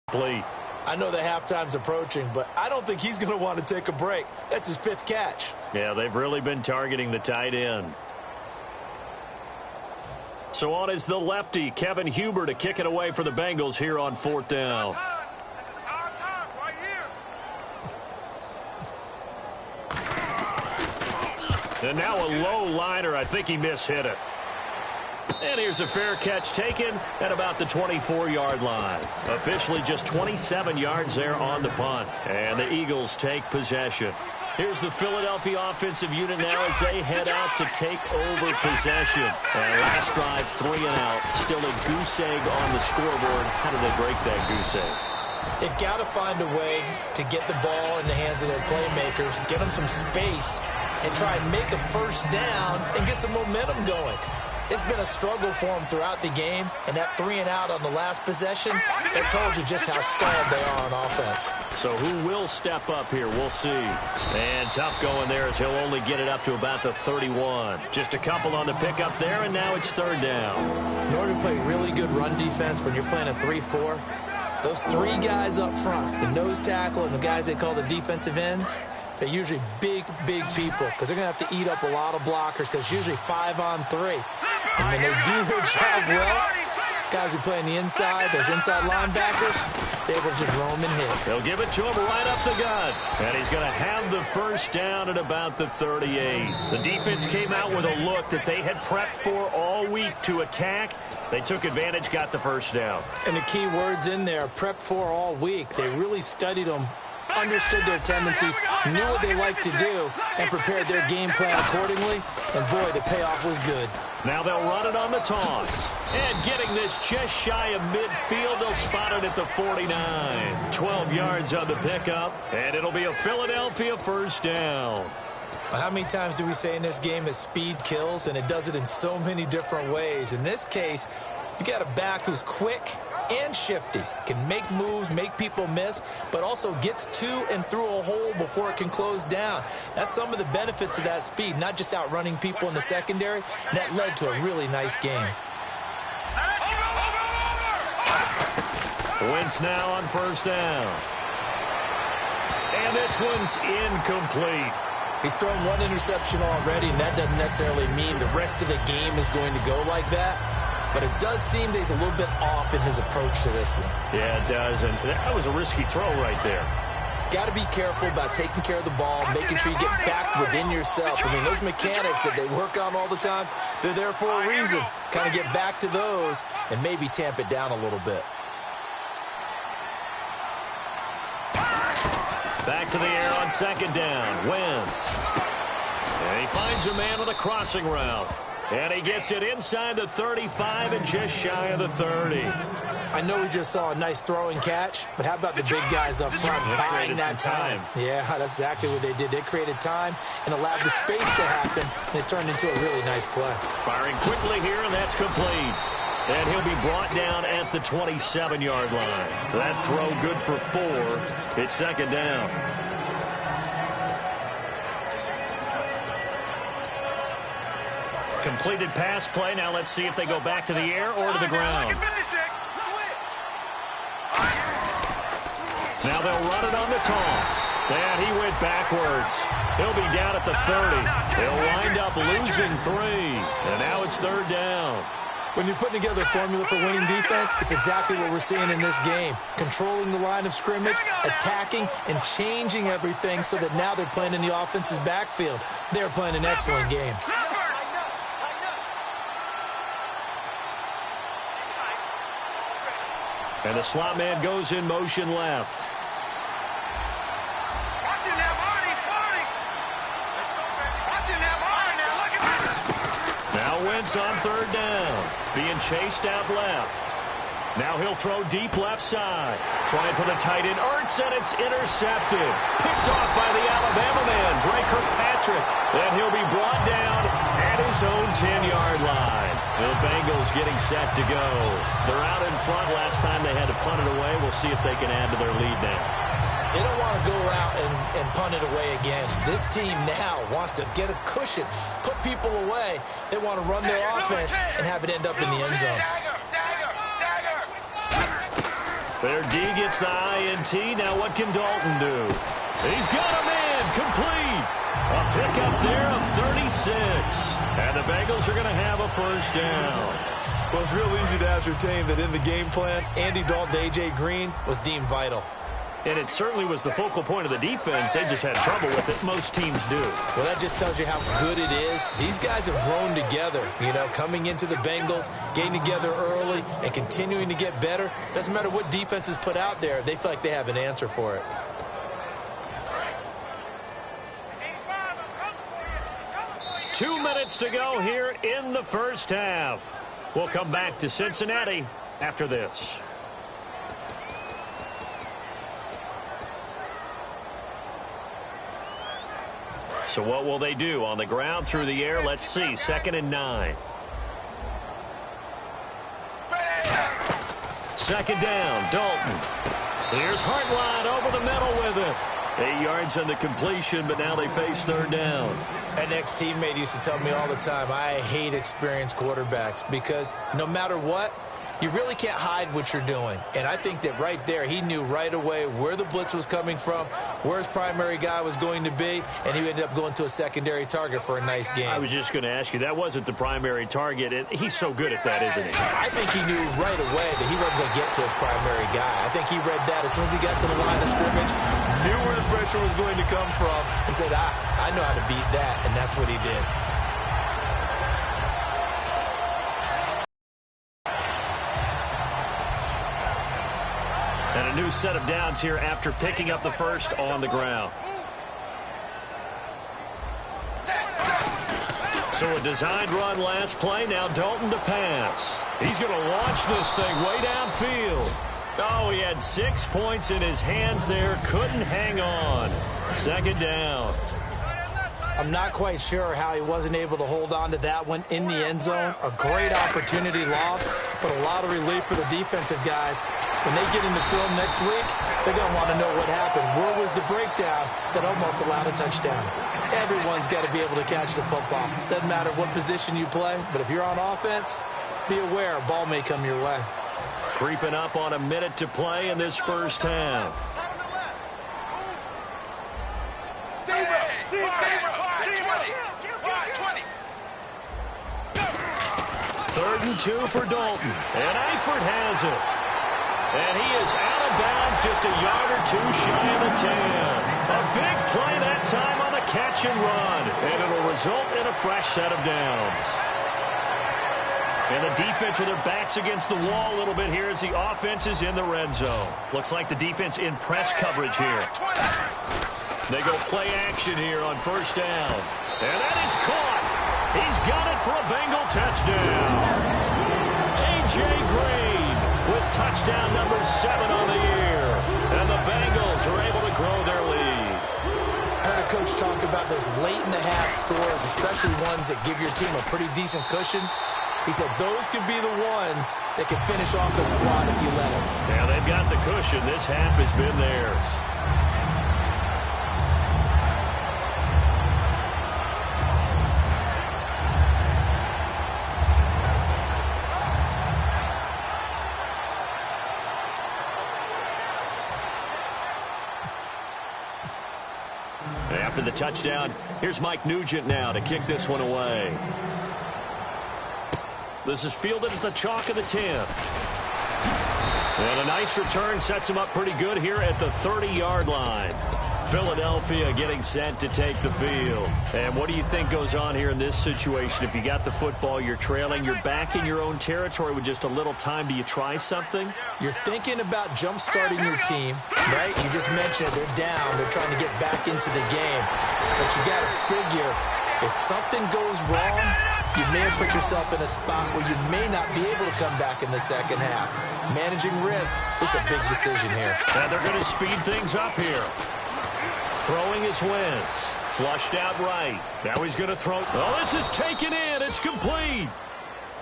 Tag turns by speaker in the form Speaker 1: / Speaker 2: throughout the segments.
Speaker 1: I know the halftime's approaching, but I don't think he's going to want to take a break. That's his 5th catch.
Speaker 2: Yeah, they've really been targeting the tight end. So on is the lefty, Kevin Huber, to kick it away for the Bengals here on 4th down. And now a low liner. I think he mishit it. And here's a fair catch taken at about the 24-yard line. Officially just 27 yards there on the punt. And the Eagles take possession. Here's the Philadelphia offensive unit now as they head out to take over possession. And last drive, 3 and out. Still a goose egg on the scoreboard. How do they break that goose egg?
Speaker 1: They've got to find a way to get the ball in the hands of their playmakers, get them some space, and try and make a first down and get some momentum going. It's been a struggle for them throughout the game, and that 3 and out on the last possession, that told you just how stalled they are on offense.
Speaker 2: So who will step up here? We'll see. And tough going there as he'll only get it up to about the 31. Just a couple on the pickup there, and now it's 3rd down.
Speaker 1: In order to play really good run defense when you're playing a 3-4, those 3 guys up front, the nose tackle and the guys they call the defensive ends, they're usually big people because they're going to have to eat up a lot of blockers because it's usually 5-on-3. And when they do their job well, guys who play on the inside, those inside linebackers, they're able to just roam and hit.
Speaker 2: They'll give it to him right up the gut. And he's going to have the first down at about the 38. The defense came out with a look that they had prepped for all week to attack. They took advantage, got the first down.
Speaker 1: And the key words in there, prepped for all week. They really studied them, understood their tendencies, knew what they like to do, and prepared their game plan accordingly. And boy, the payoff was good.
Speaker 2: Now they'll run it on the toss. And getting this just shy of midfield, they'll spot it at the 49. 12 yards on the pickup, and it'll be a Philadelphia first down.
Speaker 1: How many times do we say in this game that speed kills, and it does it in so many different ways? In this case, you got a back who's quick and shifty, can make moves, make people miss, but also gets to and through a hole before it can close down. That's some of the benefits of that speed, not just outrunning people in the secondary. And that led to a really nice game.
Speaker 2: Wentz now on first down. And this one's incomplete.
Speaker 1: He's thrown 1 interception already, and that doesn't necessarily mean the rest of the game is going to go like that. But it does seem that he's a little bit off in his approach to this one.
Speaker 2: Yeah, it does. And that was a risky throw right there.
Speaker 1: Got to be careful about taking care of the ball, making sure you get back within yourself. I mean, those mechanics that they work on all the time, they're there for a reason. Kind of get back to those and maybe tamp it down a little bit.
Speaker 2: Back to the air on second down. Wentz. And he finds a man with a crossing route. And he gets it inside the 35 and just shy of the 30.
Speaker 1: I know we just saw a nice throw and catch, but how about the big guys up front buying that time? Yeah, that's exactly what they did. They created time and allowed the space to happen, and it turned into a really nice play.
Speaker 2: Firing quickly here, and that's complete. And he'll be brought down at the 27-yard line. That throw good for 4. It's second down. Completed pass play. Now let's see if they go back to the air or to the ground. Now they'll run it on the toss. And he went backwards. He'll be down at the 30. He'll wind up losing 3. And now it's third down.
Speaker 1: When you're putting together a formula for winning defense, it's exactly what we're seeing in this game. Controlling the line of scrimmage, attacking, and changing everything so that now they're playing in the offense's backfield. They're playing an excellent game.
Speaker 2: And the slot man goes in motion left. Now Wentz on third down. Being chased out left. Now he'll throw deep left side. Trying for the tight end, Ertz, and it's intercepted. Picked off by the Alabama man, Dre Kirkpatrick. And he'll be brought down at his own 10-yard line. The Bengals getting set to go. They're out in front. Last time they had to punt it away. We'll see if they can add to their lead now.
Speaker 1: They don't want to go out and punt it away again. This team now wants to get a cushion, put people away. They want to run their offense and have it end up in the end zone.
Speaker 2: They're digging gets the INT. Now what can Dalton do? He's got him in. Complete. A pickup there of 36. And the Bengals are going to have a first down.
Speaker 1: Well, it's real easy to ascertain that in the game plan, Andy Dalton to A.J. Green was deemed vital.
Speaker 2: And it certainly was the focal point of the defense. They just had trouble with it. Most teams do.
Speaker 1: Well, that just tells you how good it is. These guys have grown together, coming into the Bengals, getting together early, and continuing to get better. Doesn't matter what defense is put out there. They feel like they have an answer for it.
Speaker 2: Two minutes to go here in the first half. We'll come back to Cincinnati after this. So what will they do? On the ground, through the air, let's see. 2nd and 9. Second down, Dalton. Here's Hartline over the middle with it. 8 yards on the completion, but now they face 3rd down.
Speaker 1: An ex-teammate used to tell me all the time, I hate experienced quarterbacks because no matter what, you really can't hide what you're doing. And I think that right there, he knew right away where the blitz was coming from, where his primary guy was going to be, and he ended up going to a secondary target for a nice game.
Speaker 2: I was just going to ask you, that wasn't the primary target, and he's so good at that, isn't he?
Speaker 1: I think he knew right away that he wasn't going to get to his primary guy. I think he read that as soon as he got to the line of scrimmage, knew where the pressure was going to come from, and said, I know how to beat that, and that's what he did.
Speaker 2: And a new set of downs here after picking up the first on the ground. So a designed run last play. Now Dalton to pass. He's going to launch this thing way downfield. Oh, he had 6 points in his hands there. Couldn't hang on. 2nd down.
Speaker 1: I'm not quite sure how he wasn't able to hold on to that one in the end zone. A great opportunity lost, but a lot of relief for the defensive guys. When they get into film next week, they're going to want to know what happened. Where was the breakdown that almost allowed a touchdown? Everyone's got to be able to catch the football. Doesn't matter what position you play, but if you're on offense, be aware a ball may come your way.
Speaker 2: Creeping up on a minute to play in this first half. Third and 2 for Dalton. And Eifert has it. And he is out of bounds, just a yard or two shy of the 10. A big play that time on the catch and run. And it'll result in a fresh set of downs. And the defense with their backs against the wall a little bit here as the offense is in the red zone. Looks like the defense in press coverage here. They go play action here on first down. And that is caught. He's got it for a Bengal touchdown. A.J. Green with touchdown number 7 on the year. And the Bengals are able to grow their lead.
Speaker 1: I heard a coach talk about those late-in-the-half scores, especially ones that give your team a pretty decent cushion. He said those could be the ones that can finish off the squad if you let them.
Speaker 2: Now they've got the cushion. This half has been theirs. After the touchdown, here's Mike Nugent now to kick this one away. This is fielded at the chalk of the 10. And a nice return sets him up pretty good here at the 30-yard line. Philadelphia getting set to take the field. And what do you think goes on here in this situation? If you got the football, you're trailing, you're back in your own territory with just a little time. Do you try something?
Speaker 1: You're thinking about jump-starting your team, right? You just mentioned it. They're down. They're trying to get back into the game. But you got to figure, if something goes wrong, you may have put yourself in a spot where you may not be able to come back in the second half. Managing risk is a big decision here.
Speaker 2: And they're going to speed things up here. Throwing is Wentz. Flushed out right. Now he's going to throw. Oh, this is taken in. It's complete.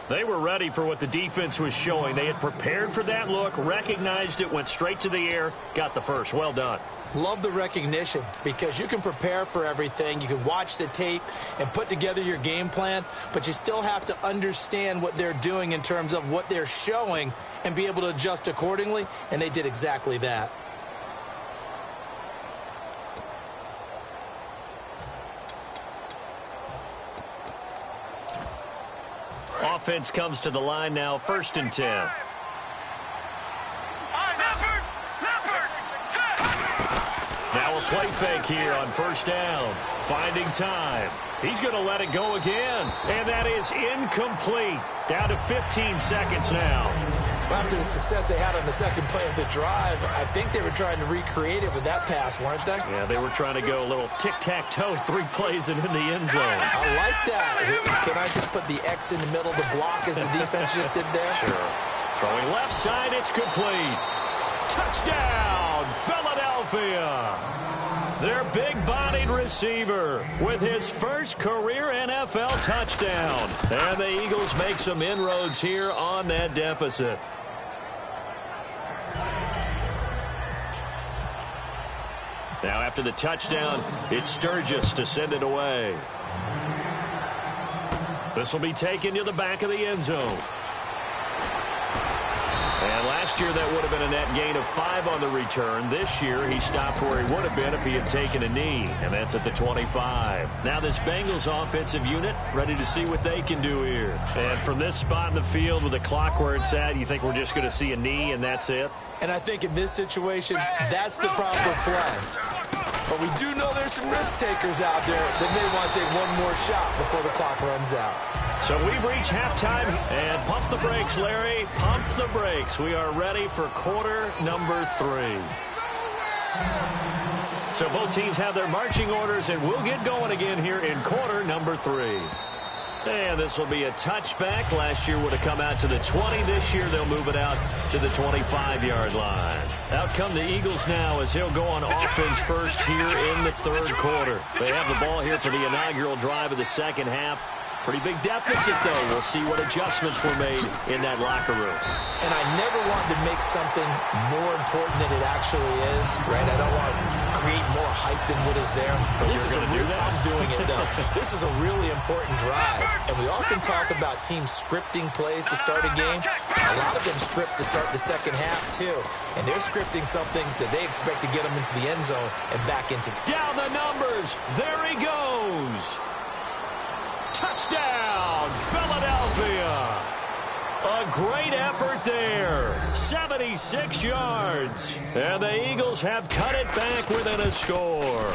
Speaker 2: They were ready for what the defense was showing. They had prepared for that look, recognized it, went straight to the air, got the first. Well done.
Speaker 1: Love the recognition because you can prepare for everything. You can watch the tape and put together your game plan, but you still have to understand what they're doing in terms of what they're showing and be able to adjust accordingly, and they did exactly that.
Speaker 2: Offense comes to the line now, 1st and 10. Now a play fake here on 1st down. Finding time. He's going to let it go again. And that is incomplete. Down to 15 seconds now.
Speaker 1: After the success they had on the second play of the drive, I think they were trying to recreate it with that pass, weren't they?
Speaker 2: Yeah, they were trying to go a little tic-tac-toe, 3 plays and in the end zone.
Speaker 1: I like that. Can I just put the X in the middle of the block as the defense just did there?
Speaker 2: Sure. Throwing left side, it's complete. Touchdown, Philadelphia. Their big-bodied receiver with his first career NFL touchdown. And the Eagles make some inroads here on that deficit. Now after the touchdown, it's Sturgis to send it away. This will be taken to the back of the end zone. And last year that would have been a net gain of 5 on the return. This year he stopped where he would have been if he had taken a knee, and that's at the 25. Now this Bengals offensive unit ready to see what they can do here. And from this spot in the field with the clock where it's at, you think we're just going to see a knee and that's it?
Speaker 1: And I think in this situation, that's the proper play. But we do know there's some risk takers out there that may want to take one more shot before the clock runs out.
Speaker 2: So we've reached halftime, and pump the brakes, Larry. Pump the brakes. We are ready for quarter number 3. So both teams have their marching orders, and we'll get going again here in quarter number 3. And this will be a touchback. Last year would have come out to the 20. This year they'll move it out to the 25-yard line. Out come the Eagles now as he'll go on offense first here in the 3rd quarter. They have the ball here for the inaugural drive of the 2nd half. Pretty big deficit, though. We'll see what adjustments were made in that locker room.
Speaker 1: And I never want to make something more important than it actually is, right? I don't want to create more hype than what is there.
Speaker 2: But
Speaker 1: this is
Speaker 2: going to do that?
Speaker 1: I'm doing it, though. This is a really important drive. And we often talk about teams scripting plays to start a game. A lot of them script to start the 2nd half, too. And they're scripting something that they expect to get them into the end zone and back into.
Speaker 2: Down the numbers. There he goes. Touchdown, Philadelphia. A great effort there. 76 yards. And the Eagles have cut it back within a score.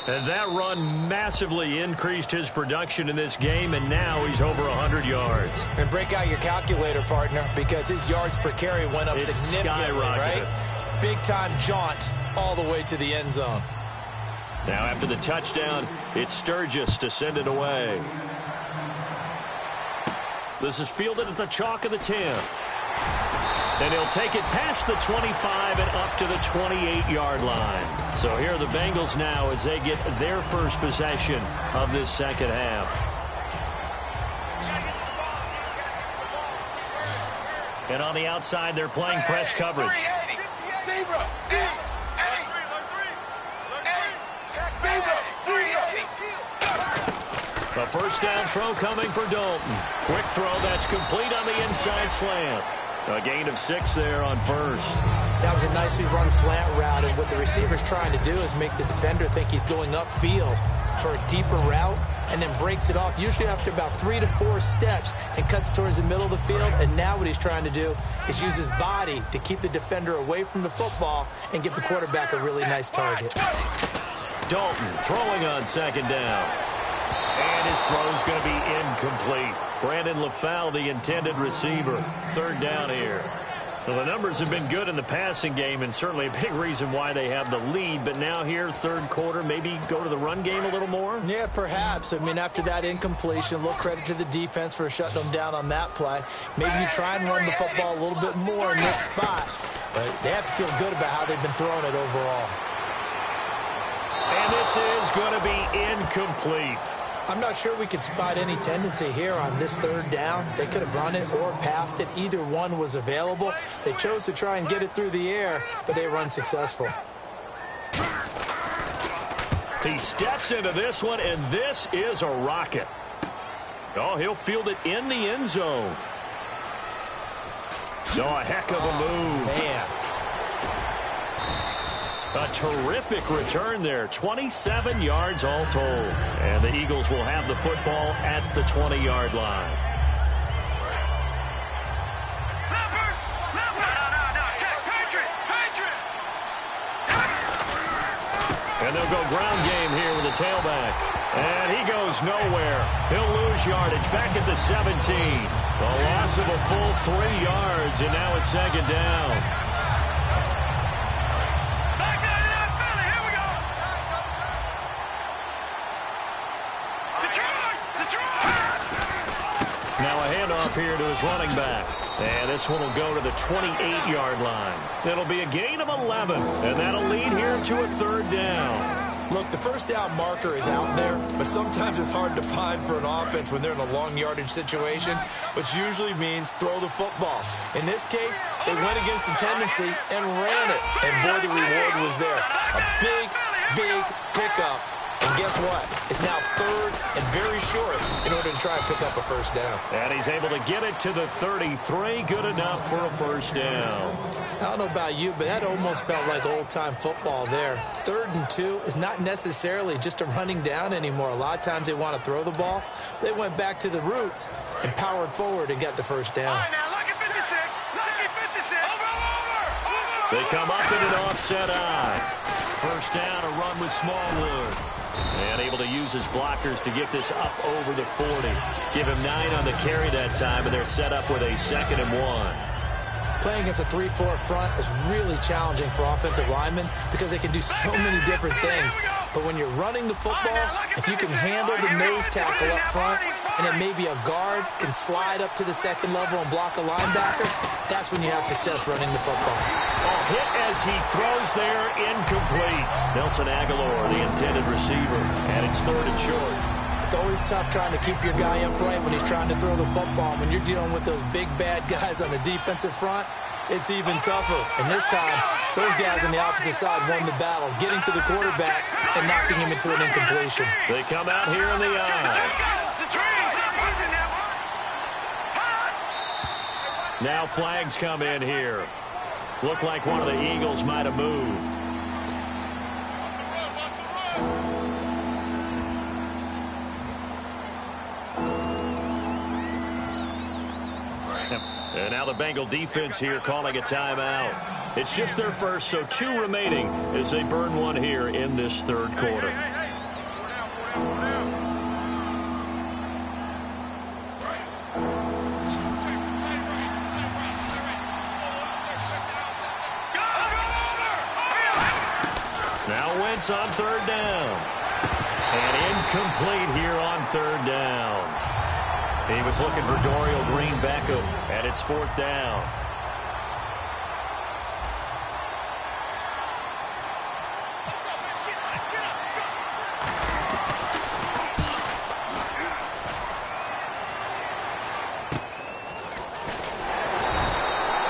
Speaker 2: And that run massively increased his production in this game, and now he's over 100 yards.
Speaker 1: And break out your calculator, partner, because his yards per carry went up significantly, right? Big-time jaunt all the way to the end zone.
Speaker 2: Now after the touchdown, it's Sturgis to send it away. This is fielded at the chalk of the 10. And he'll take it past the 25 and up to the 28-yard line. So here are the Bengals now as they get their first possession of this 2nd half. And on the outside, they're playing press coverage. A first down throw coming for Dalton. Quick throw that's complete on the inside slant. A gain of 6 there on first.
Speaker 1: That was a nicely run slant route, and what the receiver's trying to do is make the defender think he's going upfield for a deeper route and then breaks it off, usually after about 3 to 4 steps, and cuts towards the middle of the field. And now what he's trying to do is use his body to keep the defender away from the football and give the quarterback a really nice target.
Speaker 2: Dalton throwing on 2nd down. And his throw's going to be incomplete. Brandon LaFell, the intended receiver. 3rd down here. Well, the numbers have been good in the passing game, and certainly a big reason why they have the lead. But now here, 3rd quarter, maybe go to the run game a little more?
Speaker 1: Yeah, perhaps. I mean, after that incompletion, a little credit to the defense for shutting them down on that play. Maybe you try and run the football a little bit more in this spot. But they have to feel good about how they've been throwing it overall.
Speaker 2: And this is going to be incomplete.
Speaker 1: I'm not sure we could spot any tendency here on this third down. They could have run it or passed it. Either one was available. They chose to try and get it through the air, but they were unsuccessful.
Speaker 2: He steps into this one, and this is a rocket. Oh, he'll field it in the end zone. Oh, a heck of a move.
Speaker 1: Man.
Speaker 2: A terrific return there. 27 yards all told. And the Eagles will have the football at the 20-yard line. And they'll go ground game here with the tailback. And he goes nowhere. He'll lose yardage back at the 17. A loss of a full 3 yards, and now it's second down. Now a handoff here to his running back. And this one will go to the 28-yard line. It'll be a gain of 11, and that'll lead here to a third down.
Speaker 1: Look, the first down marker is out there, but sometimes it's hard to find for an offense when they're in a long yardage situation, which usually means throw the football. In this case, they went against the tendency and ran it, and boy, the reward was there. A big, big pickup. And guess what? It's now third and very short in order to try and pick up a first down.
Speaker 2: And he's able to get it to the 33. Good enough for a first down.
Speaker 1: I don't know about you, but that almost felt like old-time football there. 3rd and 2 is not necessarily just a running down anymore. A lot of times they want to throw the ball. They went back to the roots and powered forward and got the first down.
Speaker 2: They come up in an offset eye. First down, a run with Smallwood. And able to use his blockers to get this up over the 40. Give him 9 on the carry that time, and they're set up with a 2nd and 1.
Speaker 1: Playing against a 3-4 front is really challenging for offensive linemen because they can do so many different things. But when you're running the football, if you can handle the nose tackle up front, and then maybe a guard can slide up to the 2nd level and block a linebacker, that's when you have success running the football.
Speaker 2: A hit as he throws there, incomplete. Nelson Aguilar, the intended receiver, and it's 3rd and short.
Speaker 1: It's always tough trying to keep your guy upright when he's trying to throw the football. When you're dealing with those big, bad guys on the defensive front, it's even tougher. And this time, those guys on the opposite side won the battle, getting to the quarterback and knocking him into an incompletion.
Speaker 2: They come out here in the eye. Now flags come in here. Looked like one of the Eagles might have moved. And now the Bengal defense here calling a timeout. It's just their first, so 2 remaining as they burn one here in this 3rd quarter. Now Wentz on 3rd down. And incomplete here on 3rd down. He was looking for Dorial Green-Beckham, and it's 4th down.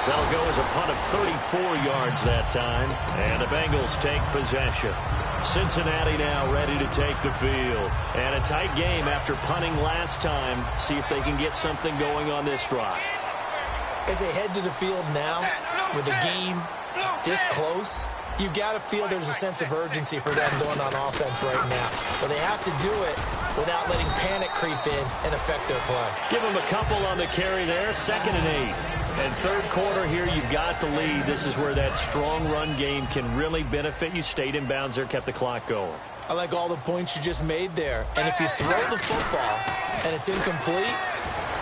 Speaker 2: That'll go as a punt of 34 yards that time, and the Bengals take possession. Cincinnati now ready to take the field. And a tight game after punting last time. See if they can get something going on this drive.
Speaker 1: As they head to the field now, with the game this close, you've got to feel there's a sense of urgency for them going on offense right now. But they have to do it without letting panic creep in and affect their play.
Speaker 2: Give them a couple on the carry there, 2nd and 8. And 3rd quarter here, you've got the lead. This is where that strong run game can really benefit you. Stayed in bounds there, kept the clock going.
Speaker 1: I like all the points you just made there. And if you throw the football and it's incomplete,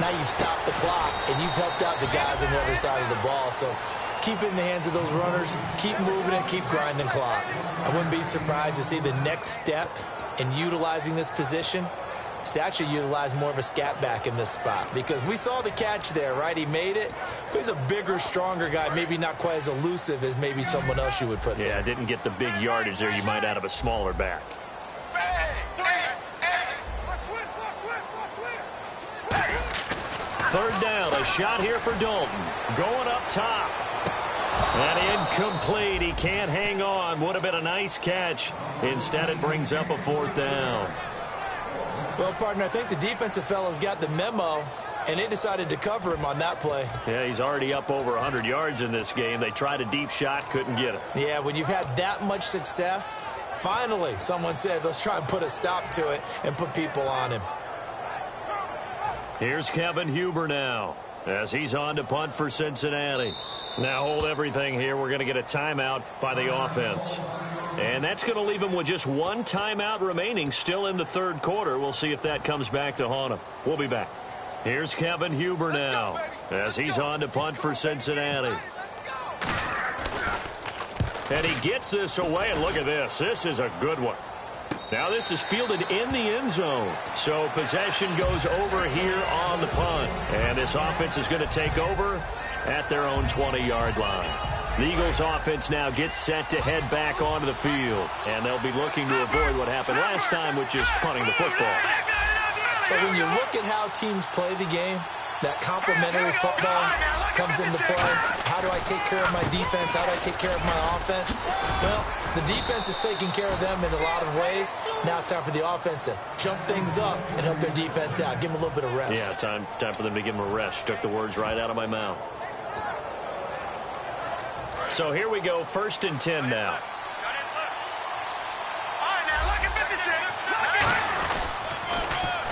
Speaker 1: now you've stopped the clock and you've helped out the guys on the other side of the ball. So keep it in the hands of those runners, keep moving it, keep grinding clock. I wouldn't be surprised to see the next step in utilizing this position is to actually utilize more of a scat back in this spot, because we saw the catch there, right? He made it, but he's a bigger, stronger guy, maybe not quite as elusive as maybe someone else you would put there.
Speaker 2: Yeah, didn't get the big yardage there you might out of a smaller back. third down. A shot here for Dalton. Going up top. And incomplete. He can't hang on. Would have been a nice catch. Instead, it brings up a fourth down.
Speaker 1: Well, partner, I think the defensive fellas got the memo, and they decided to cover him on that play.
Speaker 2: Yeah, he's already up over 100 yards in this game. They tried a deep shot, couldn't get it.
Speaker 1: Yeah, when you've had that much success, finally someone said, let's try and put a stop to it and put people on him.
Speaker 2: Here's Kevin Huber now as he's on to punt for Cincinnati. Now hold everything here. We're going to get a timeout by the offense. And that's going to leave him with just one timeout remaining still in the third quarter. We'll see if that comes back to haunt him. We'll be back. Here's Kevin Huber now as he's on to punt for Cincinnati. And he gets this away, and look at this. This is a good one. Now this is fielded in the end zone. So possession goes over here on the punt. And this offense is going to take over at their own 20-yard line. The Eagles offense now gets set to head back onto the field. And they'll be looking to avoid what happened last time, which is punting the football.
Speaker 1: But when you look at how teams play the game, that complementary football comes into play. How do I take care of my defense? How do I take care of my offense? Well, the defense is taking care of them in a lot of ways. Now it's time for the offense to jump things up and help their defense out. Give them a little bit of rest.
Speaker 2: Yeah, time for them to give them a rest. Took the words right out of my mouth. So here we go, 1st and 10 now.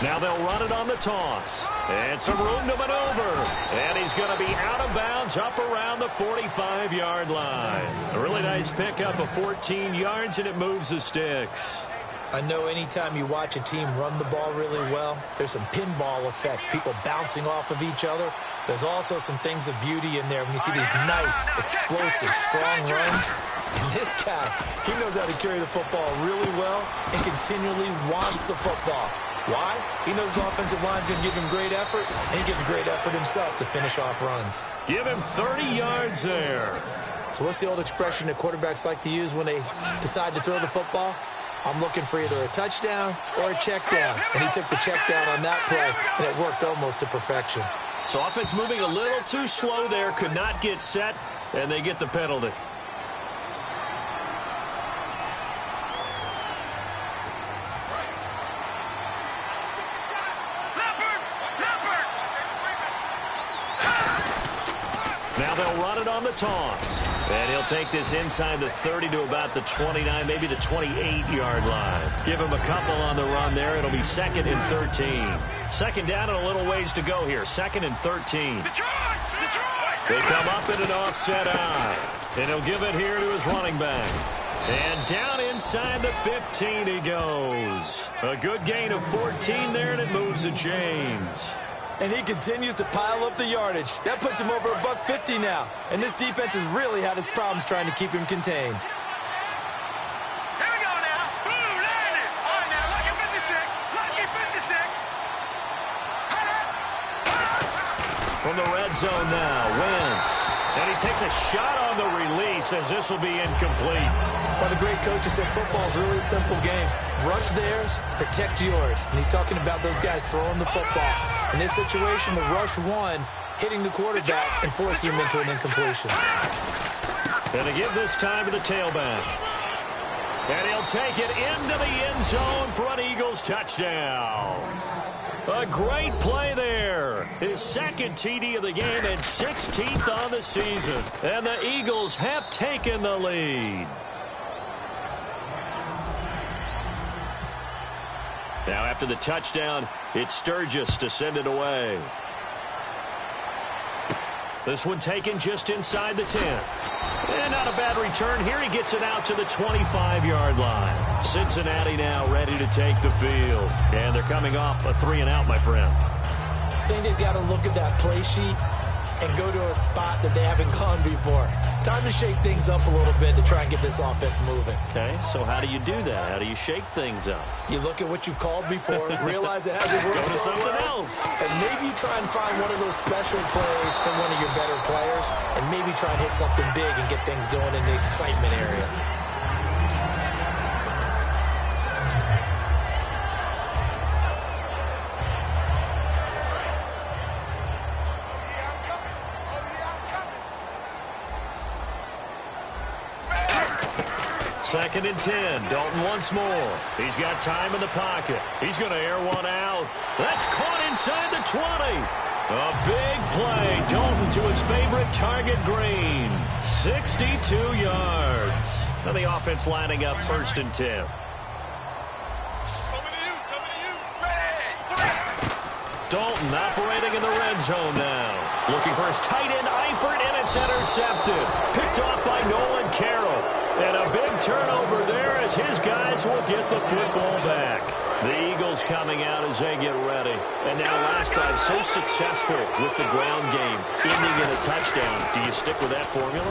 Speaker 2: Now they'll run it on the toss. And some room to maneuver. And he's going to be out of bounds up around the 45-yard line. A really nice pickup of 14 yards, and it moves the sticks.
Speaker 1: I know anytime you watch a team run the ball really well, there's some pinball effect, people bouncing off of each other. There's also some things of beauty in there when you see these nice, explosive, strong runs. And this guy, he knows how to carry the football really well and continually wants the football. Why? He knows his offensive line's going to give him great effort, and he gives great effort himself to finish off runs.
Speaker 2: Give him 30 yards there.
Speaker 1: So what's the old expression that quarterbacks like to use when they decide to throw the football? I'm looking for either a touchdown or a check down. And he took the check down on that play, and it worked almost to perfection.
Speaker 2: So offense moving a little too slow there, could not get set, and they get the penalty. Now they'll run it on the toss. And he'll take this inside the 30 to about the 29, maybe the 28-yard line. Give him a couple on the run there. It'll be 2nd and 13. Second down and a little ways to go here. 2nd and 13. They come up in an offset eye. And he'll give it here to his running back. And down inside the 15 he goes. A good gain of 14 there, and it moves the chains.
Speaker 1: And he continues to pile up the yardage. That puts him over $150 now. And this defense has really had its problems trying to keep him contained.
Speaker 3: Here we go now. Boom, landed. All right, now, lucky 56. Lucky 56.
Speaker 2: From the red zone now, Wentz. And he takes a shot on the release as this will be incomplete.
Speaker 1: Well, the great coach has said football is really a simple game. Rush theirs, protect yours. And he's talking about those guys throwing the football. In this situation, the rush one, hitting the quarterback and forcing him into an incompletion.
Speaker 2: And to give this time to the tailback. And he'll take it into the end zone for an Eagles touchdown. A great play there. His 2nd TD of the game and 16th on the season. And the Eagles have taken the lead. Now after the touchdown, it's Sturgis to send it away. This one taken just inside the 10. And not a bad return here. He gets it out to the 25-yard line. Cincinnati now ready to take the field. And they're coming off a 3-and-out, my friend.
Speaker 1: I think they've got to look at that play sheet and go to a spot that they haven't gone before. Time to shake things up a little bit to try and get this offense moving.
Speaker 2: Okay, so how do you do that? How do you shake things up?
Speaker 1: You look at what you've called before, realize it hasn't worked
Speaker 2: Go to
Speaker 1: so
Speaker 2: something
Speaker 1: well,
Speaker 2: else.
Speaker 1: and maybe you try and find one of those special plays from one of your better players, and maybe try and hit something big and get things going in the excitement area.
Speaker 2: 2nd and 10. Dalton once more. He's got time in the pocket. He's going to air one out. That's caught inside the 20. A big play. Dalton to his favorite target, Green. 62 yards. And the offense lining up 1st and 10. Dalton operating in the red zone now. Looking for his tight end, Eifert, and it's intercepted. Picked off by Nolan Carroll. And a big turnover there as his guys will get the football back. The Eagles coming out as they get ready. And now last drive so successful with the ground game, ending in a touchdown. Do you stick with that formula?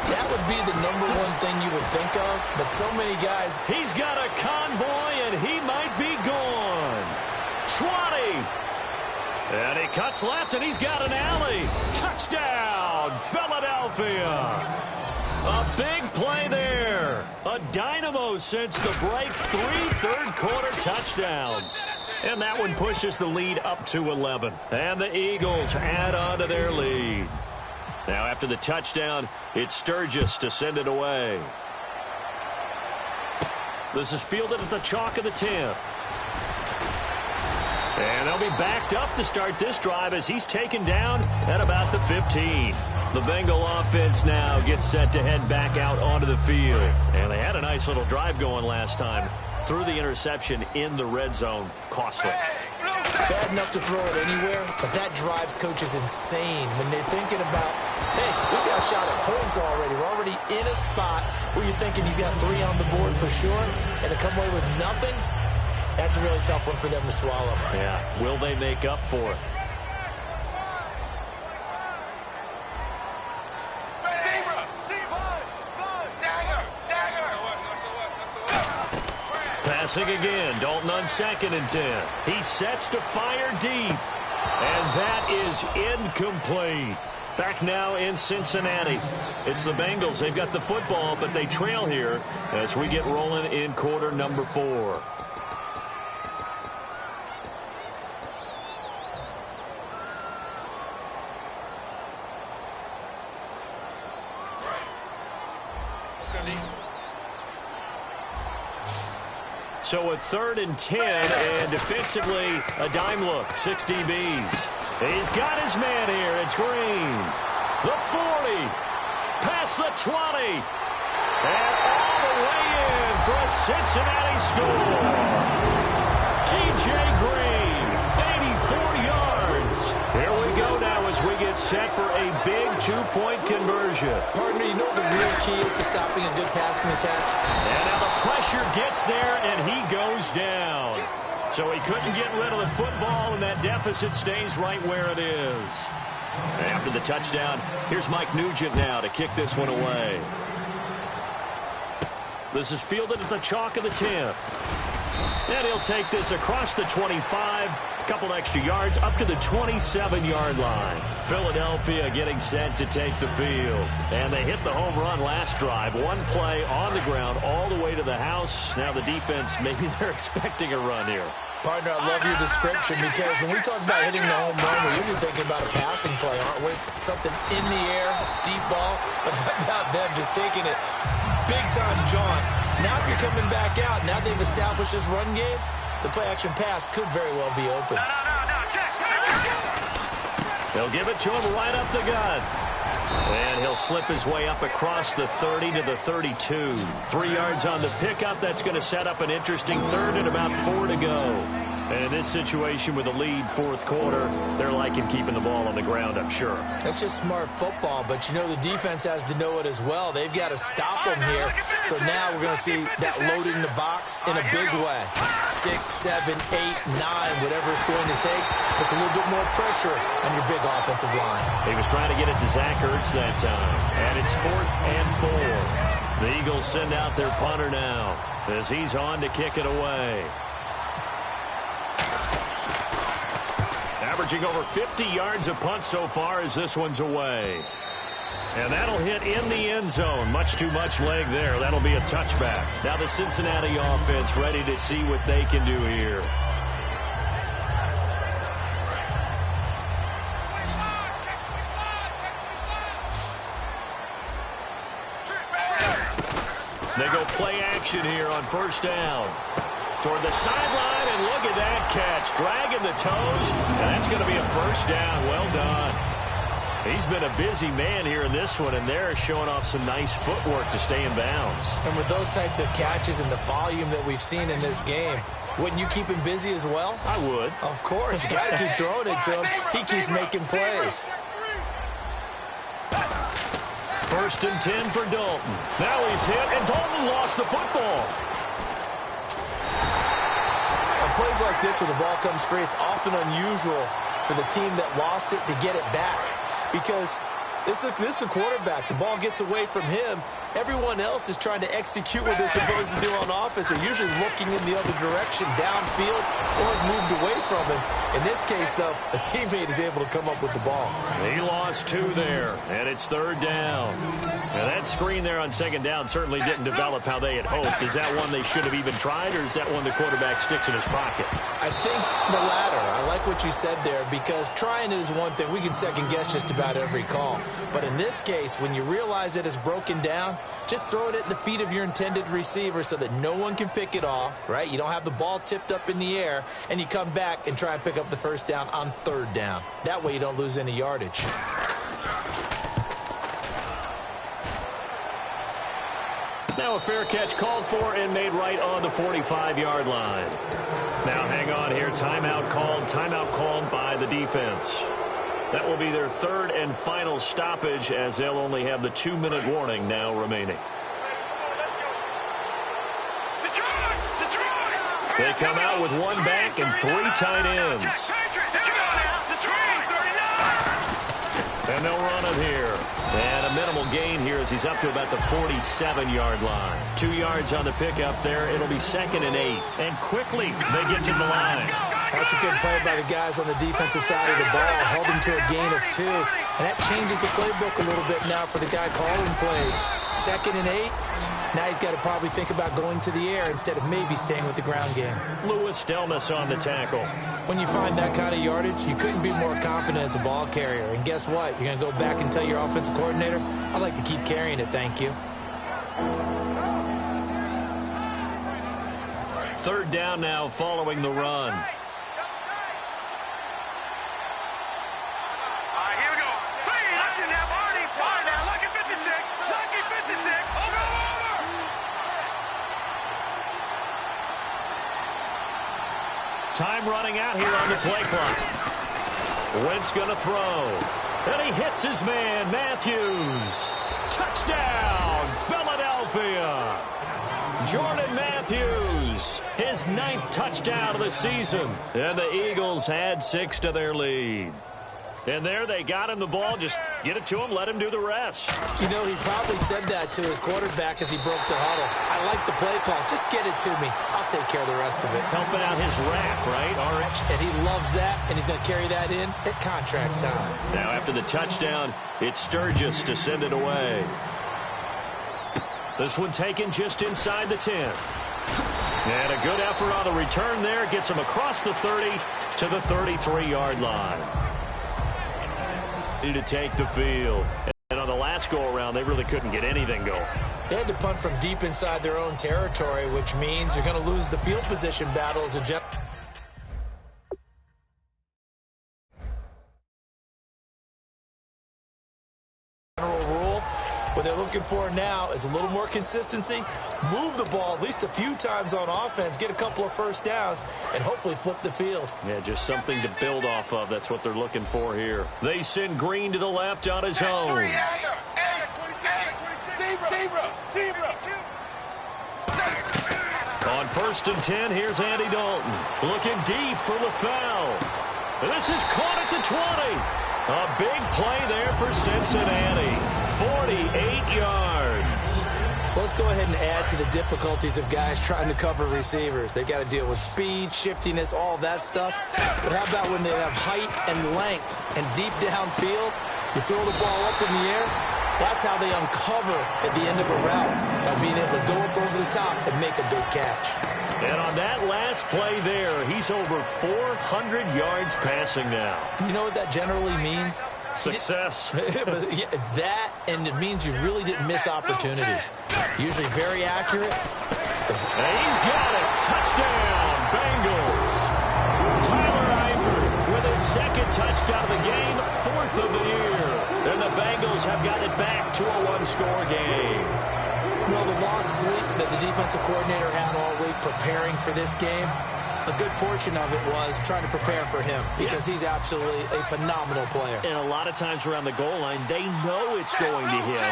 Speaker 1: That would be the #1 thing you would think of, but so many guys.
Speaker 2: He's got a convoy, and he might be gone. 20. And he cuts left, and he's got an alley. Touchdown, Philadelphia. A big play there. A dynamo since the break. 3 third-quarter touchdowns. And that one pushes the lead up to 11. And the Eagles add on to their lead. Now after the touchdown, it's Sturgis to send it away. This is fielded at the chalk of the 10. And they'll be backed up to start this drive as he's taken down at about the 15. The Bengal offense now gets set to head back out onto the field. And they had a nice little drive going last time. Threw the interception in the red zone. Costly.
Speaker 1: Bad enough to throw it anywhere, but that drives coaches insane when they're thinking about, hey, we got a shot at points already. We're already in a spot where you're thinking you got 3 on the board for sure, and to come away with nothing, that's a really tough one for them to swallow.
Speaker 2: Yeah, will they make up for it? Passing again, Dalton on 2nd and 10. He sets to fire deep. And that is incomplete. Back now in Cincinnati. It's the Bengals. They've got the football, but they trail here as we get rolling in quarter number 4. So a 3rd and 10, and defensively, a dime look, 6 DBs. He's got his man here. It's Green. The 40, past the 20, and all the way in for a Cincinnati score. A.J. Green, 84 yards. Here we go now as we get set for a big 2-point conversion.
Speaker 1: Partner, you know what the real key is to stopping a good passing attack?
Speaker 2: And now the pressure gets there, and he goes down. So he couldn't get rid of the football, and that deficit stays right where it is. After the touchdown, here's Mike Nugent now to kick this one away. This is fielded at the chalk of the 10. And he'll take this across the 25, a couple extra yards, up to the 27-yard line. Philadelphia getting set to take the field. And they hit the home run last drive. One play on the ground all the way to the house. Now the defense, maybe they're expecting a run here.
Speaker 1: Partner, I love your description because when we talk about hitting the home run, we're usually thinking about a passing play, aren't we? Something in the air, deep ball, but how about them just taking it big-time jaunt. Now if you're coming back out, now they've established this run game, the play-action pass could very well be open.
Speaker 2: They'll give it to him right up the gut. And he'll slip his way up across the 30 to the 32. 3 yards on the pickup. That's going to set up an interesting 3rd and about 4 to go. And in this situation with a lead 4th quarter, they're liking keeping the ball on the ground, I'm sure.
Speaker 1: That's just smart football, but you know the defense has to know it as well. They've got to stop them here. So now we're going to see that loading the box in a big way. 6, 7, 8, 9, whatever it's going to take. Puts a little bit more pressure on your big offensive line.
Speaker 2: He was trying to get it to Zach Ertz that time. And it's 4th and 4. The Eagles send out their punter now as he's on to kick it away. Averaging over 50 yards a punt so far as this one's away. And that'll hit in the end zone. Much too much leg there. That'll be a touchback. Now the Cincinnati offense ready to see what they can do here. They go play action here on first down. Toward the sideline, and look at that catch. Dragging the toes, and that's going to be a first down. Well done. He's been a busy man here in this one, and they're showing off some nice footwork to stay in bounds.
Speaker 1: And with those types of catches and the volume that we've seen in this game, wouldn't you keep him busy as well?
Speaker 2: I would.
Speaker 1: Of course. You got to keep throwing it to him. He keeps making plays.
Speaker 2: First and 10 for Dalton. Now he's hit, and Dalton lost the football.
Speaker 1: On plays like this, when the ball comes free, it's often unusual for the team that lost it to get it back. Because this is a quarterback. The ball gets away from him. Everyone else is trying to execute what they're supposed to do on offense. They're usually looking in the other direction, downfield, or moved away from him. In this case, though, a teammate is able to come up with the ball.
Speaker 2: He lost 2 there, and it's third down. Now, that screen there on second down certainly didn't develop how they had hoped. Is that one they should have even tried, or is that one the quarterback sticks in his pocket?
Speaker 1: I think the latter. I like what you said there, because trying it is one thing. We can second-guess just about every call. But in this case, when you realize that it's broken down, just throw it at the feet of your intended receiver so that no one can pick it off, right? You don't have the ball tipped up in the air, and you come back and try and pick up the first down on third down. That way you don't lose any yardage.
Speaker 2: Now a fair catch called for and made right on the 45-yard line. Now hang on here. Timeout called by the defense. That will be their third and final stoppage, as they'll only have the 2-minute warning now remaining. They come out with 1 back and 3 tight ends. And they'll run it here. And a minimal gain here as he's up to about the 47-yard line. 2 yards on the pickup there. It'll be 2nd and 8. And quickly they get to the line.
Speaker 1: That's a good play by the guys on the defensive side of the ball. Held him to a gain of 2. And that changes the playbook a little bit now for the guy calling plays. 2nd and 8. Now he's got to probably think about going to the air instead of maybe staying with the ground game.
Speaker 2: Louis Delmas on the tackle.
Speaker 1: When you find that kind of yardage, you couldn't be more confident as a ball carrier. And guess what? You're going to go back and tell your offensive coordinator, I'd like to keep carrying it, thank you.
Speaker 2: Third down now following the run. Time running out here on the play clock. Wentz going to throw. And he hits his man, Matthews. Touchdown, Philadelphia. Jordan Matthews, his 9th touchdown of the season. And the Eagles add 6 to their lead. And there they got him the ball. Just get it to him, let him do the rest.
Speaker 1: You know, he probably said that to his quarterback as he broke the huddle. I like the play call. Just get it to me. I'll take care of the rest of it.
Speaker 2: Helping out his rack, right, Orange?
Speaker 1: And he loves that, and he's going to carry that in at contract time.
Speaker 2: Now after the touchdown, it's Sturgis to send it away. This one taken just inside the 10. And a good effort on the return there. Gets him across the 30 to the 33-yard line. To take the field. And on the last go-around, they really couldn't get anything going.
Speaker 1: They had to punt from deep inside their own territory, which means you're going to lose the field position battle as a general rule. What they're looking for now is a little more consistency, move the ball at least a few times on offense, get a couple of first downs, and hopefully flip the field.
Speaker 2: Yeah, just something to build off of. That's what they're looking for here. They send Green to the left on his own. On 1st and 10, here's Andy Dalton. Looking deep for LaFell. This is caught at the 20. A big play there for Cincinnati. 48 yards.
Speaker 1: So let's go ahead and add to the difficulties of guys trying to cover receivers. They got to deal with speed, shiftiness, all that stuff. But how about when they have height and length and deep downfield? You throw the ball up in the air. That's how they uncover at the end of a route, by being able to go up over the top and make a big catch.
Speaker 2: And on that last play there, he's over 400 yards passing now.
Speaker 1: You know what that generally means?
Speaker 2: Success.
Speaker 1: But yeah, that, and it means you really didn't miss opportunities. Usually very accurate.
Speaker 2: And he's got it. Touchdown, Bengals. Tyler Eifert with his second touchdown of the game, 4th of the year. And the Bengals have got it back to a one-score game.
Speaker 1: Well, the lost sleep that the defensive coordinator had all week preparing for this game, a good portion of it was trying to prepare for him because he's absolutely a phenomenal player.
Speaker 2: And a lot of times around the goal line, they know it's going to him.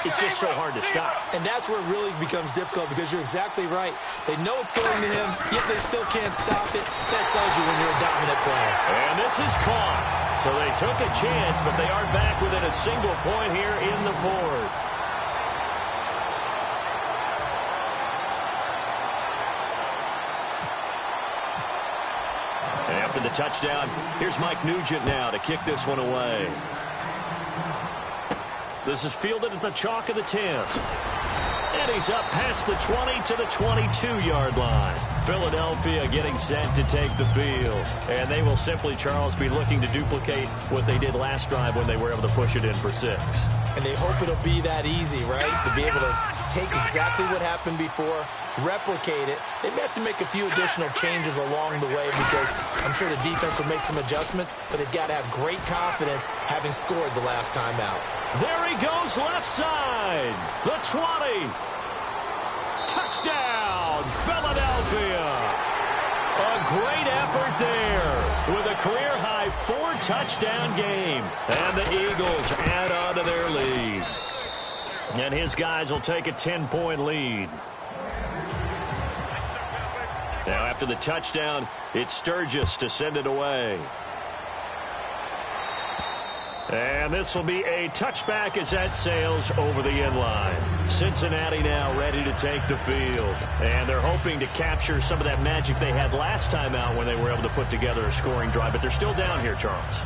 Speaker 2: It's just so hard to stop.
Speaker 1: And that's where it really becomes difficult because you're exactly right. They know it's going to him, yet they still can't stop it. That tells you when you're a dominant player.
Speaker 2: And this is caught. So they took a chance, but they are back within a single point here in the 4th. After the touchdown, here's Mike Nugent now to kick this one away. This is fielded at the chalk of the 10. And he's up past the 20 to the 22-yard line. Philadelphia getting set to take the field. And they will simply, Charles, be looking to duplicate what they did last drive when they were able to push it in for 6.
Speaker 1: And they hope it'll be that easy, right? To be able to take exactly what happened before, replicate it. They may have to make a few additional changes along the way because I'm sure the defense will make some adjustments, but they've got to have great confidence having scored the last time out.
Speaker 2: There he goes left side. The 20. Touchdown, Philadelphia. A great effort there with a career-high 4-touchdown game. And the Eagles add on to their lead. And his guys will take a 10-point lead. Now after the touchdown, it's Sturgis to send it away. And this will be a touchback as that sails over the end line. Cincinnati now ready to take the field. And they're hoping to capture some of that magic they had last time out when they were able to put together a scoring drive. But they're still down here, Charles.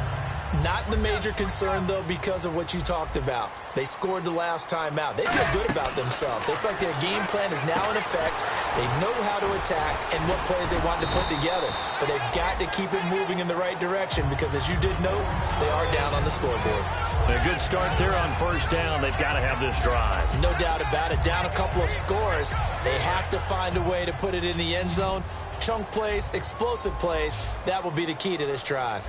Speaker 1: Not the major concern, though, because of what you talked about. They scored the last time out. They feel good about themselves. They feel like their game plan is now in effect. They know how to attack and what plays they want to put together. But they've got to keep it moving in the right direction because, as you did note, they are down on the scoreboard.
Speaker 2: A good start there on first down. They've got to have this drive.
Speaker 1: No doubt about it. Down a couple of scores. They have to find a way to put it in the end zone. Chunk plays, explosive plays. That will be the key to this drive.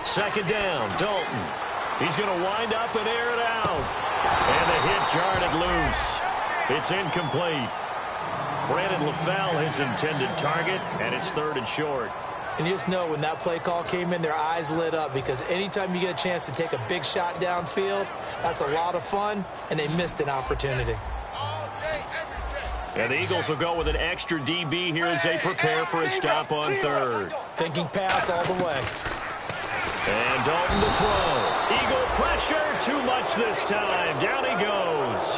Speaker 2: Second down, Dalton. He's going to wind up and air it out. And the hit jarred it loose. It's incomplete. Brandon LaFell, his intended target, and it's 3rd and short.
Speaker 1: And you just know when that play call came in, their eyes lit up because anytime you get a chance to take a big shot downfield, that's a lot of fun, and they missed an opportunity.
Speaker 2: And the Eagles will go with an extra DB here as they prepare for a stop on 3rd.
Speaker 1: Thinking pass all the way.
Speaker 2: And Dalton to throw. Eagle pressure, too much this time. Down he goes.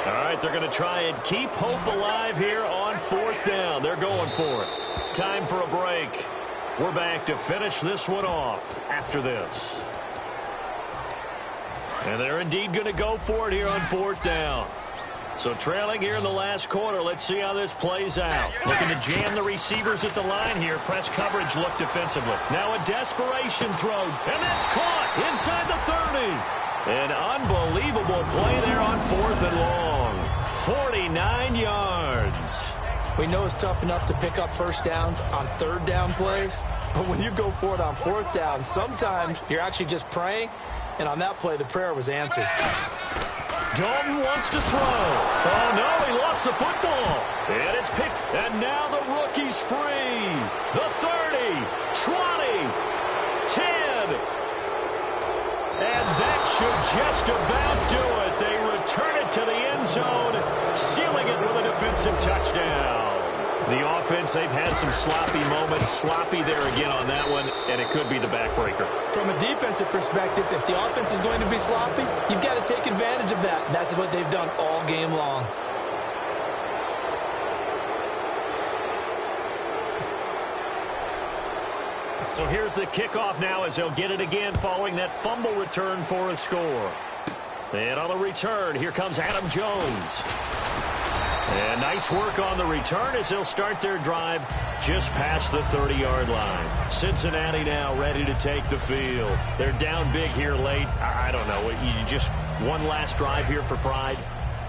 Speaker 2: All right, they're going to try and keep hope alive here on 4th down. They're going for it. Time for a break. We're back to finish this one off after this. And they're indeed going to go for it here on 4th down. So trailing here in the last quarter, let's see how this plays out. Looking to jam the receivers at the line here. Press coverage look defensively. Now a desperation throw, and that's caught inside the 30. An unbelievable play there on 4th and long. 49 yards.
Speaker 1: We know it's tough enough to pick up first downs on 3rd down plays, but when you go for it on 4th down, sometimes you're actually just praying, and on that play, the prayer was answered.
Speaker 2: Dalton wants to throw. Oh, no, he lost the football. And it's picked, and now the rookie's free. The 30, 20, 10. And that should just about do it. They return it to the end zone, sealing it with a defensive touchdown. The offense, they've had some sloppy moments. Sloppy there again on that one, and it could be the backbreaker.
Speaker 1: From a defensive perspective, if the offense is going to be sloppy, you've got to take advantage of that. And that's what they've done all game long.
Speaker 2: So here's the kickoff now as they'll get it again following that fumble return for a score. And on the return, here comes Adam Jones. And nice work on the return as they'll start their drive just past the 30-yard line. Cincinnati now ready to take the field. They're down big here late. I don't know. You just one last drive here for pride?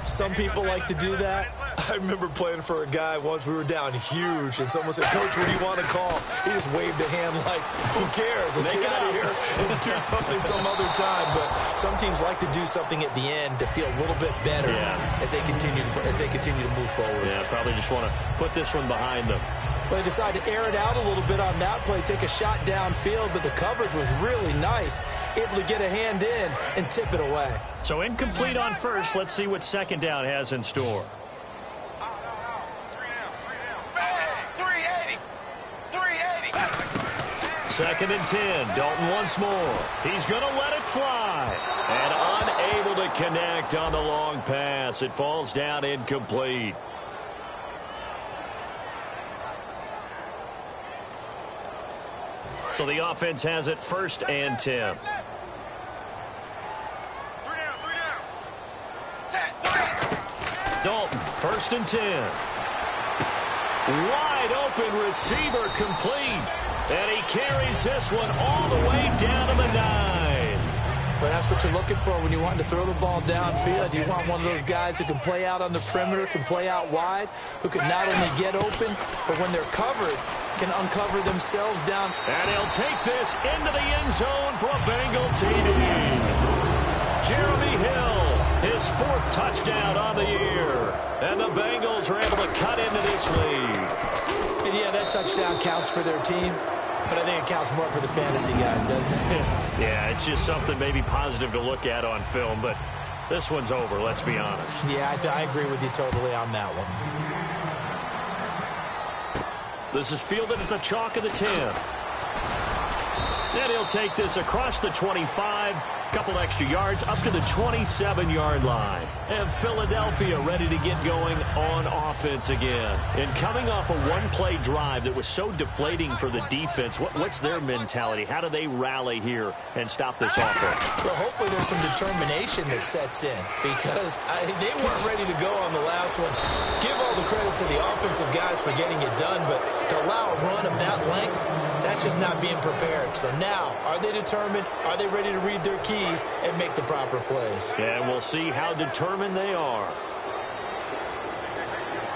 Speaker 1: Some people like to do that. I remember playing for a guy once. We were down huge, and someone said, "Coach, what do you want to call?" He just waved a hand like, "Who cares? Let's get out of here and do something some other time." But some teams like to do something at the end to feel a little bit better as they continue to move forward.
Speaker 2: Yeah, probably just want to put this one behind them.
Speaker 1: But they decided to air it out a little bit on that play, take a shot downfield, but the coverage was really nice, able to get a hand in and tip it away.
Speaker 2: So incomplete on first. Let's see what second down has in store.
Speaker 3: 380.
Speaker 2: Second and 10. Dalton once more. He's going to let it fly. And unable to connect on the long pass. It falls down incomplete. So the offense has it first and 10. Dalton, first and 10. Wide open receiver complete. And he carries this one all the way down to the 9.
Speaker 1: But that's what you're looking for when you want to throw the ball downfield. You want one of those guys who can play out on the perimeter, can play out wide, who can not only get open, but when they're covered, can uncover themselves down.
Speaker 2: And he'll take this into the end zone for a Bengal TD. Jeremy Hill, his 4th touchdown on the year. And the Bengals are able to cut into this lead.
Speaker 1: And yeah, that touchdown counts for their team, but I think it counts more for the fantasy guys, doesn't it?
Speaker 2: Yeah, it's just something maybe positive to look at on film, but this one's over, let's be honest.
Speaker 1: Yeah, I agree with you totally on that one.
Speaker 2: This is fielded at the chalk of the 10. And he'll take this across the 25. Couple extra yards up to the 27-yard line. And Philadelphia ready to get going on offense again. And coming off a one-play drive that was so deflating for the defense, what's their mentality? How do they rally here and stop this offense?
Speaker 1: Well, hopefully there's some determination that sets in because they weren't ready to go on the last one. Give all the credit to the offensive guys for getting it done, but to allow a run of that length, that's just not being prepared. So now, are they determined? Are they ready to read their keys and make the proper plays?
Speaker 2: And we'll see how determined they are.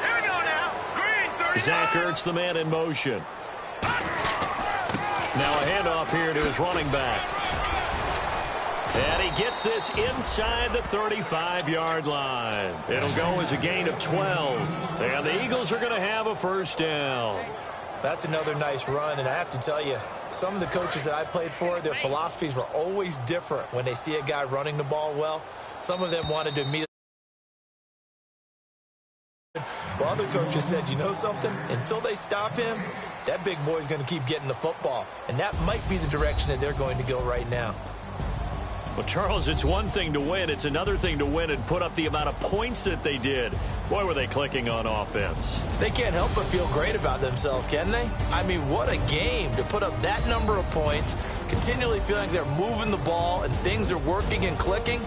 Speaker 3: Here we go now. Green, 30.
Speaker 2: Zach Ertz, the man in motion. Now a handoff here to his running back. And he gets this inside the 35-yard line. It'll go as a gain of 12. And the Eagles are going to have a first down.
Speaker 1: That's another nice run, and I have to tell you, some of the coaches that I played for, their philosophies were always different when they see a guy running the ball well. Some of them wanted to immediately. Well, other coaches said, you know something? Until they stop him, that big boy's going to keep getting the football. And that might be the direction that they're going to go right now.
Speaker 2: Well, Charles, it's one thing to win. It's another thing to win and put up the amount of points that they did. Boy, were they clicking on offense.
Speaker 1: They can't help but feel great about themselves, can they? I mean, what a game to put up that number of points, continually feeling like they're moving the ball and things are working and clicking.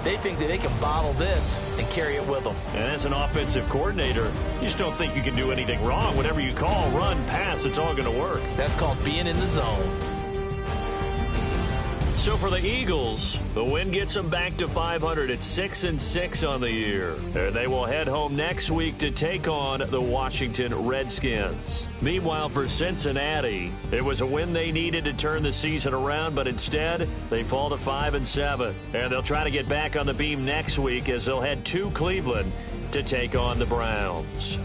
Speaker 1: They think that they can bottle this and carry it with them.
Speaker 2: And as an offensive coordinator, you just don't think you can do anything wrong. Whatever you call, run, pass, it's all going to work.
Speaker 1: That's called being in the zone.
Speaker 2: So for the Eagles, the win gets them back to 500 at 6-6 on the year. And they will head home next week to take on the Washington Redskins. Meanwhile, for Cincinnati, it was a win they needed to turn the season around, but instead, they fall to 5-7. And they'll try to get back on the beam next week as they'll head to Cleveland to take on the Browns.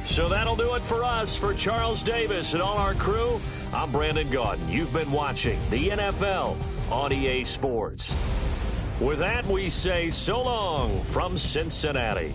Speaker 2: So that'll do it for us. For Charles Davis and all our crew, I'm Brandon Gaudin. You've been watching the NFL on EA Sports. With that, we say so long from Cincinnati.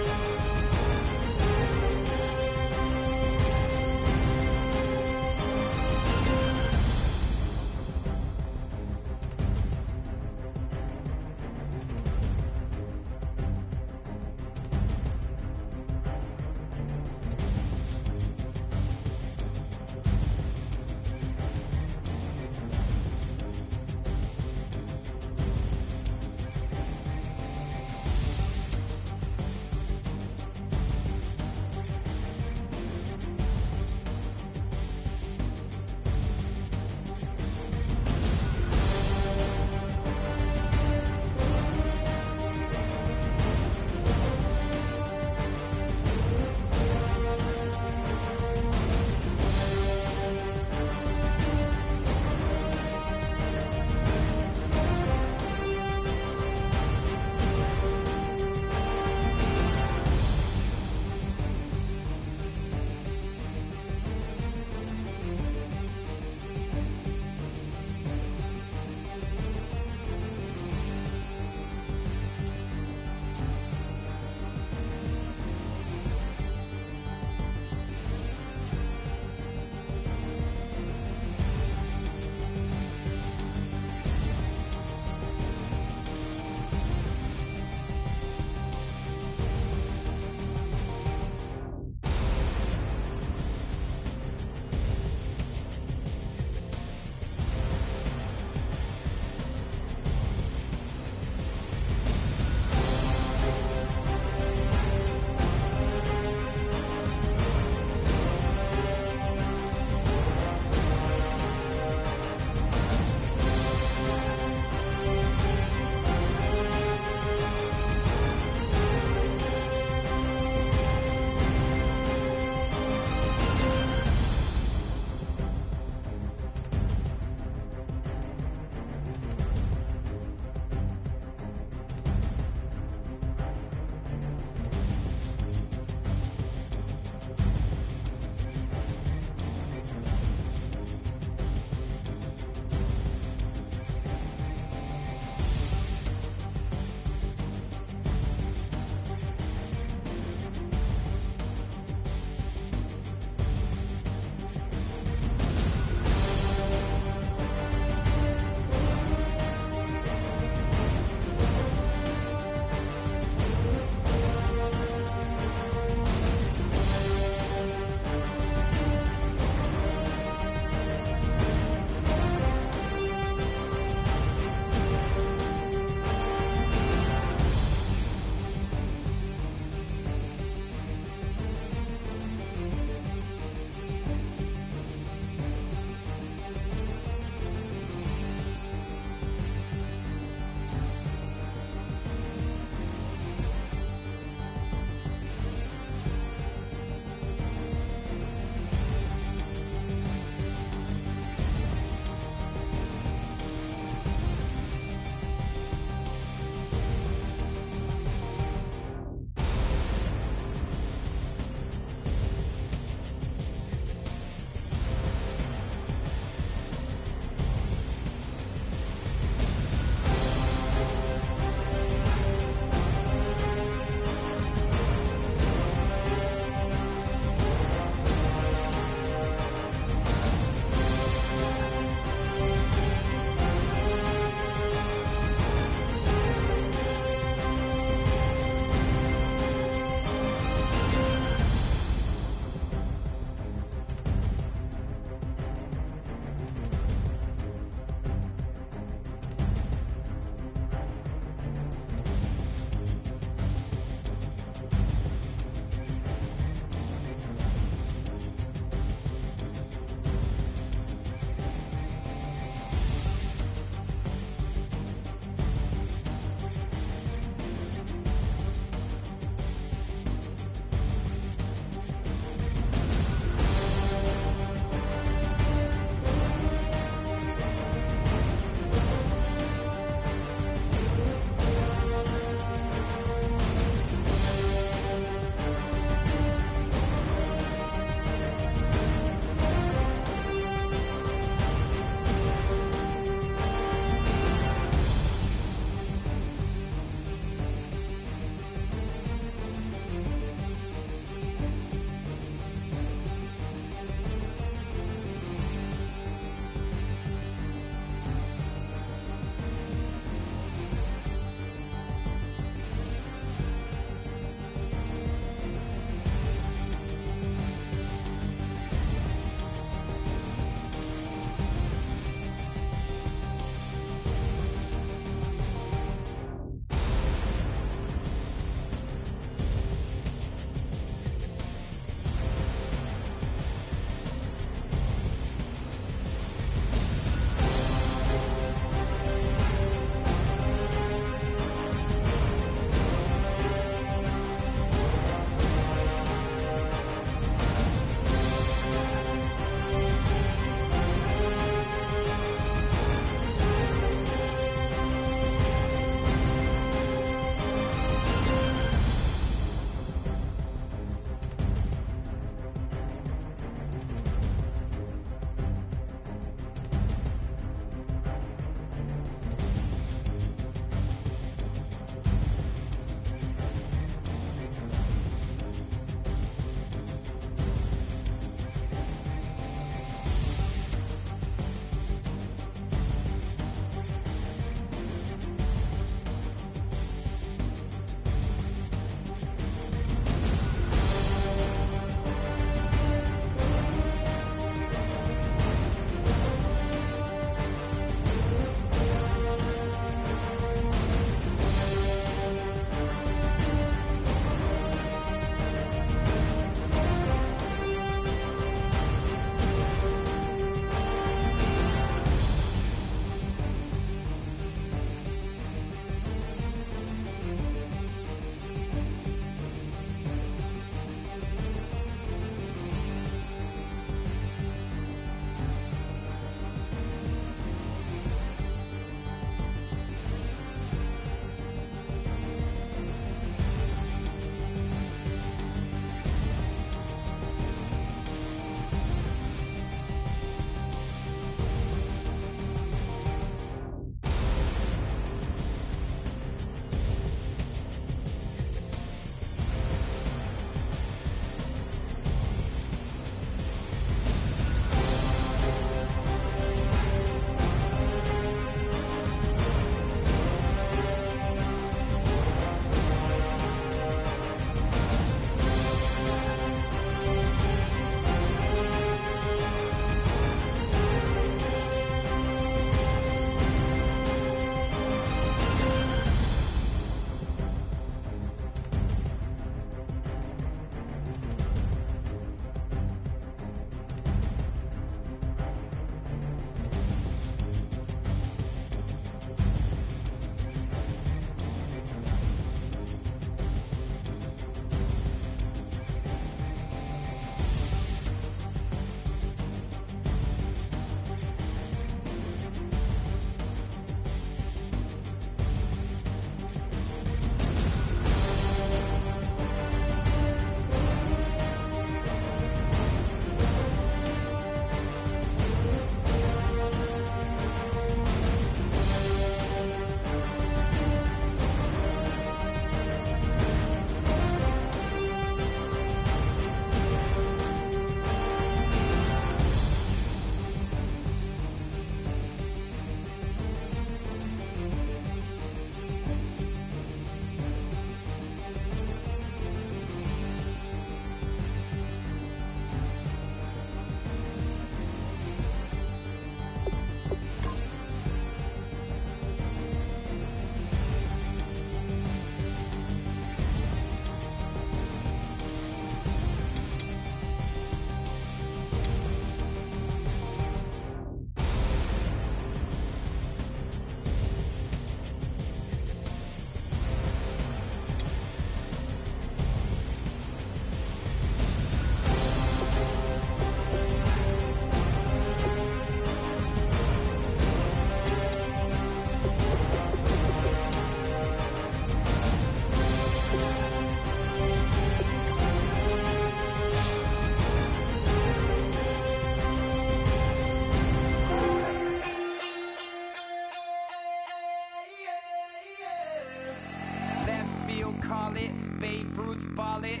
Speaker 4: call it. Babe Ruth, ball it.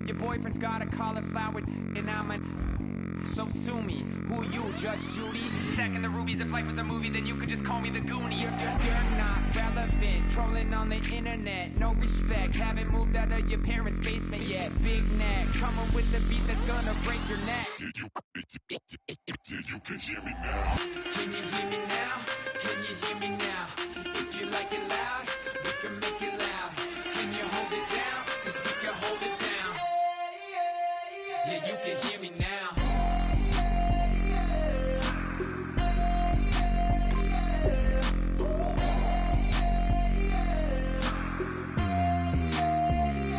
Speaker 4: Your boyfriend's got a cauliflower, and I'm a... So sue me. Who you, Judge Judy? Stacking the rubies. If life was a movie, then you could just call me the Goonies. You're not relevant. Trolling on the internet. No respect. Haven't moved out of your parents' basement yet. Big neck. Coming with the beat that's gonna break your neck.
Speaker 5: You can hear me now.
Speaker 4: Can you hear me now? Can you hear me now? If you like it loud, we can make it loud. Can you hold it down? 'Cause we can hold it down. Yeah, you can hear me now.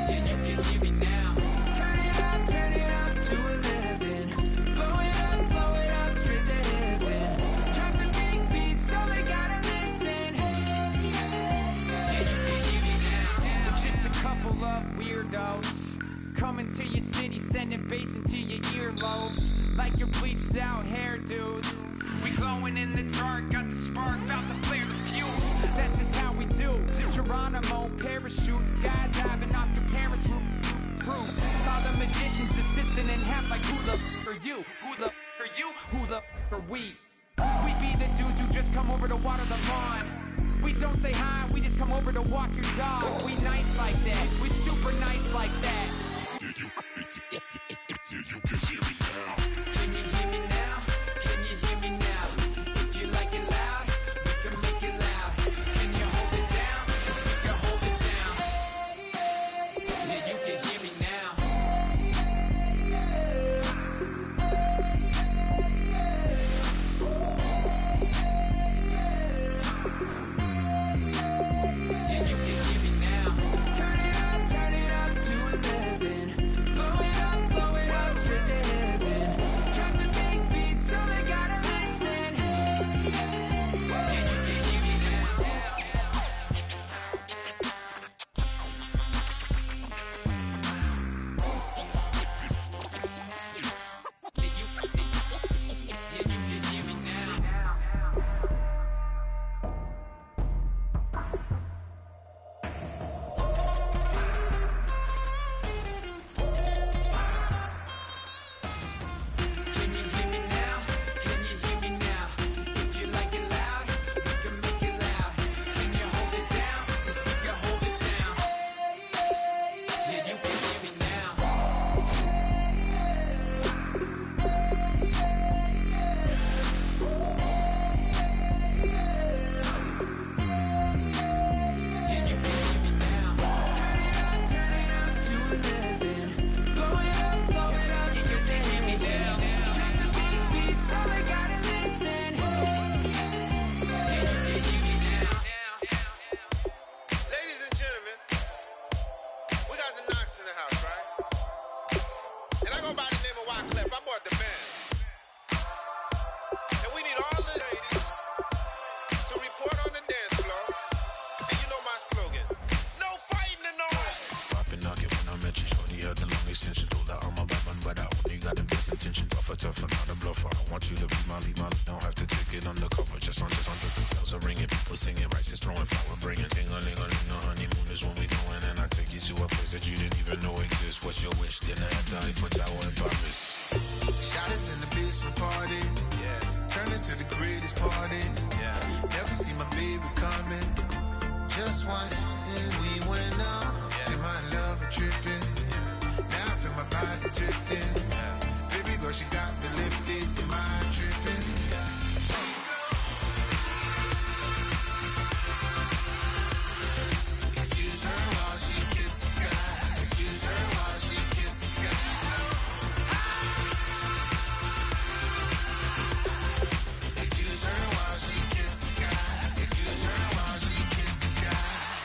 Speaker 4: Yeah, you can hear me now. Turn it up to 11. Blow it up straight to heaven. Drop the big beats so they gotta listen. Yeah, you can hear me now. We're just a couple of weirdos coming to your city, sending bass into your earlobes like your bleached out hairdos. We glowing in the dark, got the spark, about to flare the fuse. That's just how we do. To Geronimo, parachute, skydiving off your parents' roof. Crew. Saw the magician's assistant in half like who the are you? Who the are you? Who the are we? We be the dudes who just come over to water the lawn. We don't say hi, we just come over to walk your dog. We nice like that, we super nice like that.
Speaker 5: You can hear me now.
Speaker 4: Can you hear me now? Can you hear me now? If you like it loud, we can make it loud. Can you hold it down? 'Cause we can hold it down. Yeah, you can hear me now. Yeah, you can hear me now. Turn it up to 11. Blow it up straight to heaven. Drop the big beats so they gotta listen. Yeah, you can hear me now. Yeah, you can hear me now. Can you hear me now? Can you hear me now? If you like it loud, we can make it loud. Can you hold it down? 'Cause we can hold it down. Yeah, you can hear me now. Yeah, you can hear me now. Turn it up to 11. Blow it up straight to hear me now. Drop the big beats so they gotta listen. Yeah, you can hear me now.
Speaker 6: Ladies and gentlemen, we got the Knox in the house, right? And I go by the name of Wyclef. I bought the band. And we need all the ladies to report on the dance floor. And you know my slogan, no fighting in no way.
Speaker 5: Poppin' nugget when I met you, shorty had the long extension. Told her I'm a bad man, but I only got the best intention. Tougher, not a bluffer. I want you to be my lead, don't have to take it undercover. Just on the bells are ringing, people singing, rice is throwing, flower bringing. Ting-a-ling-a-ling, a honeymoon is when we going, and I take you to a place that you didn't even know exists. What's your wish? Dinner at the Eiffel Tower in Paris.
Speaker 7: Shot us in the basement party, yeah. Turned into the greatest party, yeah. Never see my baby coming. Just once, and we went up, yeah. And my love a tripping, yeah. Now I feel my body drifting, yeah. Baby girl, she got me lifted, the mind tripping, yeah. Excuse her while she kisses the sky. Excuse her while she kisses the sky. Excuse her while she kisses the sky. Excuse her while she kisses the sky.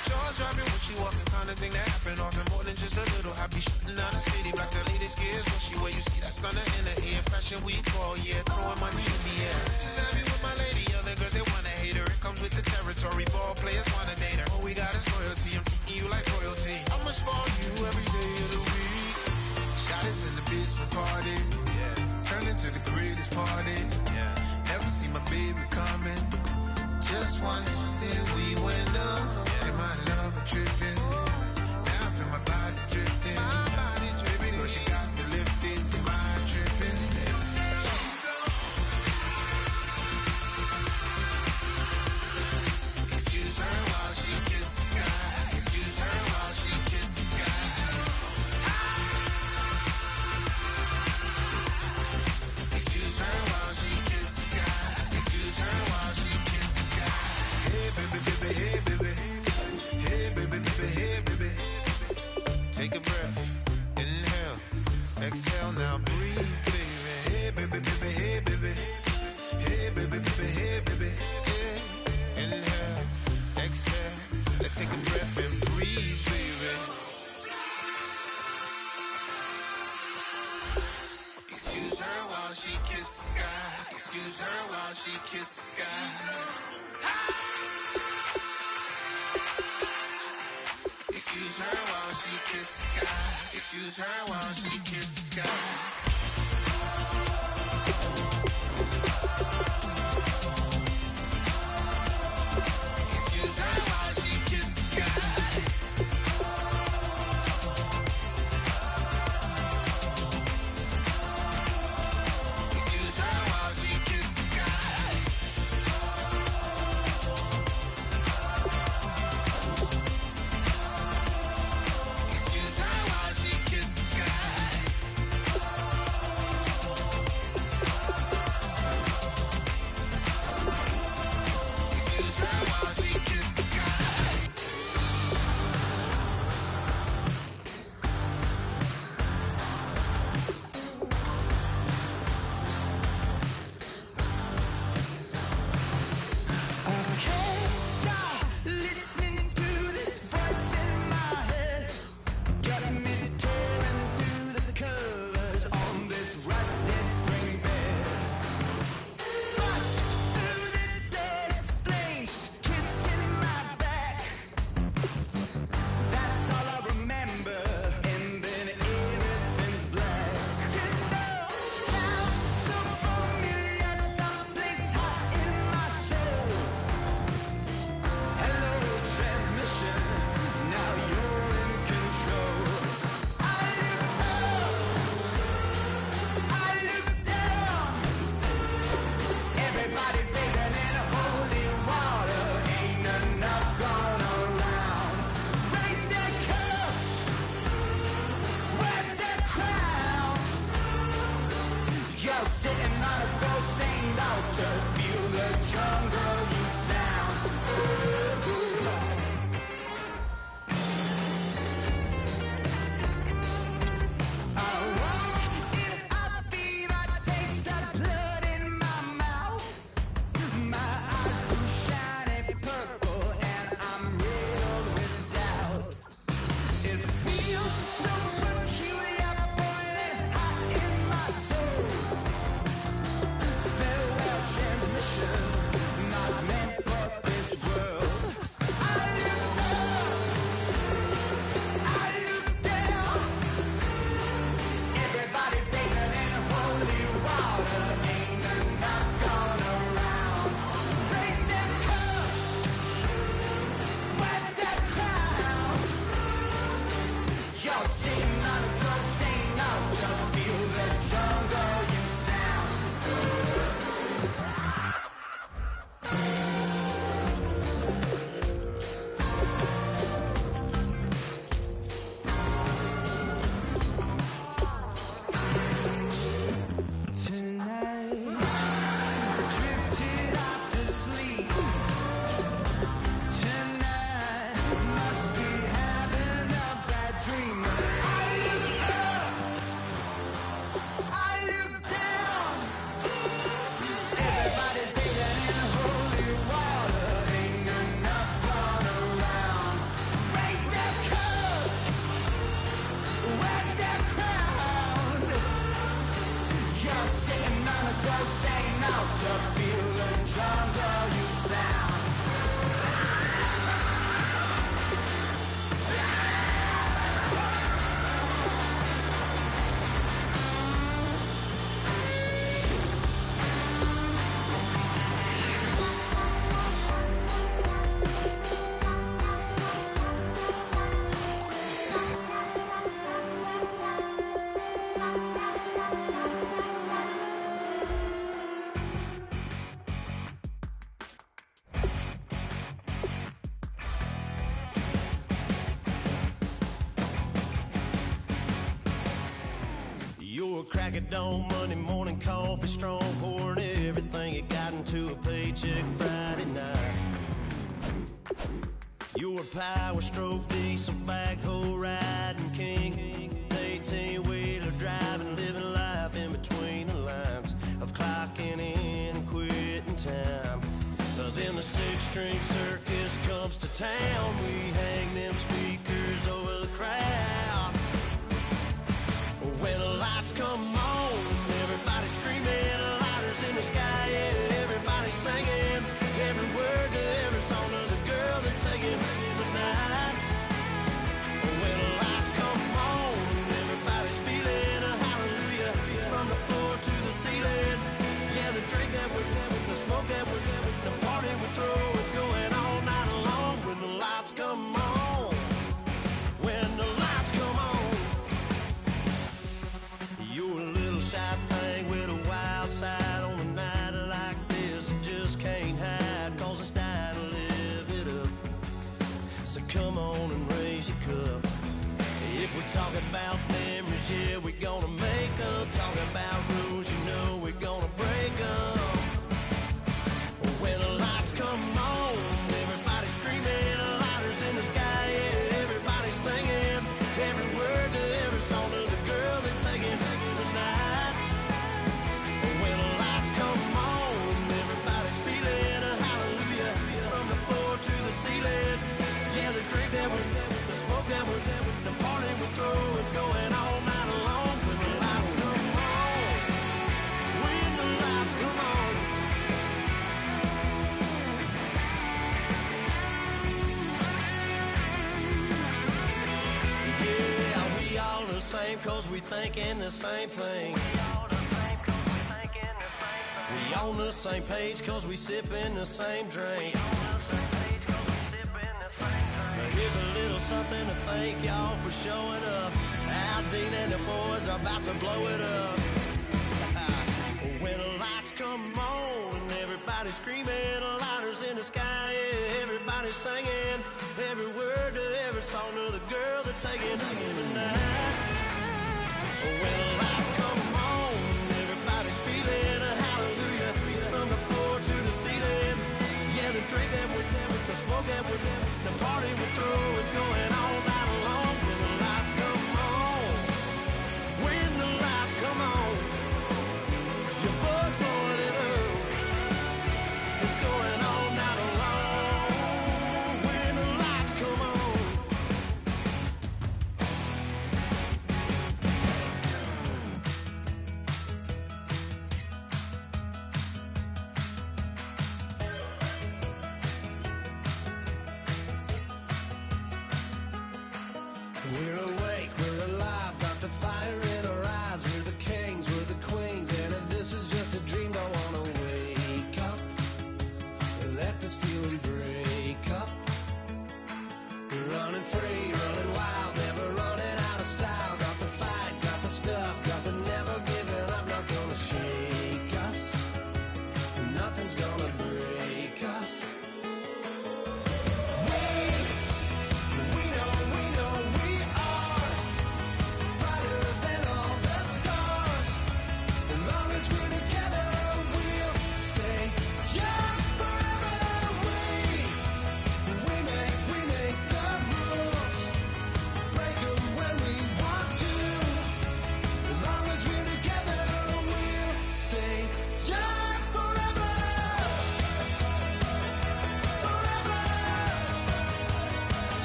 Speaker 7: Jaws dropping when she walking, kind of thing that happen often. More than just a little. I be shooting down the city, black the latest gears. When she wear, you see that sun in the air. Fashion week all year, throwing money in the air. She's happy with my lady. Other girls they wanna hate her. It comes with the territory. Ball players wanna date her. All we got is loyalty. I'm treating you like royalty. I'ma spoil you every day of the week. Shot us in the basement party, yeah. Turned into the greatest party, yeah. Never see my baby coming. Just once, then we went up, yeah. And my love a tripping. Now I
Speaker 6: Take a breath, inhale, exhale, now breathe, baby. Hey, baby, baby, hey, baby. Hey, baby, baby, hey, baby. Yeah. Inhale, exhale, let's take a breath and breathe, baby. Excuse her while she kisses the sky. Excuse her while she kisses the sky. Excuse her while she kisses the sky. Excuse her while she kisses the sky. Excuse her while she kisses the sky. Excuse her while she kisses the sky. Excuse her while she kisses the sky. Excuse her while she kisses the sky.
Speaker 4: Can't stop listening to this voice in my head. Got me tearing through the colors on this rusty spring bed. Bust through the days, flames kissing my back. That's all I remember, and then everything's black. You know, sounds so familiar, someplace hot in my soul. Hello, transmission. Now you're in control. I look up, I look down. Everybody's bathing in holy water. Ain't enough gone around. Raise their cups, wear their crowns. You're sitting on a gold-stained altar. Feel the jungle you sound. I walk in a fever, taste the blood in my mouth. My eyes blue shiny purple, and I'm riddled with doubt. It feels so peculiar, boiling hot in my soul. Farewell transmission, not meant for this world. I look up, I look down. Everybody's bathing in holy water. Ain't enough gone around. Raise their cups, wear their crowns. You're sitting on a gold-stained altar. Feel the jungle you sound. Tonight, drifted off to sleep. Tonight, must be having a bad dream. I look up, I look down. Everybody's bathing in holy water. Ain't enough gone around. Raise their cups, wear their crowns. You're sitting on a gold-stained altar. Feel the jungle you sound.
Speaker 8: You're a crack at dawn, Monday morning coffee, strong, pouring everything you got into a paycheck Friday night. You're a power stroke, diesel backhoe riding king. We're talking about memories, yeah, we're gonna make them. Talking about rules, you know we're gonna break them. When the lights come on, everybody screaming, lighters in the sky, yeah, everybody singing. Every word to every song to the girl that's taking tonight. When the lights come on, everybody's feeling a hallelujah. From the floor to the ceiling, yeah, the drink that we're, the smoke that we're, the party we throw, it's going all night long. When the lights come on, when the lights come on. Yeah, we all the same cause we thinking the same thing. We on the same page cause we sipping the same drink. Now here's a little something to thank y'all for showing up. Al Dean and the boys are about to blow it up. When the lights come on, everybody screaming, lighters in the sky, yeah, everybody singing. Every word to every song to the girl that's taking tonight. When the lights come on, everybody's feeling a hallelujah. From the floor to the ceiling, yeah, the drink that we're the smoke that we're the party we throw, it's going all night long. When the lights come on, when the lights come on, your buzz blowing it up, it's going all night long. When the lights come on. We're awake, we're alive, got the fire in our eyes. We're the kings, we're the queens, and if this is just a dream, don't wanna wake up. Let this feeling break up. We're running free, running wild, never running out of style. Got the fight, got the stuff, got the never giving up. Not gonna shake us, nothing's gonna break us. We know we are brighter than all the stars. As long as we're together, we'll stay young forever. We make the rules, break 'em when we want to. As long as we're together, we'll stay young forever. Forever.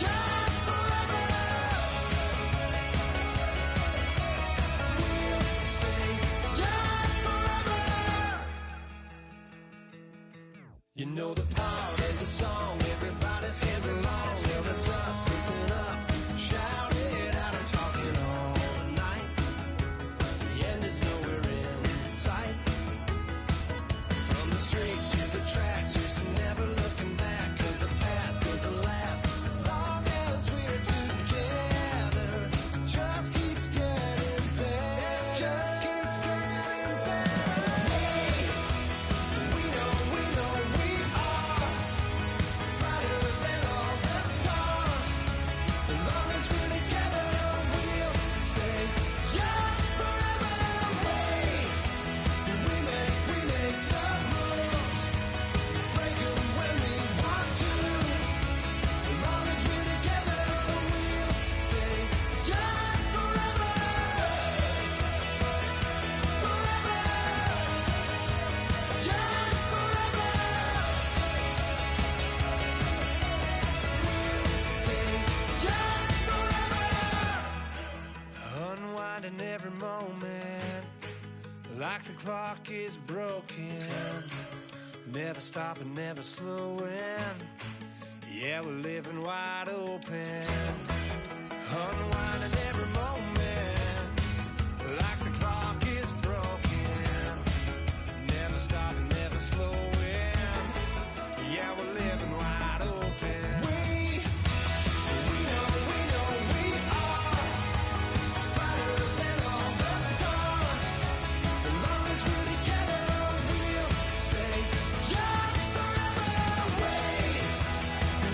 Speaker 8: Young forever. We'll stay young forever. You know the part of the song, everybody sings along. Well, that's us, listen up, shout it out and talking all night. The end is nowhere in sight. From the streets to the tracks, here's to never looking back, cause the past doesn't last. Long as we're together, just keeps getting better. Just keeps getting better. We know we are brighter than all the stars. As long as we're together, we'll stay young forever. We make the rules, break 'em when we want to. As long as we're together, we'll stay young forever. Forever. Young forever. We'll stay young forever. Unwinding every moment, like the clock is broken. Never stopping, never slowing. Yeah, we're living wide open. Unwinding every moment, like the clock is broken. Never stopping, never slowing. Yeah, we're living wide open. We know we are brighter than all the stars. As long as we're together, we'll stay young forever.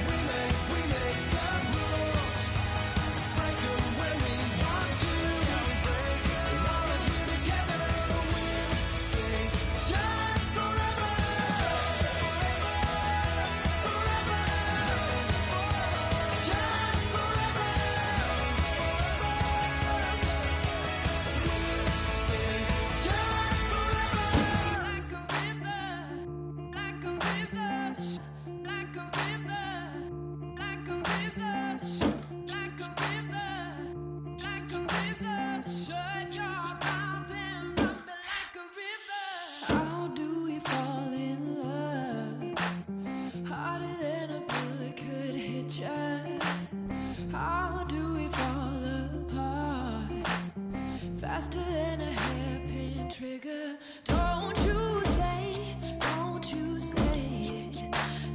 Speaker 8: We make the rules, break 'em when
Speaker 4: faster than a hairpin trigger. Don't you say, don't you say it.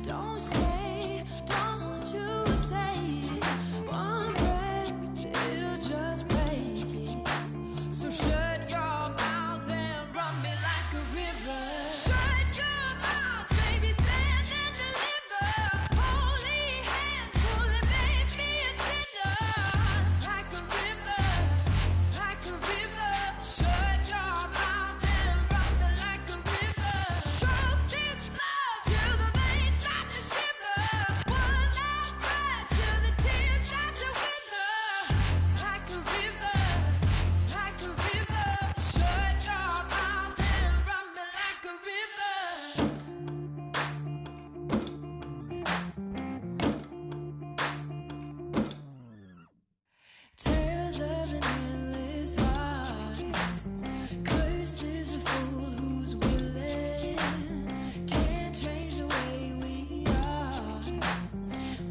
Speaker 4: Don't say, don't you say it. One breath, it'll just break it. So shut your mouth and run me like a river. Shut your mouth, baby, stand and deliver. Holy hands, pulling, make me a sinner. Like a river, like a river. Shut your mouth and run me like a river. Choke this love till the veins start to shiver. One last breath till the tears start to wither. Like a river, like a river. Shut your mouth and run me like a river. Tales of an endless ride. Cursed is a fool who's willing. Can't change the way we are.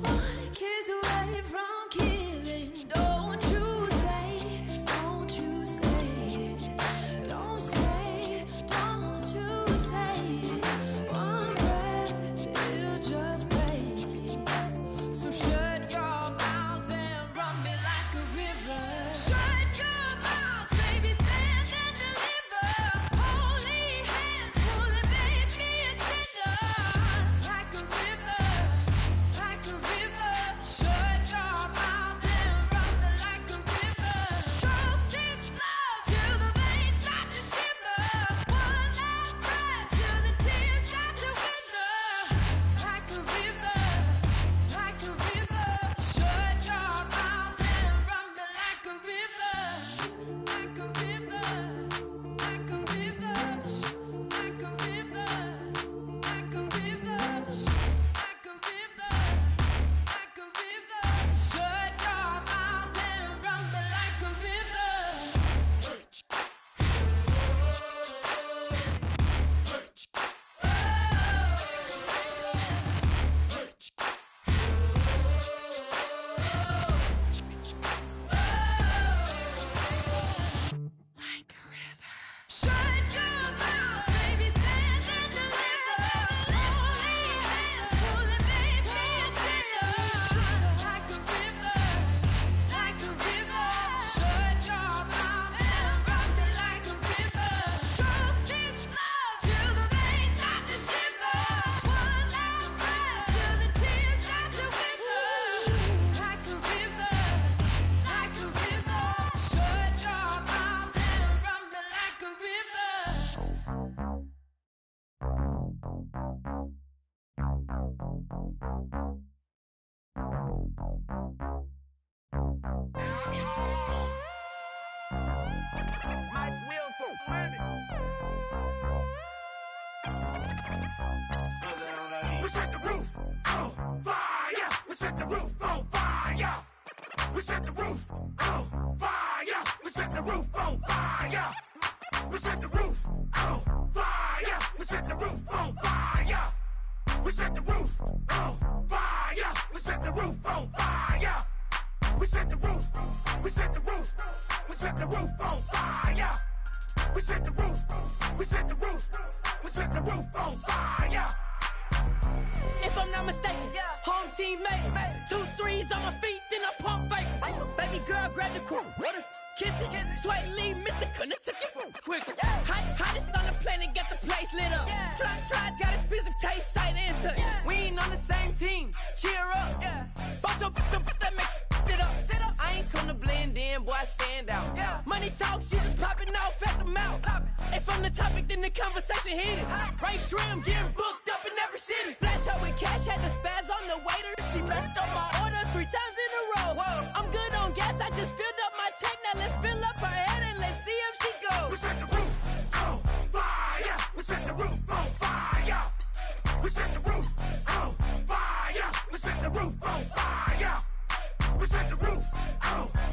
Speaker 4: One kiss away from killing. Don't you say it. Don't say, don't you say it. One breath, it'll just break it. So shut your mouth and run me like a river. Shut your mouth, baby, stand and deliver. Holy hands, pulling, make me a sinner. Like a river, like a river. Shut your mouth and run me like a river. Choke this love till the veins start to shiver. One last breath till the tears start to wither. Like a river, like a river. Shut your mouth and run me like a river. Like a river, like a river. Like a river, like a river. Like a river, like a river. Shut your mouth and run me like a river. Like a river. Shut your mouth, baby, stand and deliver. Holy hands, pulling, make me a sinner. Like a river, like a river. Shut your mouth and run me like a river. Choke this love till the veins start to shiver. One last breath till the tears start to wither. Like a river, like a river. Shut your mouth and run me like a river.
Speaker 3: Mike Will for money. We set the roof on fire. We set the roof on fire. We set the roof on fire. We set the roof on fire. We set the roof on fire. We set the roof on fire. We set the roof on fire. We set the roof on fire. We set the roof. We set the roof. We set the roof on fire. We set the roof. We set the roof. We set the roof on fire.
Speaker 9: If I'm not mistaken, home team made it. 2 threes on my feet, then I pump fake. Baby girl, grab the crew. Kiss it, sweat leave, Mr. Couldn't took it quick. Hottest on the planet, got the place lit up. Fly, got expensive taste, sight and touch. We ain't on the same team, cheer up. Boto, that make sit up. I ain't come to blend in, boy, I stand out. Money talks, you just popping off at the mouth. If I'm the topic, then the conversation heated. Right trim, getting booked up in every city. Splash her with cash, had the spaz on the waiter. She messed up my order 3 times in a row. I'm good on gas, I just filled up my tank. Now let's fill up her head and let's see if she goes.
Speaker 3: We set the roof on fire. We set the roof on fire. We set the roof on fire. We set the roof on fire. We set the roof on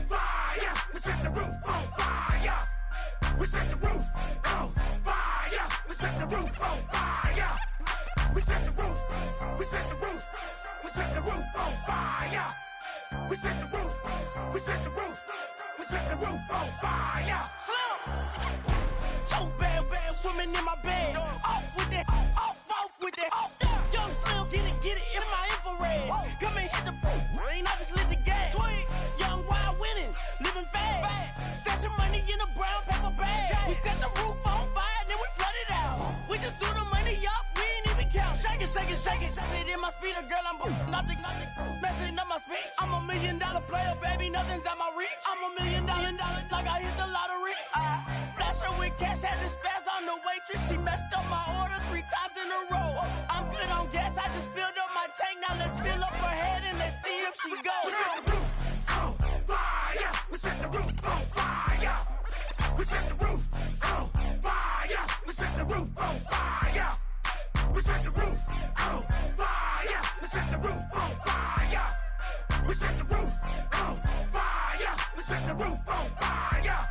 Speaker 3: fire. We set the roof on fire. We set the roof on fire. We set the roof on fire. We set the roof. We set the roof. We set the roof on fire. We set the roof. We set the roof. We set the roof on fire.
Speaker 9: So bad, swimming in my bed. Off with that, off with that. Young Slim, get it in my infrared. Come and hit the rain, I just lit the gas. Young wild winning, living fast. Stashing money in a brown paper bag. We set the roof on fire, then we flood it out. We just threw the money up, we ain't even count. Shake it, shake it, shake it. It in my speeder, girl, I'm nothing, messing up my speech. I'm $1 million player, baby, nothing's out my reach. I'm $1 million, like I hit the lottery. Splash her with cash, had to spaz on the waitress. She messed up my order 3 times in a row. I'm good on gas, I just filled up my tank. Now let's fill up her head and let's see if she goes.
Speaker 3: We set the roof on fire. We set the roof on fire. We set the roof on fire. We set the roof on fire. We set the roof on fire. We set the roof on fire. We set the roof on fire. We set the roof on fire.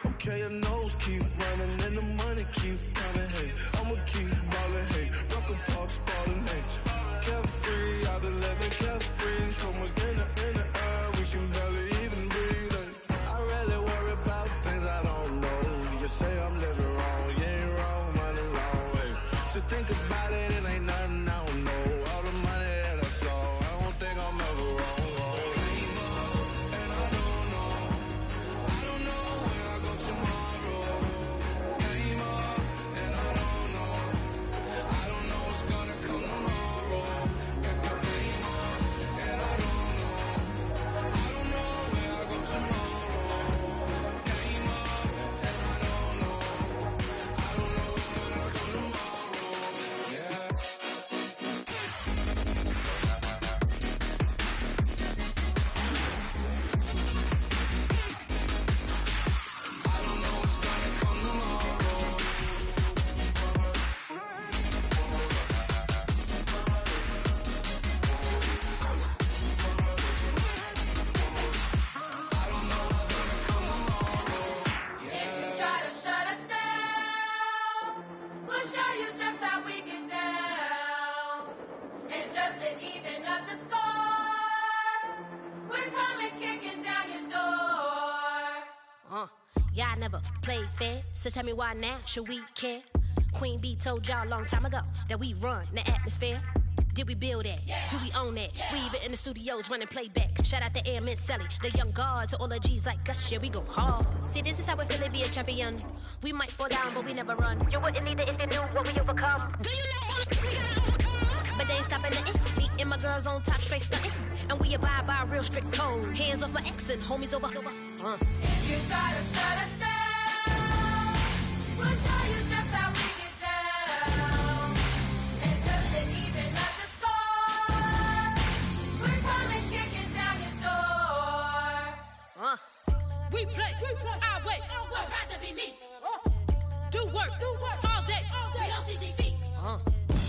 Speaker 8: Okay, your nose keep running and the money keep coming. Hey, I'ma keep ballin'. Hey, Rucker Park, Spalding. Hey, carefree, I've been living carefree. So much in the air, we can barely even breathe. Hey, I really worry about things I don't know. You say I'm living wrong, you ain't wrong, money long way. So think about it, it ain't nothing I don't know. All the money that I saw, I don't think I'm ever wrong.
Speaker 10: Y'all never played fair, so tell me why now should we care? Queen Bee told y'all a long time ago that we run the atmosphere. Did we build it? Yeah. Do we own it? Yeah. We even in the studios running playback. Shout out to Airman Sally, the young guard, to all the G's like us. Yeah, we go hard. See, this is how we feel to be a champion. We might fall down, but we never run. You wouldn't need it if you knew what we overcome. Do you know all the we gotta overcome? But they ain't stopping nothing. Me and my girls on top, straight stunting. And we abide by a real strict code. Hands off my ex and homies over.
Speaker 4: If you try to shut us down, we'll show you just how we get down. And just to even up the score, we're coming kicking down your door.
Speaker 9: We play our way.
Speaker 4: We're proud to be me.
Speaker 9: Do work all day.
Speaker 4: We don't see defeat.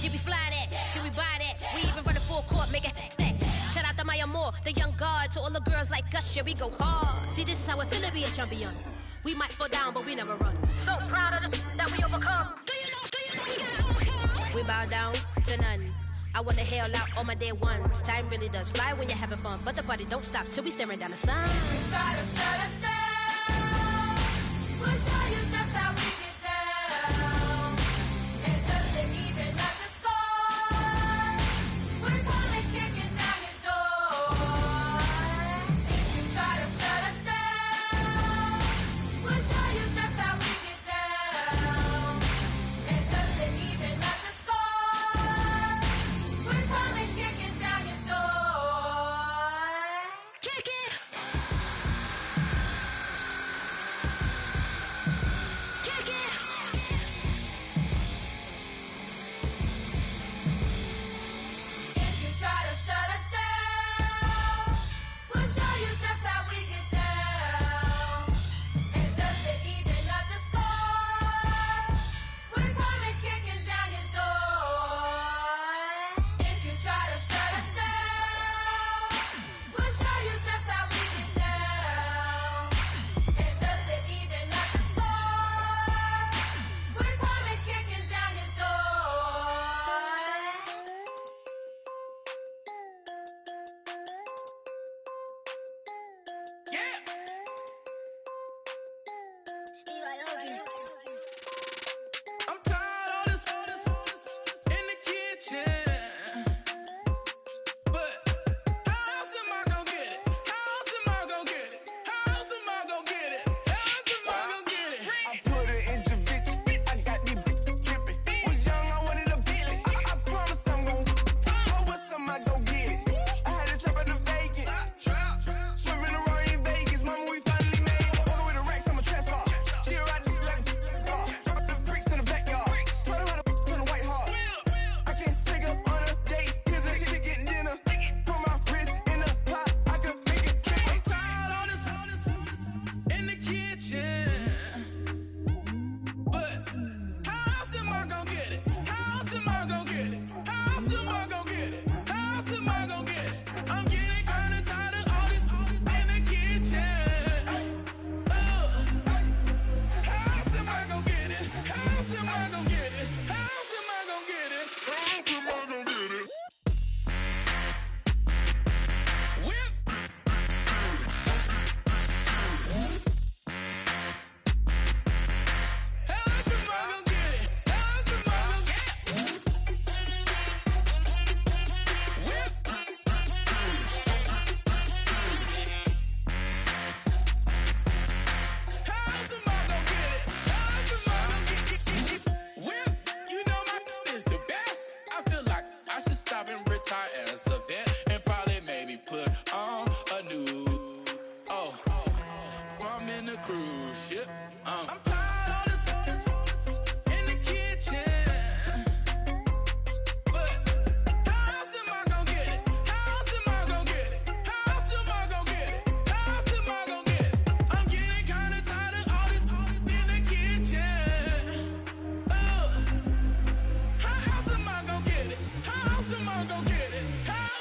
Speaker 10: Did we fly that? Can we buy that? We even run a full court, make it stack. Shout out to Maya Moore, the young guard, to all the girls like us. Yeah, we go hard. See, this is how it feel to be a champion. We might fall down, but we never run. So proud of them that we overcome. Do you know we gotta overcome? We bow down to none. I wanna hail out all my day ones. Time really does fly when you're having fun, but the party don't stop till we staring down the sun.
Speaker 4: If you try to shut us down, we'll show you just how we get down. And just to even up the score, we're coming kicking down your door. If you try to shut us down, we'll show you just how we get down. And just to even up the score, we're coming kicking down your door. Kick it! Kick it! If you try to shut us down, we'll show you just how we get down. And just to even up the score, we're coming kicking down your door. If you try to shut us down, we'll show you just how we get down. And just to even up the score, we're coming kicking down your door.
Speaker 3: Yeah. I'm tired of this in the kitchen. But how else am I gonna get it? How else am I gonna get it? How else am I gonna get it? How else am I gonna get it?
Speaker 6: I put her in Javinci. I got these bitches tripping. Was young, I wanted a Bentley. I promise I'm gon' oh, what's am I gon' get it? I had to trap out the vacant. Swerving around in Vegas. Mama, we finally made it. Order with the racks, I'm a trap car. She a ride just like a car. Drop the bricks in the backyard. Tell her how to turn the white heart. I can take her on a date. Here's a chicken dinner. Put my wrist in the pot. I could make it trip.
Speaker 3: I'm tired of this in the kitchen. But how else am I gonna get it? How else am I gonna get it? How else am I gonna get it? How else am I gonna get it? I'm getting kinda tired of all this in the kitchen. How else am I gonna get it? How else am I gonna get it? How else am I gonna get it? How else am I gonna get it? Whip. How else am I gonna get it? How else am I gonna get it? Whip. How else am I gonna get it? How else am I gonna get it? Whip. You know my is the best. I feel like I should stop and retire as a vet and probably maybe put on a new. Oh, I'm in the cruise ship. I'm tired of this in the kitchen. But how else am I gonna get it? How else am I gonna get it? How else am I gonna get it? How else am I gonna get it? I'm getting kinda tired of all this in the kitchen. How else am I gonna get it? How else am I gonna get it? How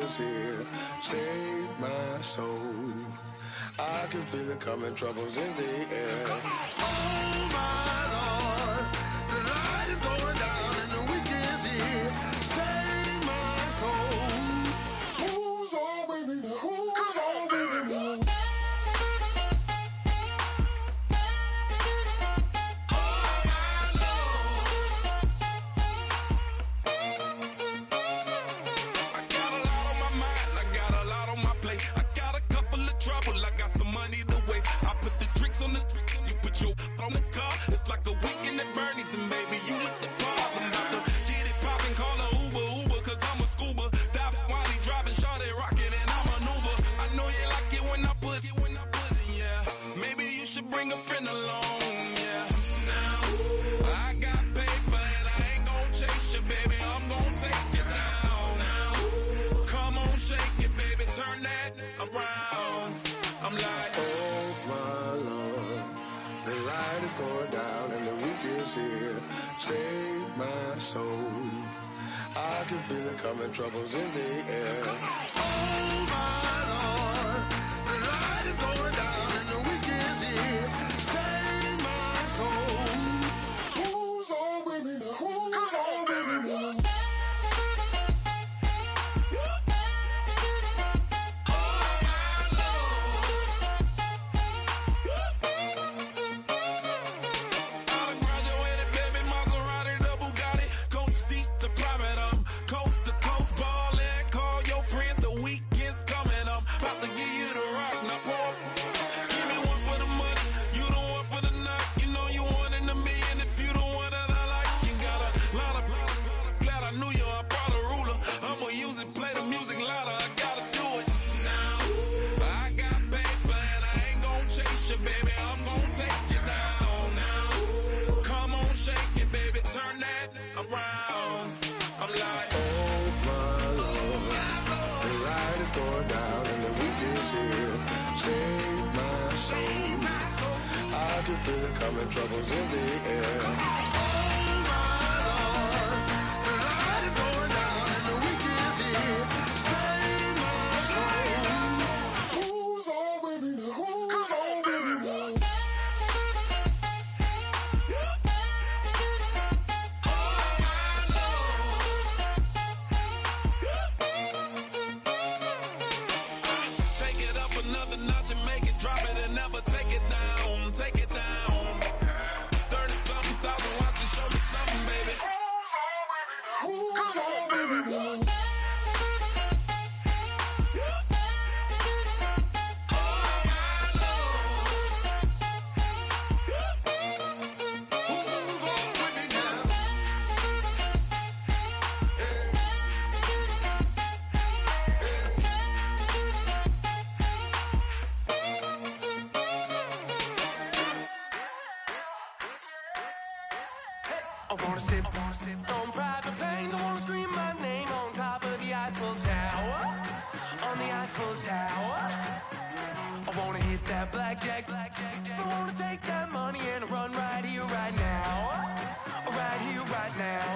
Speaker 11: weekend's here. Save my soul. I can feel it coming, troubles in the air. Oh my Lord, the light is going down and the weekend's here. Save my soul. Who's on with me? Who's on with me?
Speaker 3: On the you put your on the car. It's like a weekend at Bernie's, and baby, you with the pop. I'm about to get it poppin', call a Uber, cause I'm a scuba. Dive while he driving, shot it rockin', and I maneuver. I know you like it when I put it, yeah. Maybe you should bring a friend along, yeah. Now, I got paper, and I ain't gon' chase you, baby. I'm gon' take you down. Now, come on, shake it, baby, turn that around. I'm like,
Speaker 11: oh my Lord, the light is going down and the weekend's here. Save my soul. I can feel it coming, troubles in the air. Oh my Lord, the light is going down and the weekend's here. Save my soul. Who's on with me? Who's on with me? I can feel it coming, troubles in the air. Oh my Lord, the light is going down and the weekend's here. Save my soul. Who's on with me? Who's on with me?
Speaker 3: take it up another notch and make it drop it and never take it down. Take it down. 30-something thousand watching, show me something, baby.
Speaker 11: Who's on with me?
Speaker 4: I wanna sit on private planes. I wanna scream my name on top of the Eiffel Tower. On the Eiffel Tower. I wanna hit that blackjack. I wanna take that money and run right here, right now. Right here, right now.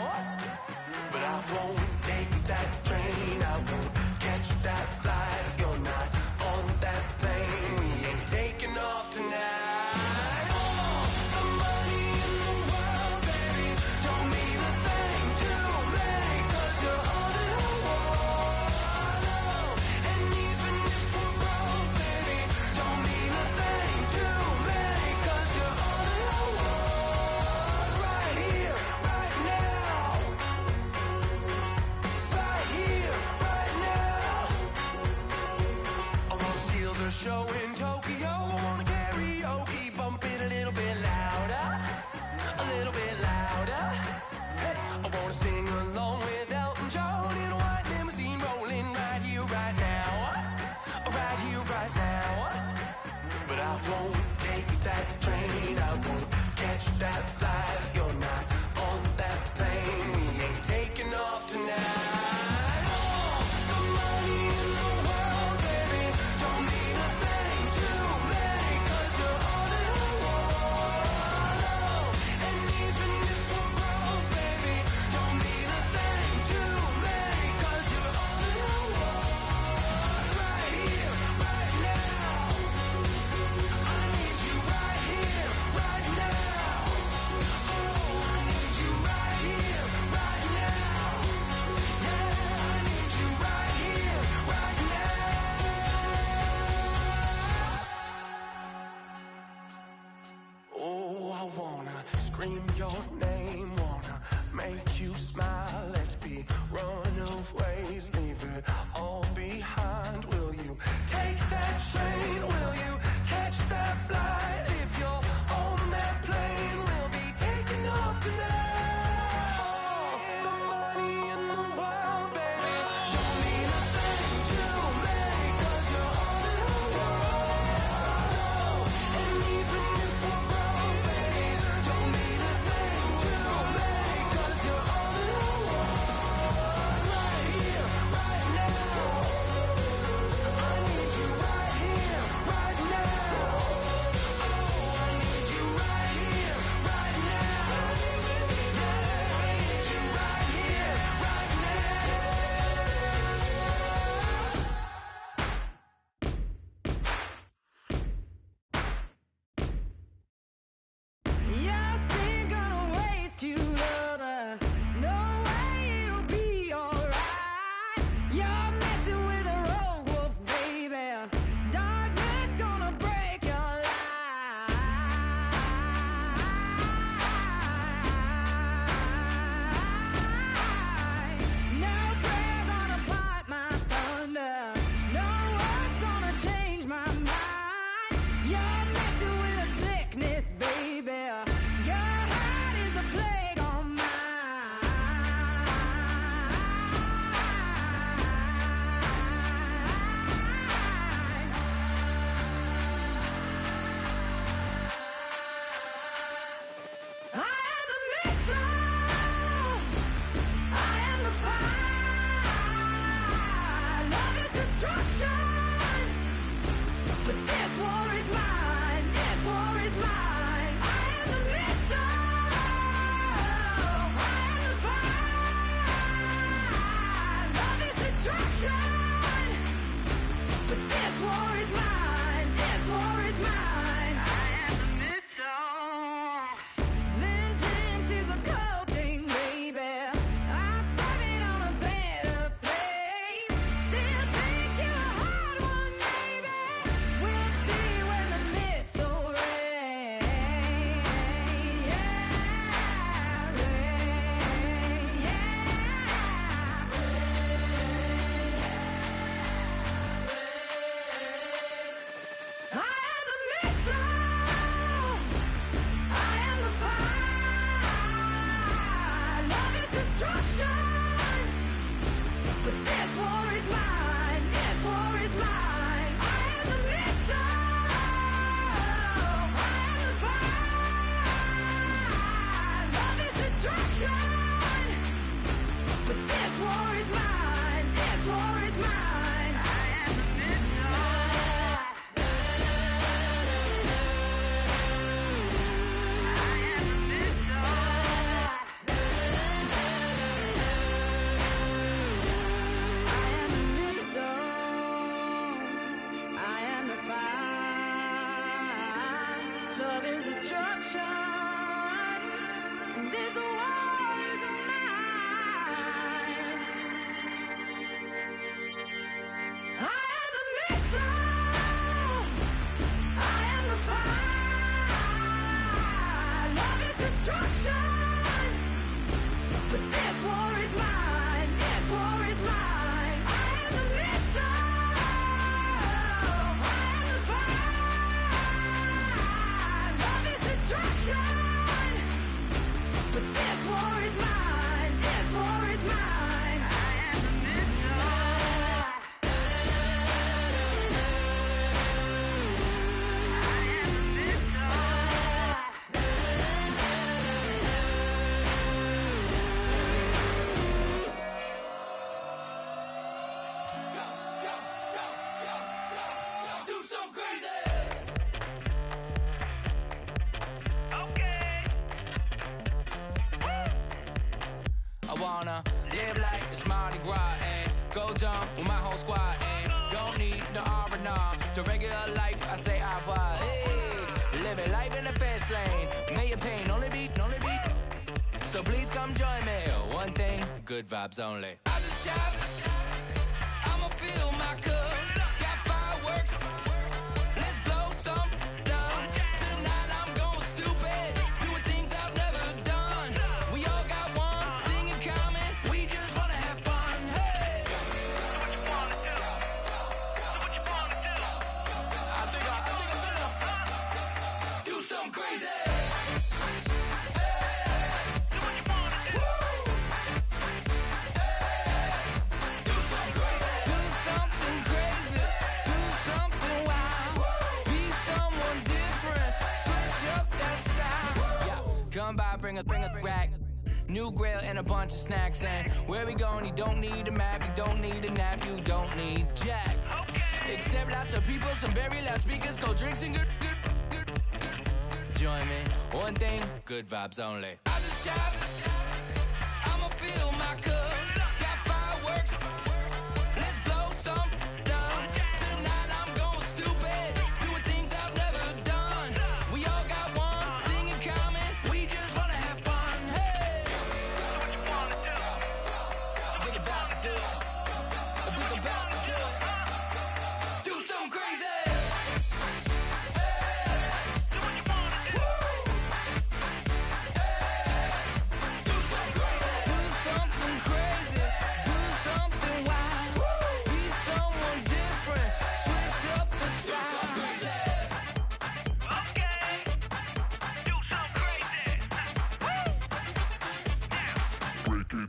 Speaker 4: But I won't take that train. I won't catch that flight if you're not on that plane. We ain't taking off tonight. Show in Tokyo, I wanna karaoke, bump it a little bit louder, a little bit louder. Hey, I wanna sing along with Elton John in a white limousine, rolling right here, right now, right here, right now. But I won't take that train, I won't catch that flight if you're not on that plane. We ain't taking off tonight. All the money in the world, baby, don't mean a thing to
Speaker 3: your name, wanna make you smile. Let's be runaways, leave it all behind. Will you take that train? Will you catch that flight? If you're on that plane, we'll be taking off tonight. The money in the world, baby, don't mean a thing to me, 'cause you're all in the world. And even if we're broke, baby, don't mean a thing to me, 'cause you're all in the world. Right here, right now. I need you right here, right now. Oh, I need you right here, right now. Yeah, I need you right here, right
Speaker 4: You're still gonna waste you, lover. No way it'll be alright. You're messing with a rogue wolf, baby. Darkness gonna break your light. No prayer gonna part my thunder. No one's gonna change my mind. You're messing with a sickness, baby. Your heart is a plague on I am the missile. I am the fire. Love is destruction. But this war is mine. This war is mine. I am the missile. I am the fire. Love is destruction. But this war is mine. This war is mine. I am the missile. Vengeance is a cold thing, baby. I serve it on a bed of flame. Still think you're a hard one, baby. We'll see when the missile rain. Yeah, rain. I am the missile. I am the fire. Love is destruction. But this war is mine. This war is mine. I am the missile. I am the fire. Love is destruction. But this war is mine. This war is mine. I am the missile. I am the fire. Love is destruction. This war is mine. I am the missile. I am the fire. Love is destruction. But this war is mine. This war is mine. I am the missile. I am the fire. Love is destruction. But this war is mine. This war is mine. I am the missile. I am the missile.
Speaker 3: Do some crazy.
Speaker 12: I wanna live like it's Mardi Gras and go dumb with my whole squad and don't need the R&R to regular life. I say au revoir. Hey, living life in the fast lane. May your pain only beat. So please come join me. One thing, good vibes only. I just tapped. I'ma fill my cup. Got fireworks. Let's blow some. Tonight I'm going stupid. Doing things I've never done. something crazy. Come by, bring a rack. New grill and a bunch of snacks. And where we going, you don't need a map. You don't need a nap. You don't need jack. Except lots of people, some very loud speakers, cold drinks and good. Join me. One thing, good vibes only. I just tapped. I'ma fill my cup. Got fireworks. Let's blow some down. Tonight I'm going stupid. Doing things I've never done. We all got one thing in common. We just wanna have fun. Hey, what you wanna do? Think about to do it. Think about to do it. Do something crazy.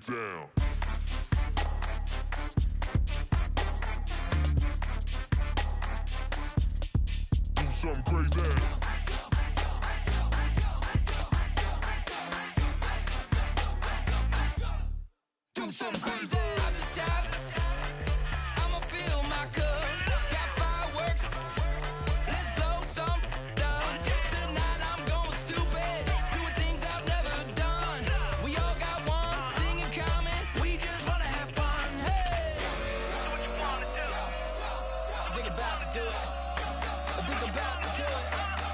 Speaker 13: Down. Do something crazy.
Speaker 12: Do something crazy. I just tapped. I'ma fill my cup. Got fireworks. Let's blow some down. Tonight I'm going stupid. Doing things I've never done. We all got one thing in common. We just wanna have fun. Hey, what you wanna do? Think about to do it. Think about to do it.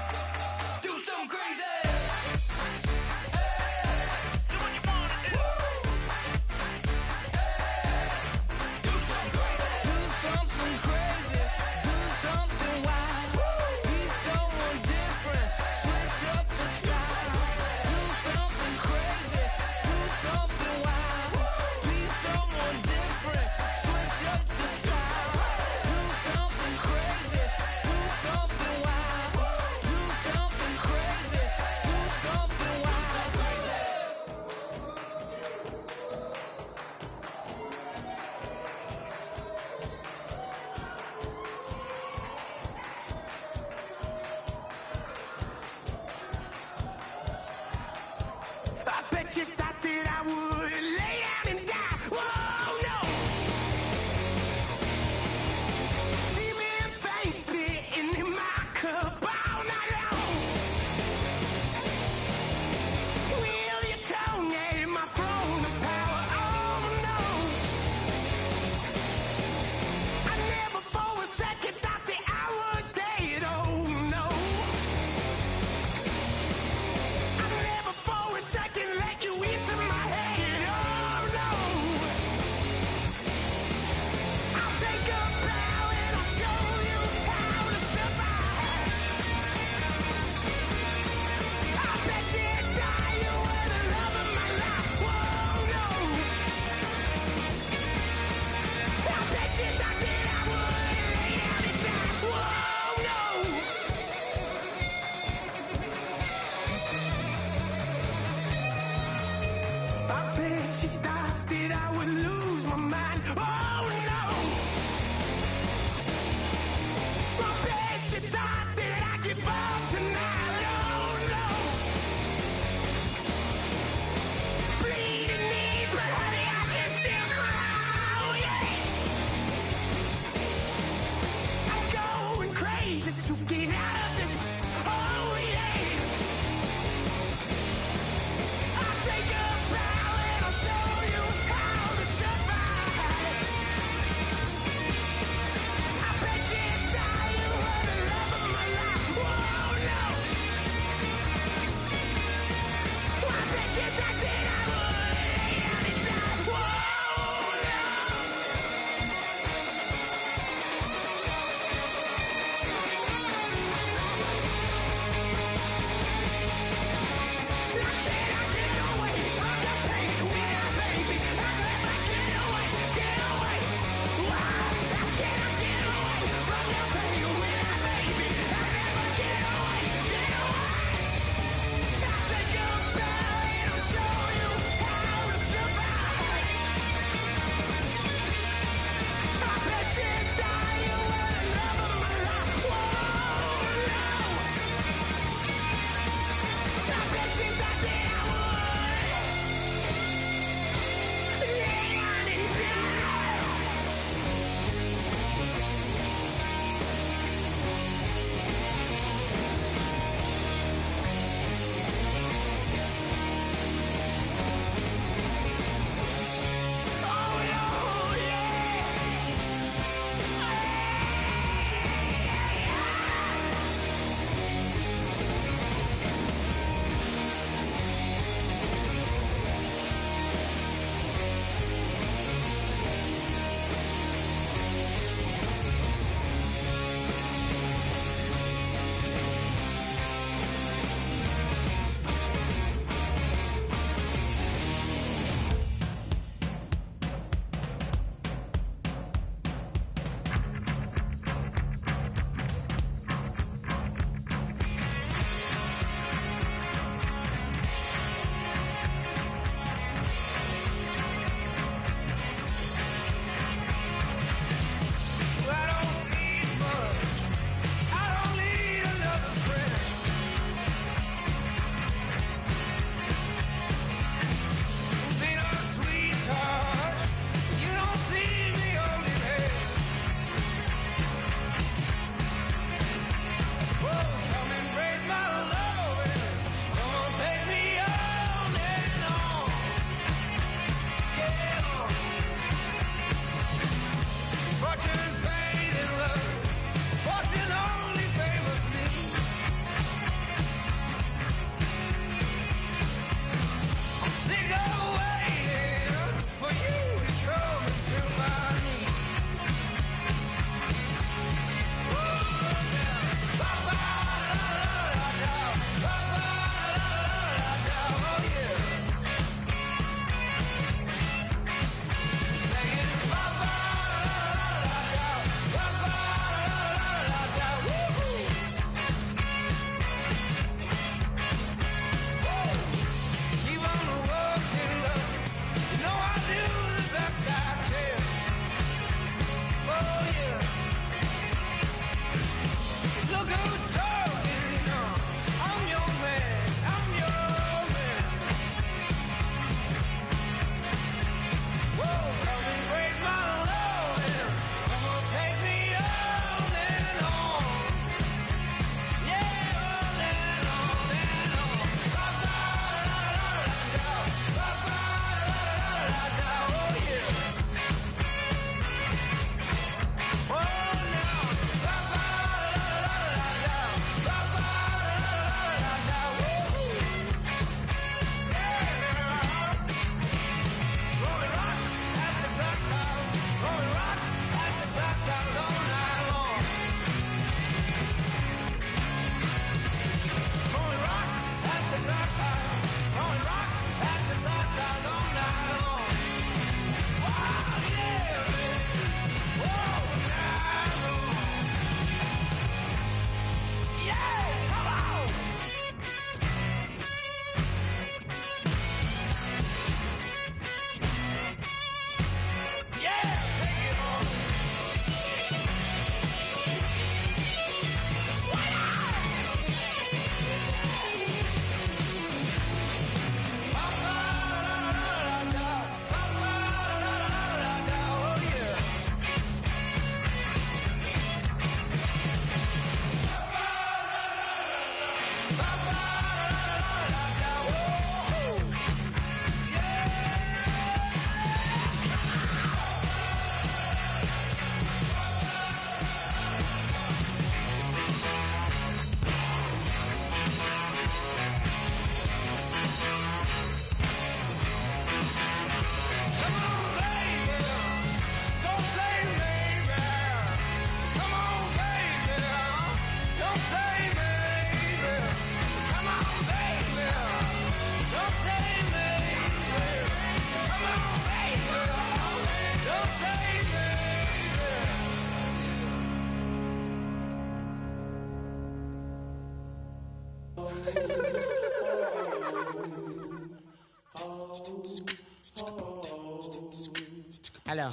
Speaker 14: Hello,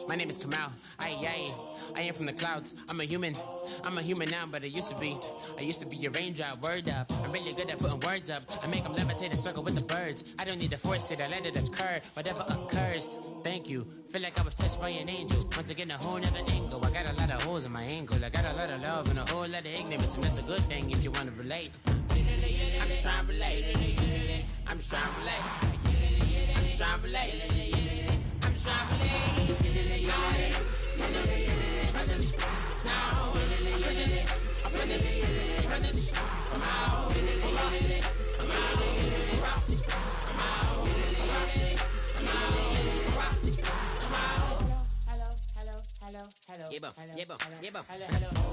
Speaker 14: my name is Kamal. I am from the clouds. I'm a human now, but I used to be a raindrop. Word up, I'm really good at putting words up. I make them levitate and circle with the birds. I don't need to force it, I let it occur. Whatever occurs, thank you. Feel like I was touched by an angel. Once again, a whole nother angle. I got a lot of holes in my angle. I got a lot of love and a whole lot of ignorance, and that's a good thing if you want to relate. I'm just trying to relate. I'm just trying to relate. I'm just trying to relate. I'm just trying to relate. Presence, now, presence, come out, come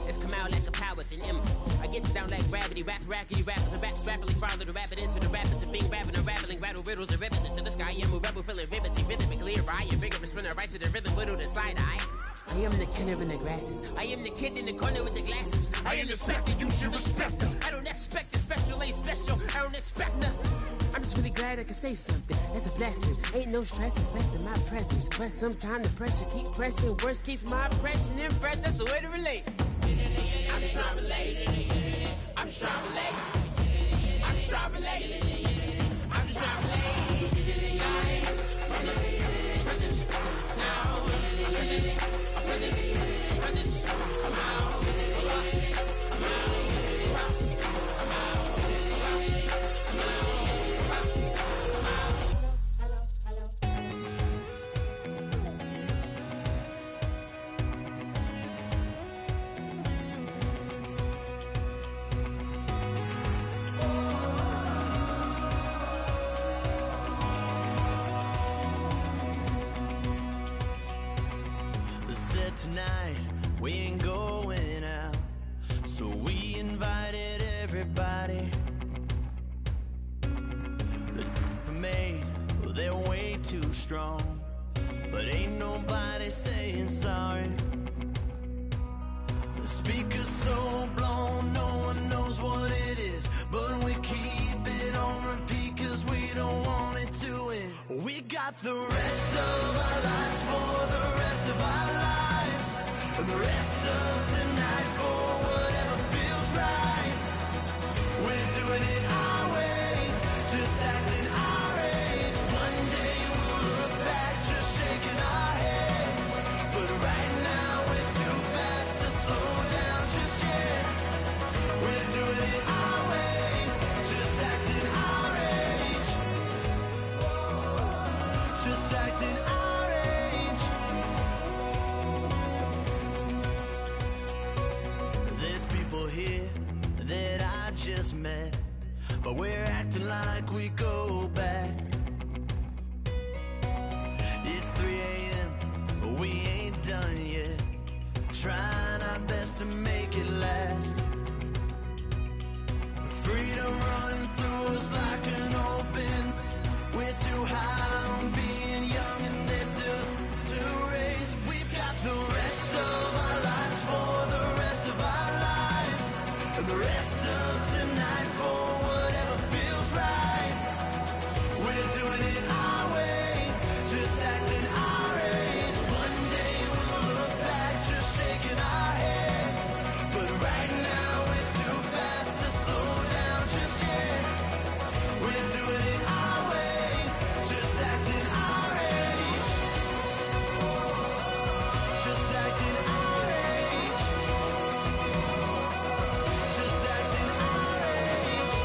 Speaker 14: It's come out like a power within him. I get down like gravity, rappers and raps rapidly follow the rapid into the rapid to being rapping and rattling, rattle riddles and rivets into the sky. I'm a rebel feeling rhythmically right, and vigorous spinner right to the rhythm, widow the side eye. I am the killer in the grasses. I am the kid in the corner with the glasses. I am the specter, you should respect them. I don't expect the special, ain't special. I don't expect nothing. I'm just really glad I can say something. That's a blessing. Ain't no stress affecting my presence. But sometimes the pressure keep pressing. Worst keeps my impression impressed. That's the way to relate. I'm just trying to relate. I'm just trying to relate. I'm just trying to relate. I'm just trying to relate. From the presence now. Presence, come out.
Speaker 8: Tonight we ain't going out, so we invited everybody. The made, well, they're way too strong, but ain't nobody saying sorry. The speaker's so blown, no one knows what it is, but we keep it on repeat cause we don't want it to end. We got the rest of our lives for the rest of our lives. And the rest of tonight for whatever feels right. We're doing it our way, just acting our age. One day we'll look back just shaking our heads, but right now we're too fast to slow down just yet. We're doing it our way, just acting our age. Just acting our age. Here that I just met, but we're acting like we go back. It's 3 a.m., but we ain't done yet, trying our best to make it last. Freedom running through us like an open. We're too high on being young and there's still to race. We've got the rest of our lives for the rest of our lives. And the rest of tonight for whatever feels right. We're doing it our way, just acting our age. One day we'll look back just shaking our heads, but right now we're too fast to slow down just yet. We're doing it our way, just acting our age. Just acting our age. Just acting our age.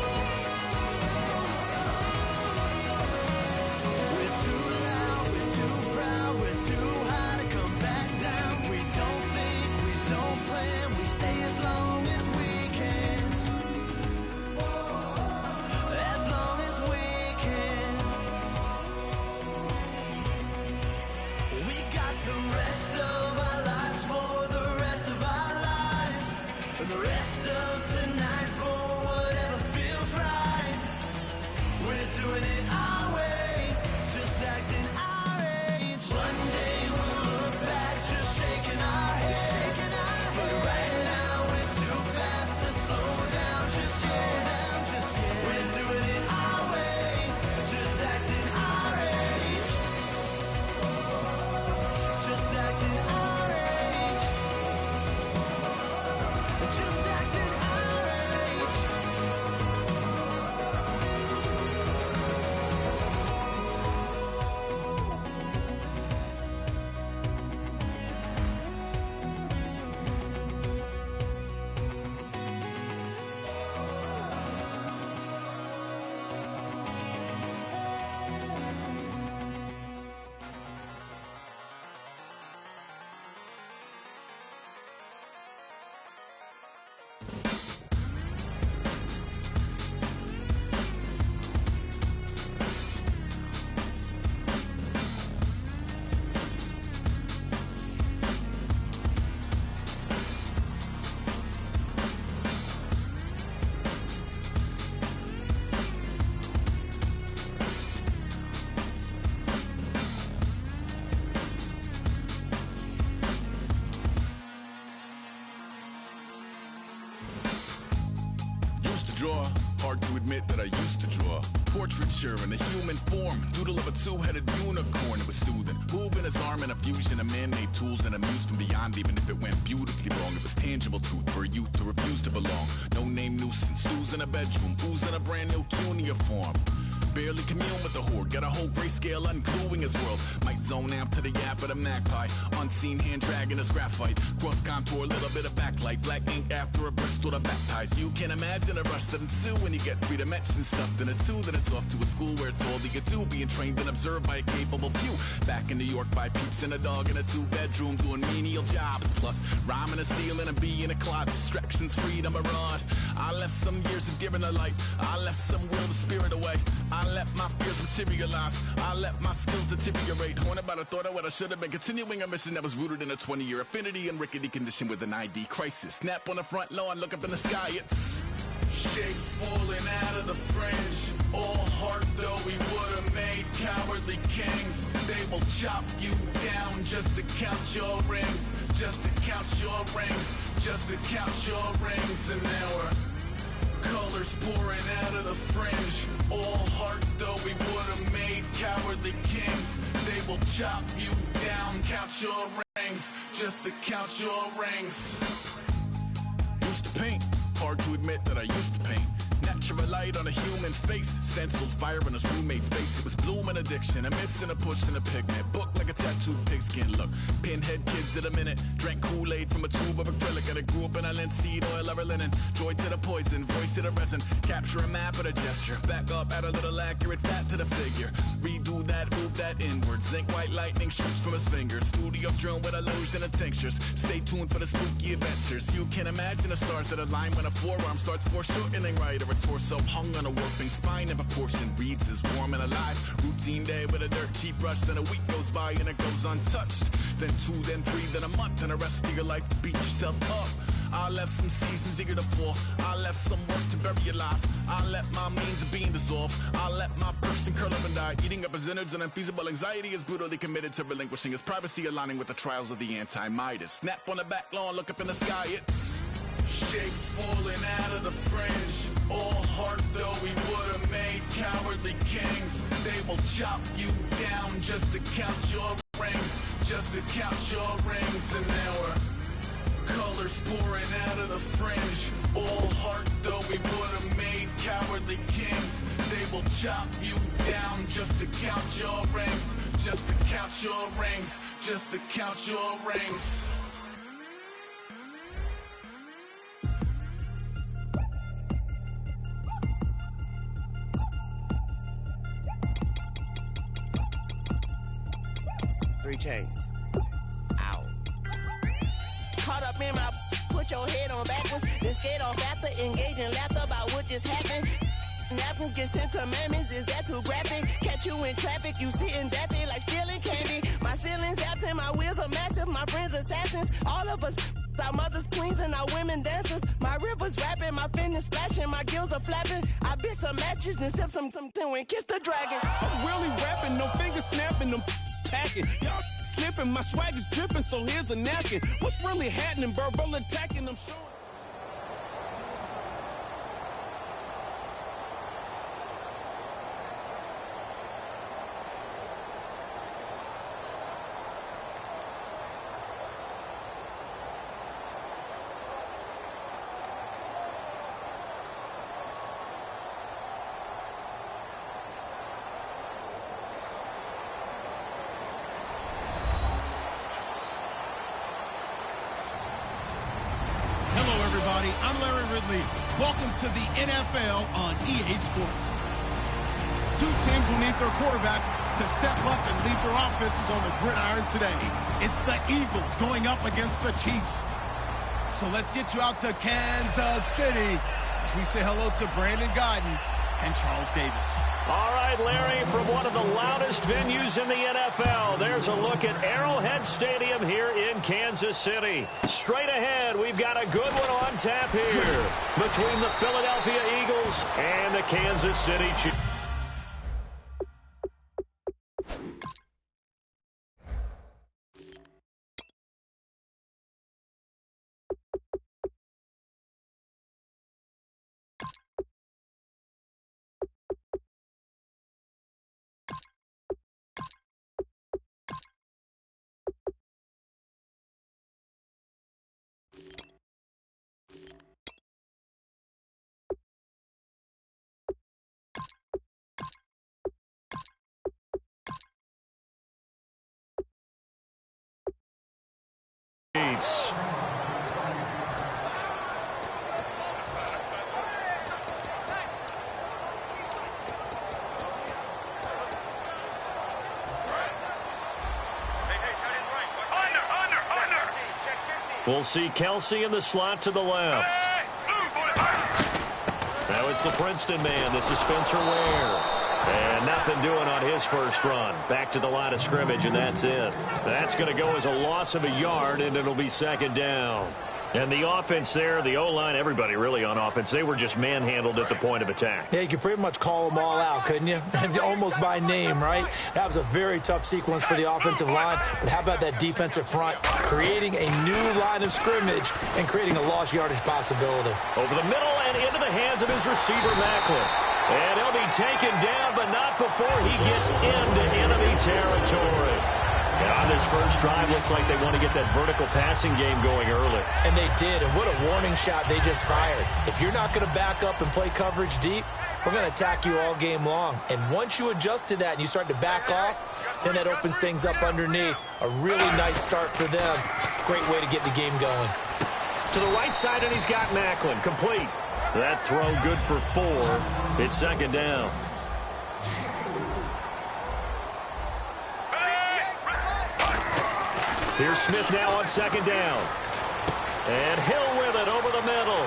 Speaker 15: draw. Hard to admit that I used to draw. Portraiture in a human form. Doodle of a two-headed unicorn. It was soothing. Moving his arm in a fusion of man-made tools and amused from beyond, even if it went beautifully wrong. It was tangible truth for a youth who refused to belong. No name nuisance. Who's in a bedroom? Who's in a brand new cuneiform? Barely commune with the horde. Got a whole grayscale ungluing his world. Might zone amp to the yap of the magpie. Unseen hand dragging his graphite. Cross contour, little bit of backlight. Black ink after a Bristol to baptize. You can imagine a rush that ensue when you get 3 dimensions stuffed in a 2. Then it's off to a school where it's all you get to. Being trained and observed by a capable few. Back in New York by peeps and a dog in a 2-bedroom doing menial jobs. Plus rhyming and stealing and being a clod. Distractions, freedom, a rod. I left some years of giving a light. I left some will the spirit away. I let my fears materialize. I let my skills deteriorate. Horn about a thought of what I should have been. Continuing a mission that was rooted in a 20-year affinity and rickety condition with an ID crisis. Snap on the front lawn, look up in the sky. It's shapes falling out of the fringe. All heart though we would have made cowardly kings. They will chop you down just to count your rings. Just to count your rings. Just to count your rings. And now we're colors pouring out of the fringe. All heart though we would have made cowardly kings. They will chop you down, count your rings, just to count your rings. Used to paint, hard to admit that I used to paint. Natural light on a human face, stenciled fire in his roommate's face. It was blooming addiction, a miss and a push and a pigment. Book like a tattooed pigskin look. Pinhead kids at a minute. Drank Kool-Aid from a tube of acrylic. And I grew up in a linseed oil or a linen. Joy to the poison, voice to the resin. Capture a map of a gesture. Back up, add a little accurate fat to the figure. Redo that, move that inward. Zinc white lightning shoots from his fingers. Studio strewn with illusion and tinctures. Stay tuned for the spooky adventures. You can imagine the stars that align when a forearm starts foreshortening right. Or a torso hung on a warping spine in proportion. Reads as warm and alive. Routine day with a dirt cheap brush. Then a week goes by and it goes untouched. Then 2, then 3, then a month. And the rest of your life to beat yourself up. I left some seasons eager to fall. I left some work to bury your life. I let my means of being dissolve. I let my person curl up and die. Eating up his innards and unfeasible anxiety is brutally committed to relinquishing his privacy, aligning with the trials of the anti-Midas. Snap on the back lawn, look up in the sky. It's shapes falling out of the fringe. All heart though we would have made cowardly kings. They will chop you down just to count your rings. Just to count your rings. And now we're colors pouring out of the fringe. All heart though we would have made cowardly kings. They will chop you down just to count your rings. Just to count your rings. Just to count your rings.
Speaker 16: 3 chains. Ow. Caught up in my, put your head on backwards, then skate off after, engage in laughter about what just happened. Napkins get sent to mammies, is that too graphic? Catch you in traffic, you sitting daffy like stealing candy. My ceilings absent, my wheels are massive, my friends assassins. All of us, our mothers queens and our women dancers. My rivers rapping, my fingers splashing, my gills are flapping. I bit some matches, then sip something and kiss the dragon.
Speaker 17: I'm really rapping, no fingers snapping, them packing. Y'all slipping, my swag is dripping, so here's a napkin. What's really happening? Verbal attacking, I'm sure.
Speaker 18: I'm Larry Ridley. Welcome to the NFL on EA Sports. 2 teams will need their quarterbacks to step up and lead their offenses on the gridiron today. It's the Eagles going up against the Chiefs. So let's get you out to Kansas City as we say hello to Brandon Gaudin and Charles Davis.
Speaker 2: All right, Larry, from one of the loudest venues in the NFL, there's a look at Arrowhead Stadium here in Kansas City. Straight ahead, we've got a good one on tap here between the Philadelphia Eagles and the Kansas City Chiefs. We'll see Kelsey in the slot to the left. Now it's the Princeton man. This is Spencer Ware. And nothing doing on his first run. Back to the line of scrimmage, and that's it. That's going to go as a loss of a yard, and it'll be second down. And the offense there, the O-line, everybody really on offense, they were just manhandled at the point of attack.
Speaker 1: Yeah, you could pretty much call them all out, couldn't you? Almost by name, right? That was a very tough sequence for the offensive line. But how about that defensive front creating a new line of scrimmage and creating a lost yardage possibility?
Speaker 2: Over the middle and into the hands of his receiver, Macklin. And he'll be taken down, but not before he gets into enemy territory. And on this first drive, looks like they want to get that vertical passing game going early.
Speaker 1: And they did, and what a warning shot they just fired. If you're not going to back up and play coverage deep, we're going to attack you all game long. And once you adjust to that and you start to back off, then that opens things up underneath. A really nice start for them. Great way to get the game going.
Speaker 2: To the right side, and he's got Macklin. Complete. That throw good for 4. It's second down. Here's Smith now on second down. And Hill with it over the middle.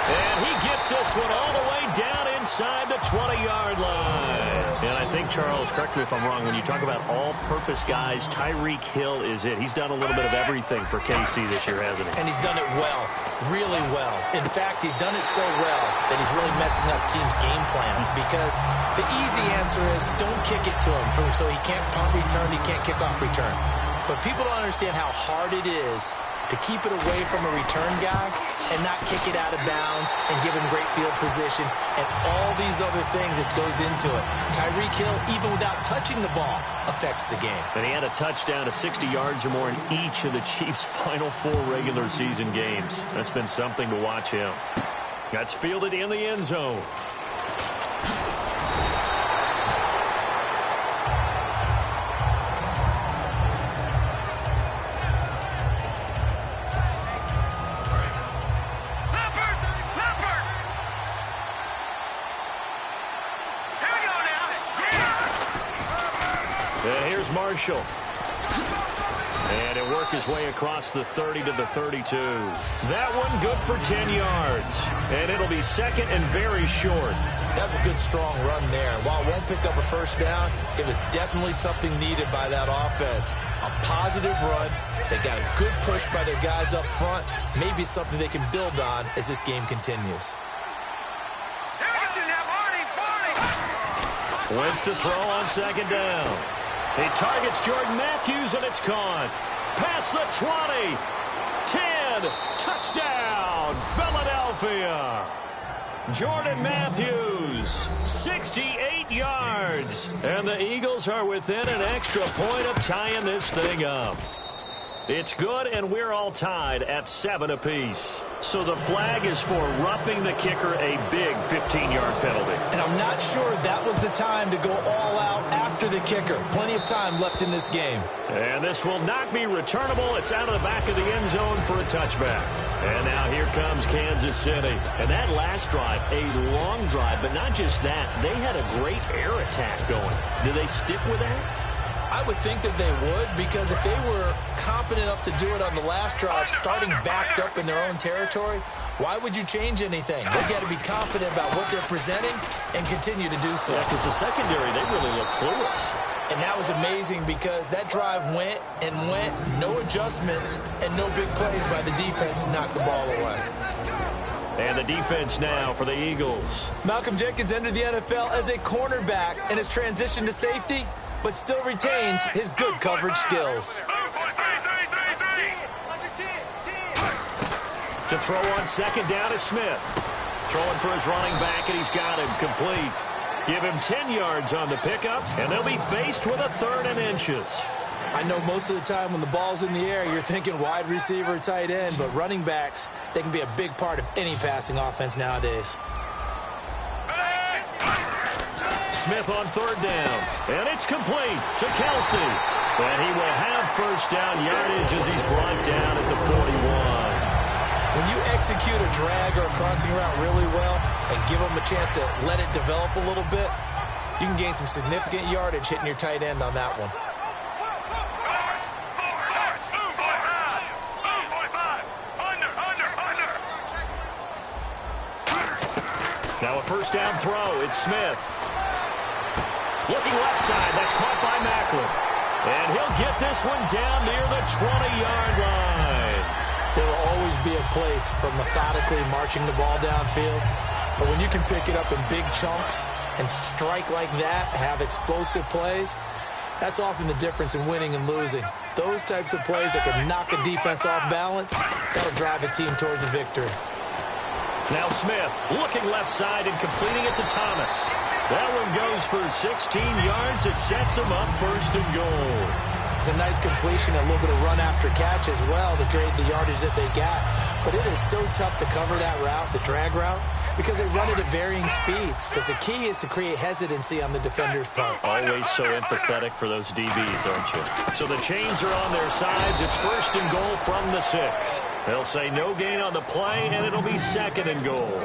Speaker 2: And he gets this one all the way down inside the 20-yard line. And I think, Charles, correct me if I'm wrong, when you talk about all-purpose guys, Tyreek Hill is it. He's done a little bit of everything for KC this year, hasn't he?
Speaker 1: And he's done it well, really well. In fact, he's done it so well that he's really messing up teams' game plans because the easy answer is don't kick it to him so he can't punt return, he can't kick off return. But people don't understand how hard it is to keep it away from a return guy and not kick it out of bounds and give him great field position and all these other things that goes into it. Tyreek Hill, even without touching the ball, affects the game.
Speaker 2: And he had a touchdown of 60 yards or more in each of the Chiefs' final 4 regular season games. That's been something to watch him. That's fielded in the end zone. Marshall. And he'll work his way across the 30 to the 32. That one good for 10 yards. And it'll be second and very short.
Speaker 1: That was a good, strong run there. While it won't pick up a first down, it was definitely something needed by that offense. A positive run. They got a good push by their guys up front. Maybe something they can build on as this game continues.
Speaker 2: Wentz to throw on second down. He targets Jordan Matthews, and it's caught. Past the 20. 10. Touchdown, Philadelphia. Jordan Matthews, 68 yards. And the Eagles are within an extra point of tying this thing up. It's good, and we're all tied at 7 apiece. So the flag is for roughing the kicker, a big 15-yard penalty.
Speaker 1: And I'm not sure that was the time to go all out after the kicker. Plenty of time left in this game.
Speaker 2: And this will not be returnable. It's out of the back of the end zone for a touchback. And now here comes Kansas City. And that last drive, a long drive, but not just that. They had a great air attack going. Do they stick with that?
Speaker 1: I would think that they would, because if they were competent enough to do it on the last drive, starting backed up in their own territory, why would you change anything? They've got to be confident about what they're presenting and continue to do so.
Speaker 2: Yeah, because the secondary, they really look clueless.
Speaker 1: And that was amazing because that drive went and went, no adjustments, and no big plays by the defense to knock the ball away.
Speaker 2: And the defense now for the Eagles.
Speaker 1: Malcolm Jenkins entered the NFL as a cornerback and has transitioned to safety, but still retains his good coverage skills.
Speaker 2: To throw on second down is Smith. Throwing for his running back, and he's got him complete. Give him 10 yards on the pickup, and they'll be faced with a 3rd and inches.
Speaker 1: I know most of the time when the ball's in the air, you're thinking wide receiver, tight end, but running backs, they can be a big part of any passing offense nowadays.
Speaker 2: Smith on 3rd down, and it's complete to Kelsey. And he will have first down yardage as he's brought down at the 41.
Speaker 1: When you execute a drag or a crossing route really well and give them a chance to let it develop a little bit, you can gain some significant yardage hitting your tight end on that one.
Speaker 2: Now a first down throw. It's Smith. Looking left side. That's caught by Maclin. And he'll get this one down near the 20-yard line.
Speaker 1: There will always be a place for methodically marching the ball downfield. But when you can pick it up in big chunks and strike like that, have explosive plays, that's often the difference in winning and losing. Those types of plays that can knock a defense off balance, that'll drive a team towards a victory.
Speaker 2: Now Smith looking left side and completing it to Thomas. That one goes for 16 yards. It sets him up first and goal.
Speaker 1: It's a nice completion, a little bit of run after catch as well to create the yardage that they got. But it is so tough to cover that route, the drag route, because they run it at varying speeds. Because the key is to create hesitancy on the defender's part.
Speaker 2: Always so empathetic for those DBs, aren't you? So the chains are on their sides. It's first and goal from the 6. They'll say no gain on the play, and it'll be second and goal.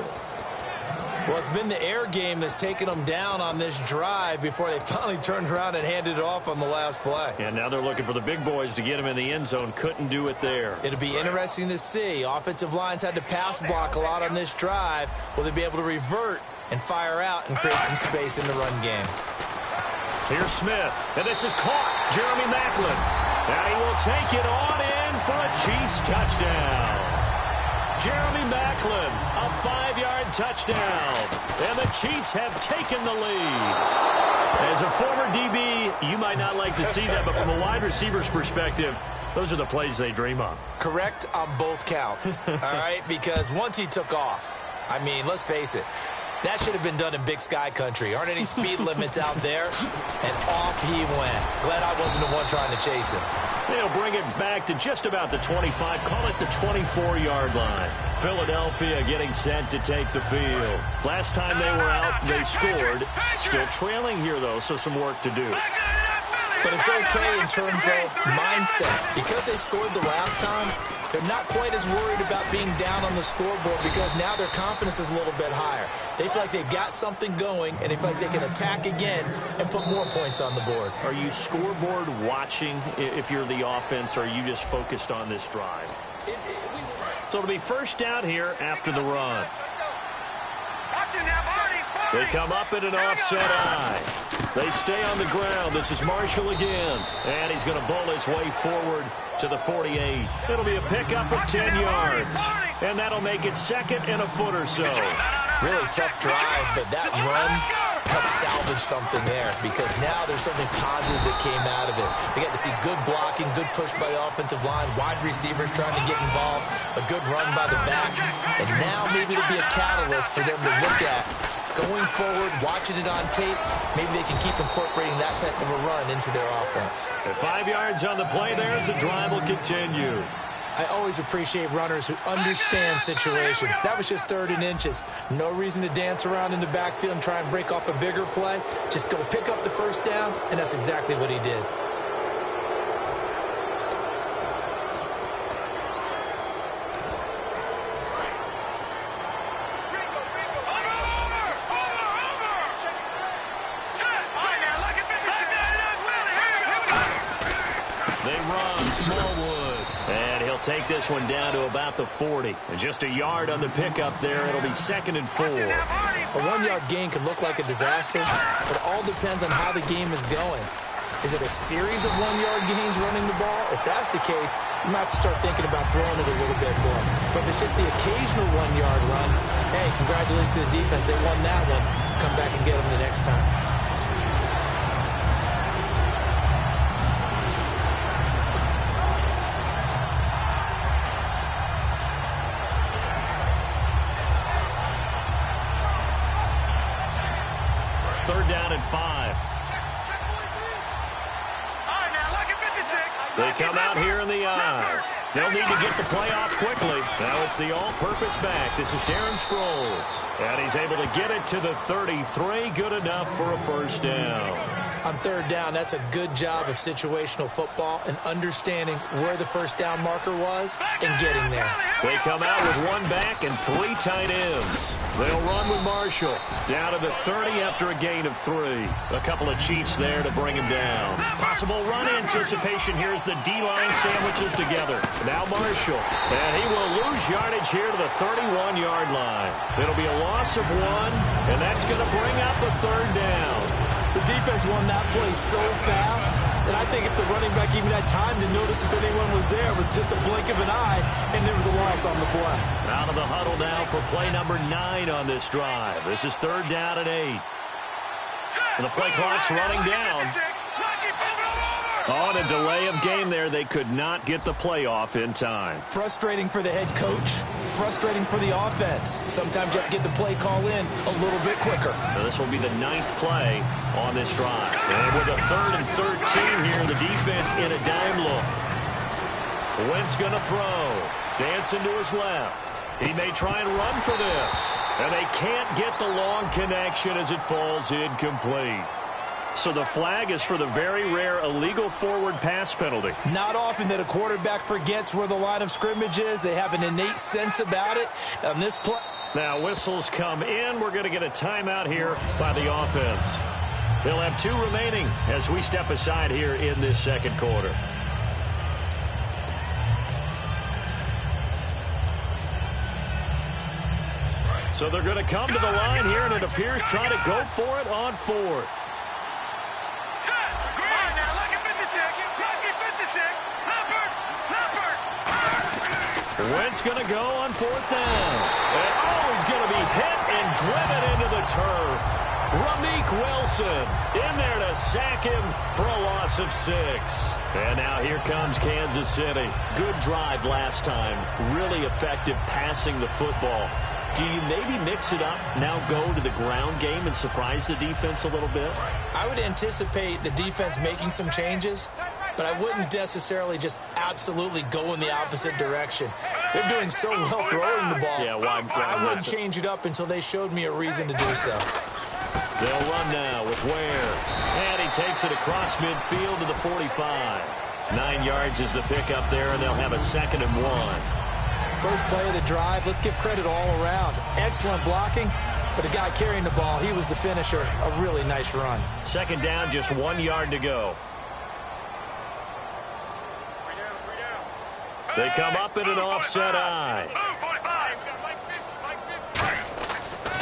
Speaker 1: Well, it's been the air game that's taken them down on this drive before they finally turned around and handed it off on the last play.
Speaker 2: And now they're looking for the big boys to get them in the end zone. Couldn't do it there.
Speaker 1: It'll be interesting to see. Offensive lines had to pass block a lot on this drive. Will they be able to revert and fire out and create some space in the run game?
Speaker 2: Here's Smith, and this is caught. Jeremy Maclin. Now he will take it on in for a Chiefs touchdown. Jeremy Maclin, a 5-yard touchdown. And the Chiefs have taken the lead. As a former DB, you might not like to see that, but from a wide receiver's perspective, those are the plays they dream of.
Speaker 1: Correct on both counts, all right? Because once he took off, I mean, let's face it, that should have been done in Big Sky country. Aren't any speed limits out there? And off he went. Glad I wasn't the one trying to chase him.
Speaker 2: They'll bring it back to just about the 25. Call it the 24-yard line. Philadelphia getting set to take the field. Last time they were out, they scored. Still trailing here, though, so some work to do.
Speaker 1: But it's okay in terms of mindset. Because they scored the last time, they're not quite as worried about being down on the scoreboard because now their confidence is a little bit higher. They feel like they've got something going, and they feel like they can attack again and put more points on the board.
Speaker 2: Are you scoreboard watching if you're the offense, or are you just focused on this drive? So it'll be first down here after the run. They come up in an offset eye. They stay on the ground. This is Marshall again. And he's going to bowl his way forward to the 48. It'll be a pickup of 10 yards. And that'll make it second and a foot or so.
Speaker 1: Really tough drive, but that run helped salvage something there because now there's something positive that came out of it. They got to see good blocking, good push by the offensive line, wide receivers trying to get involved, a good run by the back. And now maybe it'll be a catalyst for them to look at going forward, watching it on tape. Maybe they can keep incorporating that type of a run into their offense.
Speaker 2: At 5 yards on the play there, as the drive will continue.
Speaker 1: I always appreciate runners who understand situations. That was just 3rd and inches. No reason to dance around in the backfield and try and break off a bigger play. Just go pick up the first down, and that's exactly what he did.
Speaker 2: Take this one down to about the 40. And just a yard on the pickup there. It'll be 2nd and 4.
Speaker 1: A 1-yard gain can look like a disaster, but it all depends on how the game is going. Is it a series of 1-yard gains running the ball? If that's the case, you might have to start thinking about throwing it a little bit more. But if it's just the occasional 1-yard run, hey, congratulations to the defense. They won that one. Come back and get them the next time.
Speaker 2: Down at 5. They come out here in the eye. They'll need to get the play off quickly. Now it's the all-purpose back. This is Darren Sproles. And he's able to get it to the 33. Good enough for a first down.
Speaker 1: On third down, that's a good job of situational football and understanding where the first down marker was and getting there.
Speaker 2: They come out with one back and 3 tight ends. They'll run with Marshall. Down to the 30 after a gain of 3. A couple of Chiefs there to bring him down. Possible run anticipation here as the D-line sandwiches together. Now Marshall. And he will lose yardage here to the 31-yard line. It'll be a loss of 1, and that's going to bring up a third down.
Speaker 1: The defense won that play so fast that I think if the running back even had time to notice if anyone was there, it was just a blink of an eye, and there was a loss on the play.
Speaker 2: Out of the huddle now for play number 9 on this drive. This is third down and 8. And the play clock's running down. On a delay of game there, they could not get the play off in time.
Speaker 1: Frustrating for the head coach, frustrating for the offense. Sometimes you have to get the play call in a little bit quicker.
Speaker 2: So this will be the 9th play on this drive. And with a 3rd and 13 here, the defense in a dime look. Wentz going to throw. Dancing to his left. He may try and run for this. And they can't get the long connection as it falls incomplete. So the flag is for the very rare illegal forward pass penalty.
Speaker 1: Not often that a quarterback forgets where the line of scrimmage is. They have an innate sense about it. On this play.
Speaker 2: Now whistles come in. We're going to get a timeout here by the offense. They'll have 2 remaining as we step aside here in this second quarter. So they're going to come to the line here, and it appears trying to go for it on 4th. Wentz going to go on 4th down. And he's going to be hit and driven into the turf. Ramik Wilson in there to sack him for a loss of 6. And now here comes Kansas City. Good drive last time. Really effective passing the football. Do you maybe mix it up, now go to the ground game and surprise the defense a little bit?
Speaker 1: I would anticipate the defense making some changes, but I wouldn't necessarily just absolutely go in the opposite direction. They're doing so well throwing the ball.
Speaker 2: Yeah, why
Speaker 1: I wouldn't change it up until they showed me a reason to do so.
Speaker 2: They'll run now with Ware. And he takes it across midfield to the 45. 9 yards is the pickup there, and they'll have a 2nd and 1.
Speaker 1: First play of the drive, let's give credit all around. Excellent blocking, but the guy carrying the ball, he was the finisher. A really nice run.
Speaker 2: 2nd down, just 1 yard to go. They come up in an offset eye.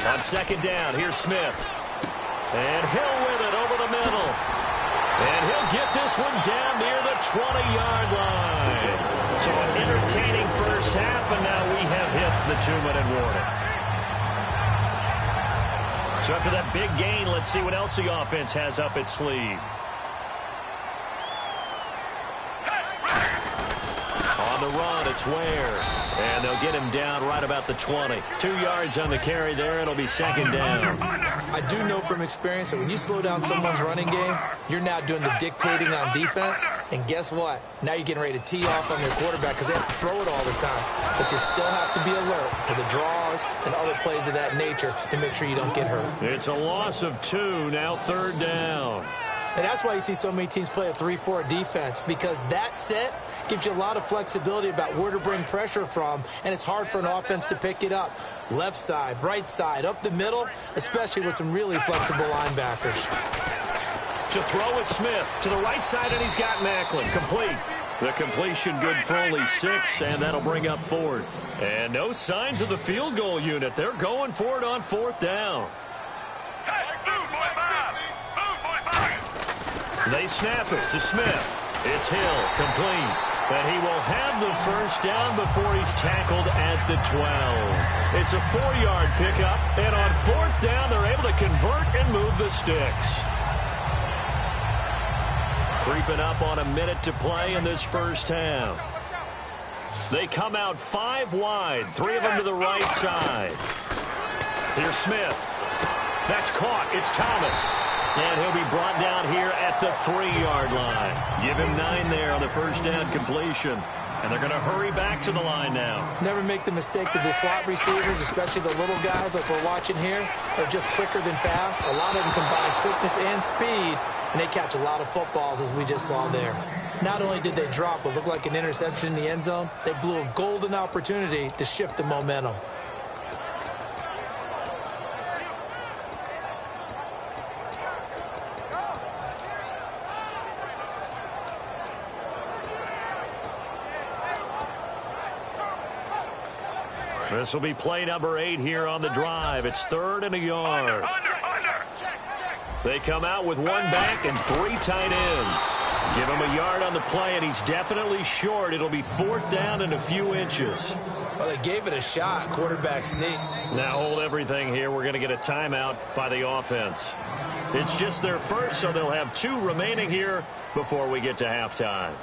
Speaker 2: On 2nd down, here's Smith. And Hill with it over the middle. And he'll get this one down near the 20-yard line. So an entertaining first half, and now we have hit the 2-minute warning. So after that big gain, let's see what else the offense has up its sleeve. On the run, it's Ware. And they'll get him down right about the 20. 2 yards on the carry there. It'll be 2nd down.
Speaker 1: I do know from experience that when you slow down someone's running game, you're now doing the dictating on defense. And guess what? Now you're getting ready to tee off on your quarterback because they have to throw it all the time. But you still have to be alert for the draws and other plays of that nature to make sure you don't get hurt.
Speaker 2: It's a loss of 2, now 3rd down.
Speaker 1: And that's why you see so many teams play a 3-4 defense, because that set gives you a lot of flexibility about where to bring pressure from, and it's hard for an offense to pick it up. Left side, right side, up the middle, especially with some really flexible linebackers.
Speaker 2: To throw is Smith to the right side, and he's got Macklin. Complete. The completion good for only 6, and that'll bring up 4th. And no signs of the field goal unit. They're going for it on 4th down. They snap it to Smith. It's Hill, complete. But he will have the first down before he's tackled at the 12. It's a 4-yard pickup, and on 4th down, they're able to convert and move the sticks. Creeping up on a minute to play in this first half. They come out 5 wide, 3 of them to the right side. Here's Smith. That's caught. It's Thomas. And he'll be brought down here at the 3-yard line. Give him 9 there on the first down completion. And they're going to hurry back to the line now.
Speaker 1: Never make the mistake that the slot receivers, especially the little guys like we're watching here, are just quicker than fast. A lot of them combine quickness and speed, and they catch a lot of footballs, as we just saw there. Not only did they drop what looked like an interception in the end zone, they blew a golden opportunity to shift the momentum.
Speaker 2: This will be play number 8 here on the drive. It's 3rd and a yard. They come out with 1 back and 3 tight ends. Give him a yard on the play, and he's definitely short. It'll be 4th down and a few inches.
Speaker 1: Well, they gave it a shot. Quarterback sneak.
Speaker 2: Now hold everything here. We're going to get a timeout by the offense. It's just their first, so they'll have 2 remaining here before we get to halftime.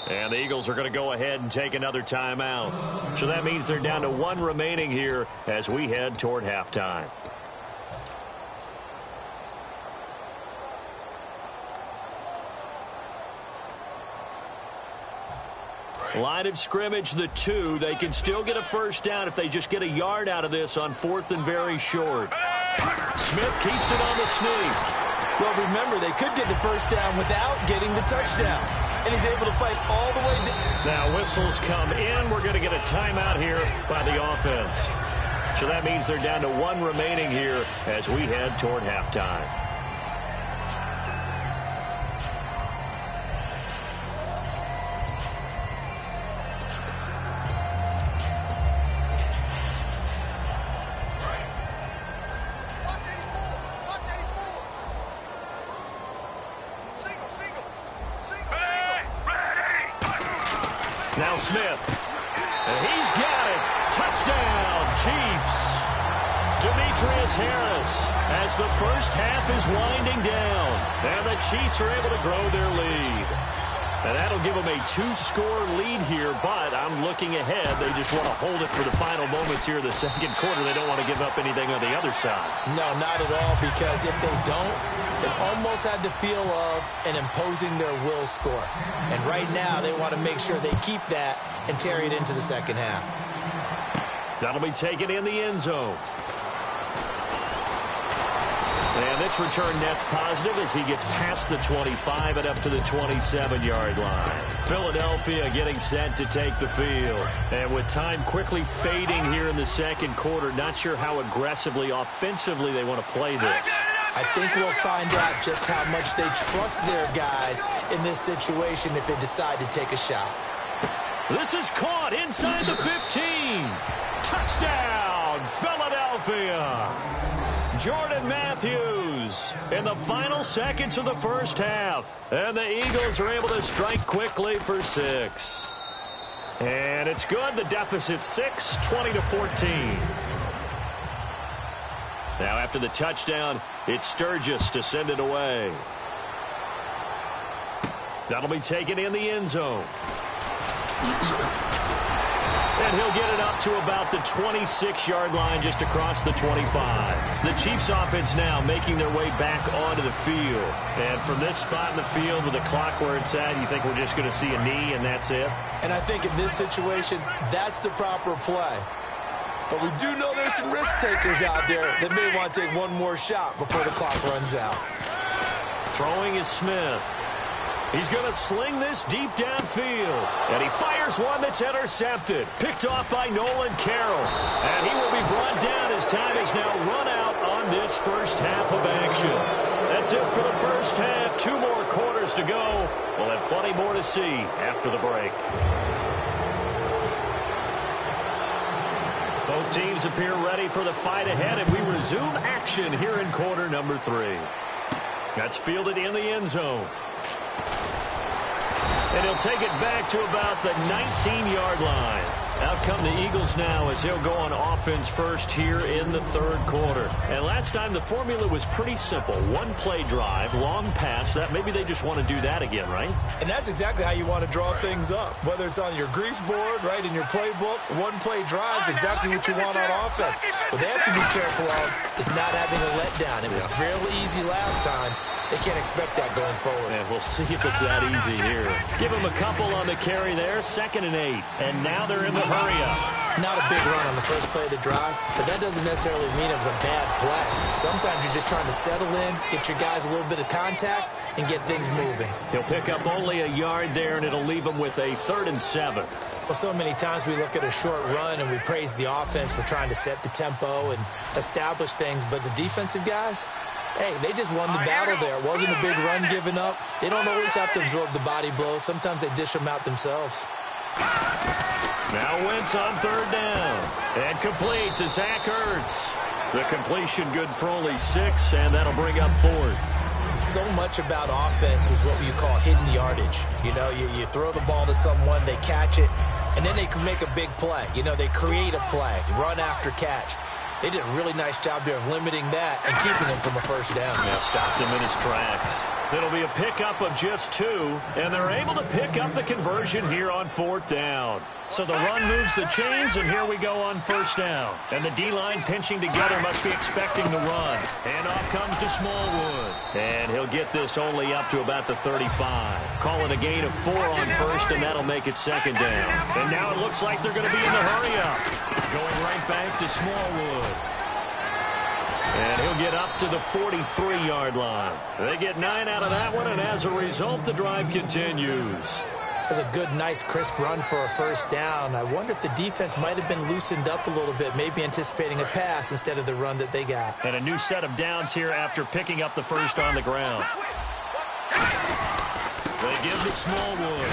Speaker 2: And the Eagles are going to go ahead and take another timeout. So that means they're down to 1 remaining here as we head toward halftime. Line of scrimmage, the 2. They can still get a first down if they just get a yard out of this on 4th and very short. Smith keeps it on the sneak.
Speaker 1: Well, remember, they could get the first down without getting the touchdown. And he's able to fight all the way down.
Speaker 2: Now whistles come in. We're going to get a timeout here by the offense. So that means they're down to 1 remaining here as we head toward halftime. Now Smith, and he's got it. Touchdown, Chiefs. Demetrius Harris as the first half is winding down. And the Chiefs are able to grow their lead. And that'll give them a 2-score lead here, but I'm looking ahead. They just want to hold it for the final moments here in the second quarter. They don't want to give up anything on the other side.
Speaker 1: No, not at all, because if they don't, it almost had the feel of an imposing their will score. And right now, they want to make sure they keep that and carry it into the second half.
Speaker 2: That'll be taken in the end zone. And this return net's positive as he gets past the 25 and up to the 27-yard line. Philadelphia getting set to take the field. And with time quickly fading here in the second quarter, not sure how aggressively, offensively they want to play this.
Speaker 1: I think we'll find out just how much they trust their guys in this situation if they decide to take a shot.
Speaker 2: This is caught inside the 15. Touchdown, Philadelphia. Jordan Matthews in the final seconds of the first half. And the Eagles are able to strike quickly for 6. And it's good. The deficit 6, 20-14. Now after the touchdown, it's Sturgis to send it away. That'll be taken in the end zone. And he'll get it up to about the 26-yard line just across the 25. The Chiefs offense now making their way back onto the field. And from this spot in the field with the clock where it's at, you think we're just going to see a knee and that's it?
Speaker 1: And I think in this situation, that's the proper play. But we do know there's some risk takers out there that may want to take one more shot before the clock runs out.
Speaker 2: Throwing is Smith. He's going to sling this deep downfield. And he fires one that's intercepted. Picked off by Nolan Carroll. And he will be brought down as time is now run out on this first half of action. That's it for the first half. 2 more quarters to go. We'll have plenty more to see after the break. Both teams appear ready for the fight ahead, and we resume action here in quarter number 3. That's fielded in the end zone. And he'll take it back to about the 19-yard line. Out come the Eagles now as he'll go on offense first here in the third quarter. And last time the formula was pretty simple. One play drive, long pass. That maybe they just want to do that again, right?
Speaker 1: And that's exactly how you want to draw things up. Whether it's on your grease board, right, in your playbook, one play drive is exactly what you want on offense. What they have to be careful of is not having a letdown. It was real easy last time. They can't expect that going forward.
Speaker 2: And we'll see if it's that easy here. Give them a couple on the carry there, 2nd and 8. And now they're in the hurry-up.
Speaker 1: Not a big run on the first play of the drive, but that doesn't necessarily mean it was a bad play. Sometimes you're just trying to settle in, get your guys a little bit of contact, and get things moving.
Speaker 2: He'll pick up only a yard there, and it'll leave him with a 3rd and 7.
Speaker 1: Well, so many times we look at a short run and we praise the offense for trying to set the tempo and establish things, but the defensive guys, hey, they just won the battle there. It wasn't a big run given up. They don't always have to absorb the body blows. Sometimes they dish them out themselves.
Speaker 2: Now Wentz on 3rd down. And complete to Zach Ertz. The completion good for only 6, and that'll bring up 4th.
Speaker 1: So much about offense is what you call hidden yardage. You know, you throw the ball to someone, they catch it, and then they can make a big play. You know, they create a play, run after catch. They did a really nice job there of limiting that and keeping him from a first down.
Speaker 2: Yeah, stopped him in his tracks. It'll be a pickup of just 2, and they're able to pick up the conversion here on 4th down. So the run moves the chains, and here we go on 1st down. And the D-line pinching together must be expecting the run. And off comes to Smallwood. And he'll get this only up to about the 35. Calling a gain of 4 on 1st, and that'll make it 2nd down. And now it looks like they're going to be in the hurry-up. Going right back to Smallwood. And he'll get up to the 43-yard line. They get 9 out of that one, and as a result, the drive continues.
Speaker 1: That's a good, nice, crisp run for a first down. I wonder if the defense might have been loosened up a little bit, maybe anticipating a pass instead of the run that they got.
Speaker 2: And a new set of downs here after picking up the first on the ground. They give to Smallwood.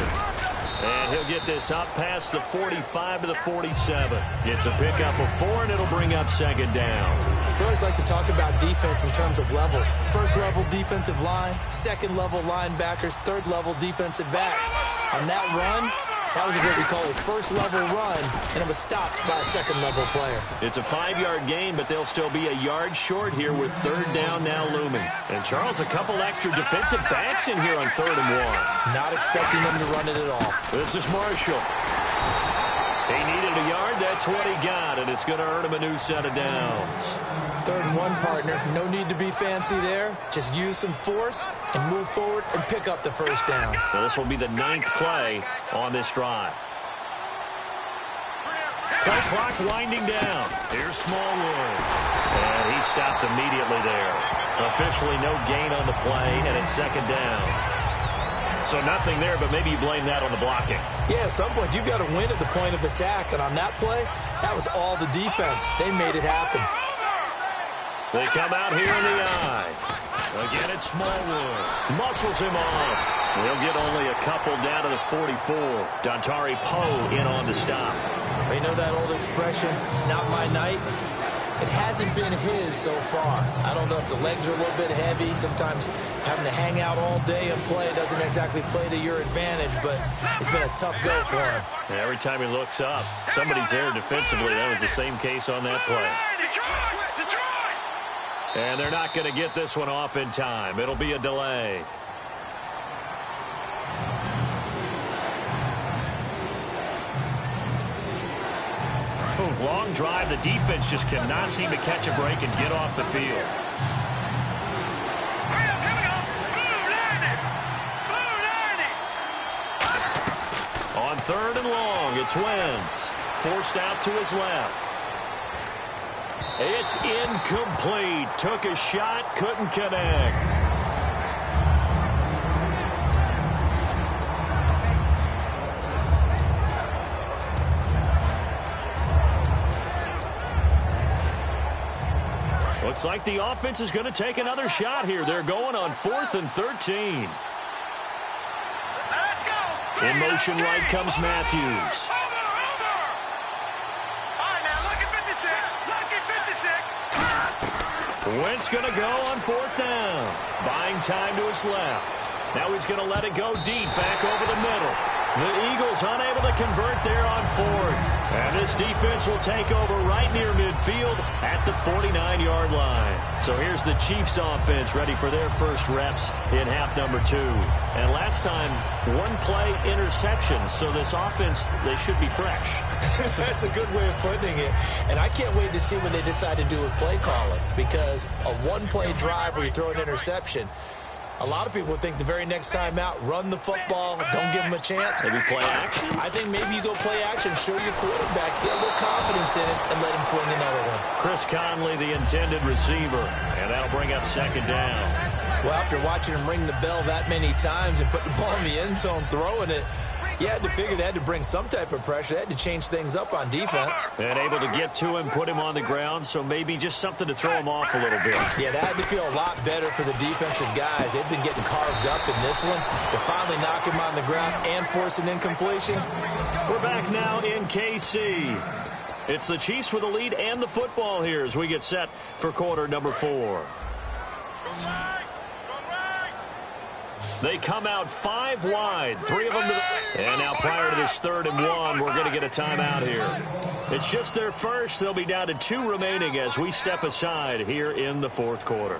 Speaker 2: And he'll get this up past the 45 to the 47. It's a pickup of 4, and it'll bring up 2nd down.
Speaker 1: We always like to talk about defense in terms of levels. First-level defensive line, second-level linebackers, third-level defensive backs. On that run, that was what we call a first-level run, and it was stopped by a second-level player.
Speaker 2: It's a 5-yard gain, but they'll still be a yard short here with 3rd down now looming. And, Charles, a couple extra defensive backs in here on 3rd and 1.
Speaker 1: Not expecting them to run it at all.
Speaker 2: This is Marshall. He needed a yard. That's what he got, and it's going to earn him a new set of downs.
Speaker 1: 3rd and 1, partner. No need to be fancy there. Just use some force and move forward and pick up the first down.
Speaker 2: Now, this will be the 9th play on this drive. Play clock winding down. Here's Smallwood. And he stopped immediately there. Officially no gain on the play, and it's 2nd down. So nothing there, but maybe you blame that on the blocking.
Speaker 1: Yeah, at some point you've got to win at the point of attack, and on that play, that was all the defense. They made it happen.
Speaker 2: They come out here in the eye. Again, it's Smallwood. Muscles him off. They'll get only a couple down to the 44. Dontari Poe in on the stop.
Speaker 1: You know that old expression, it's not my night? It hasn't been his so far. I don't know if the legs are a little bit heavy. Sometimes having to hang out all day and play doesn't exactly play to your advantage, but it's been a tough go for him.
Speaker 2: And every time he looks up, somebody's there defensively. That was the same case on that play. And they're not going to get this one off in time. It'll be a delay. Long drive. The defense just cannot seem to catch a break and get off the field. On 3rd and long, it's Wentz. Forced out to his left. It's incomplete. Took a shot, couldn't connect. Looks like the offense is going to take another shot here. They're going on 4th and 13. In motion right comes Matthews. Wentz going to go on 4th down. Buying time to his left. Now he's going to let it go deep back over the middle. The Eagles unable to convert there on fourth. And this defense will take over right near midfield at the 49-yard line. So here's the Chiefs offense ready for their first reps in half number 2. And last time, one play interception. So this offense, they should be fresh.
Speaker 1: That's a good way of putting it. And I can't wait to see what they decide to do with play calling, because a one-play drive where you throw an interception, a lot of people think the very next time out, run the football, don't give them a chance.
Speaker 2: Maybe play action?
Speaker 1: I think maybe you go play action, show your quarterback, get a little confidence in it, and let him fling another one.
Speaker 2: Chris Conley, the intended receiver, and that'll bring up second down.
Speaker 1: Well, after watching him ring the bell that many times and put the ball in the end zone, throwing it, you had to figure they had to bring some type of pressure. They had to change things up on defense.
Speaker 2: And able to get to him, put him on the ground, so maybe just something to throw him off a little bit.
Speaker 1: Yeah, that had to feel a lot better for the defensive guys. They've been getting carved up in this one. To finally knock him on the ground and force an incompletion.
Speaker 2: We're back now in KC. It's the Chiefs with the lead and the football here as we get set for quarter number 4. They come out 5 wide, 3 of them to the... And now prior to this 3rd and 1, we're going to get a timeout here. It's just their first. They'll be down to 2 remaining as we step aside here in the 4th quarter.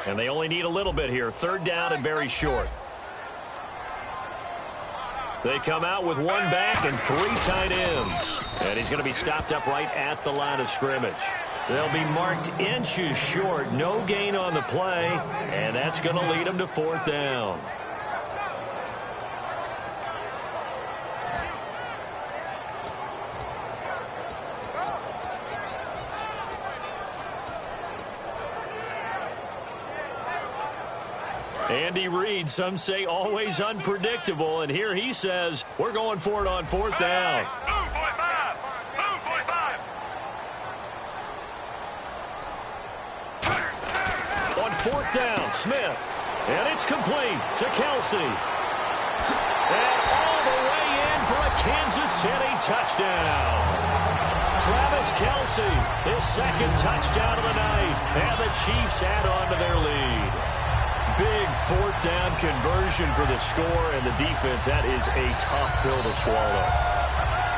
Speaker 2: And they only need a little bit here. 3rd down and very short. They come out with 1 back and 3 tight ends. And he's going to be stopped up right at the line of scrimmage. They'll be marked inches short. No gain on the play. And that's going to lead them to 4th down. Andy Reid, some say always unpredictable, and here he says, we're going for it on 4th down.
Speaker 3: Move 45! Move 45!
Speaker 2: On 4th down, Smith, and it's complete to Kelsey. And all the way in for a Kansas City touchdown. Travis Kelsey, his 2nd touchdown of the night, and the Chiefs add on to their lead. Big 4th down conversion for the score, and the defense, that is a tough pill to swallow.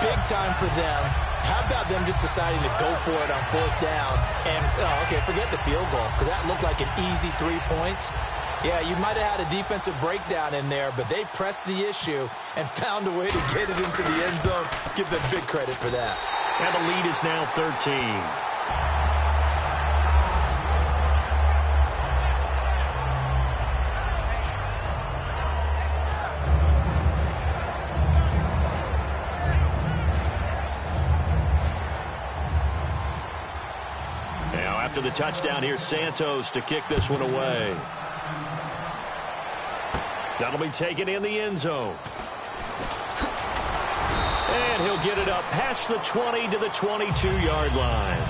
Speaker 1: Big time for them. How about them just deciding to go for it on 4th down? And, okay, forget the field goal, because that looked like an easy 3 points. Yeah, you might have had a defensive breakdown in there, but they pressed the issue and found a way to get it into the end zone. Give them big credit for that.
Speaker 2: And the lead is now 13. After the touchdown, here's Santos to kick this one away. That'll be taken in the end zone. And he'll get it up past the 20 to the 22-yard line.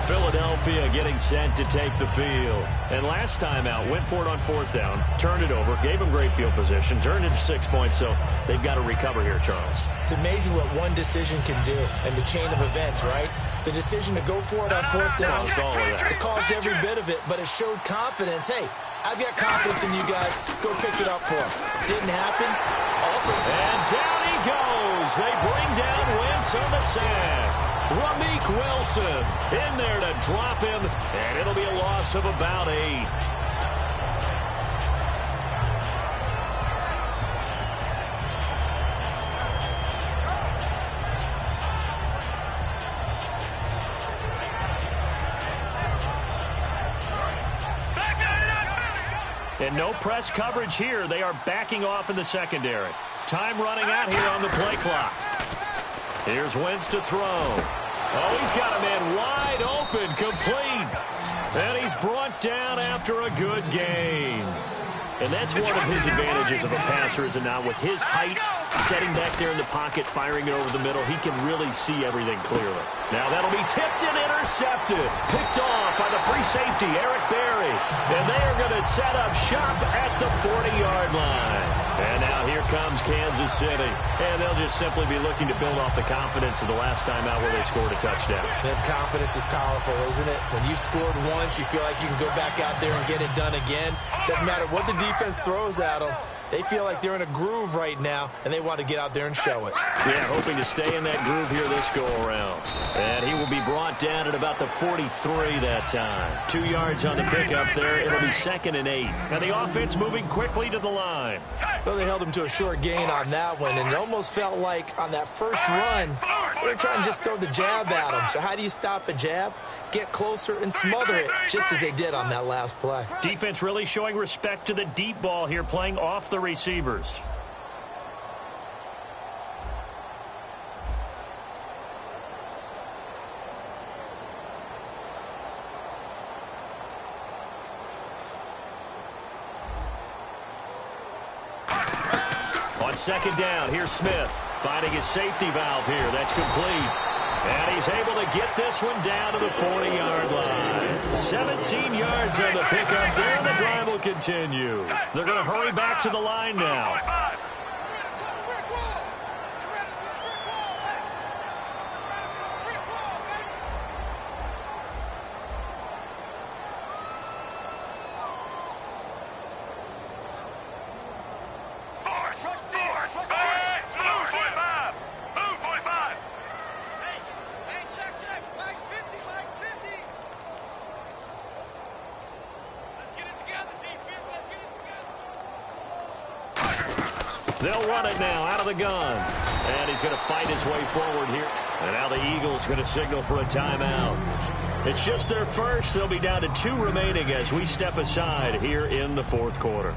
Speaker 2: Philadelphia getting set to take the field. And last time out, went for it on 4th down, turned it over, gave them great field position, turned it to 6 points, so they've got to recover here, Charles.
Speaker 1: It's amazing what one decision can do in the chain of events, right? The decision to go for it on 4th down, it caused every bit of it, but it showed confidence. Hey, I've got confidence in you guys. Go pick it up for them. Didn't happen. Also,
Speaker 2: and down he goes. They bring down Wentz on the sack. Ramik Wilson in there to drop him, and it'll be a loss of about 8. And no press coverage here. They are backing off in the secondary. Time running out here on the play clock. Here's Wentz to throw. Oh, he's got a man wide open, complete. And he's brought down after a good gain. And that's one of his advantages of a passer, is it not? With his height, setting back there in the pocket, firing it over the middle, he can really see everything clearly. Now that'll be tipped and intercepted. Picked off by the free safety, Eric Berry. And they are going to set up shop at the 40-yard line. And now here comes Kansas City. And they'll just simply be looking to build off the confidence of the last time out where they scored a touchdown.
Speaker 1: That confidence is powerful, isn't it? When you've scored once, you feel like you can go back out there and get it done again. Doesn't matter what the defense throws at them. They feel like they're in a groove right now, and they want to get out there and show it.
Speaker 2: Yeah, hoping to stay in that groove here this go-around. And he will be brought down at about the 43 that time. 2 yards on the pickup there. It'll be 2nd and 8. Now the offense moving quickly to the line.
Speaker 1: Well, they held him to a short gain on that one, and it almost felt like on that first run, they were trying to just throw the jab at him. So how do you stop a jab? Get closer and smother it, just as they did on that last play.
Speaker 2: Defense really showing respect to the deep ball here, playing off the receivers. On 2nd down, here's Smith finding his safety valve here. That's complete. And he's able to get this one down to the 40-yard line. 17 yards on the pickup there. The drive will continue. They're going to hurry back to the line now. They'll run it now out of the gun. And he's going to fight his way forward here. And now the Eagles going to signal for a timeout. It's just their first. They'll be down to 2 remaining as we step aside here in the 4th quarter.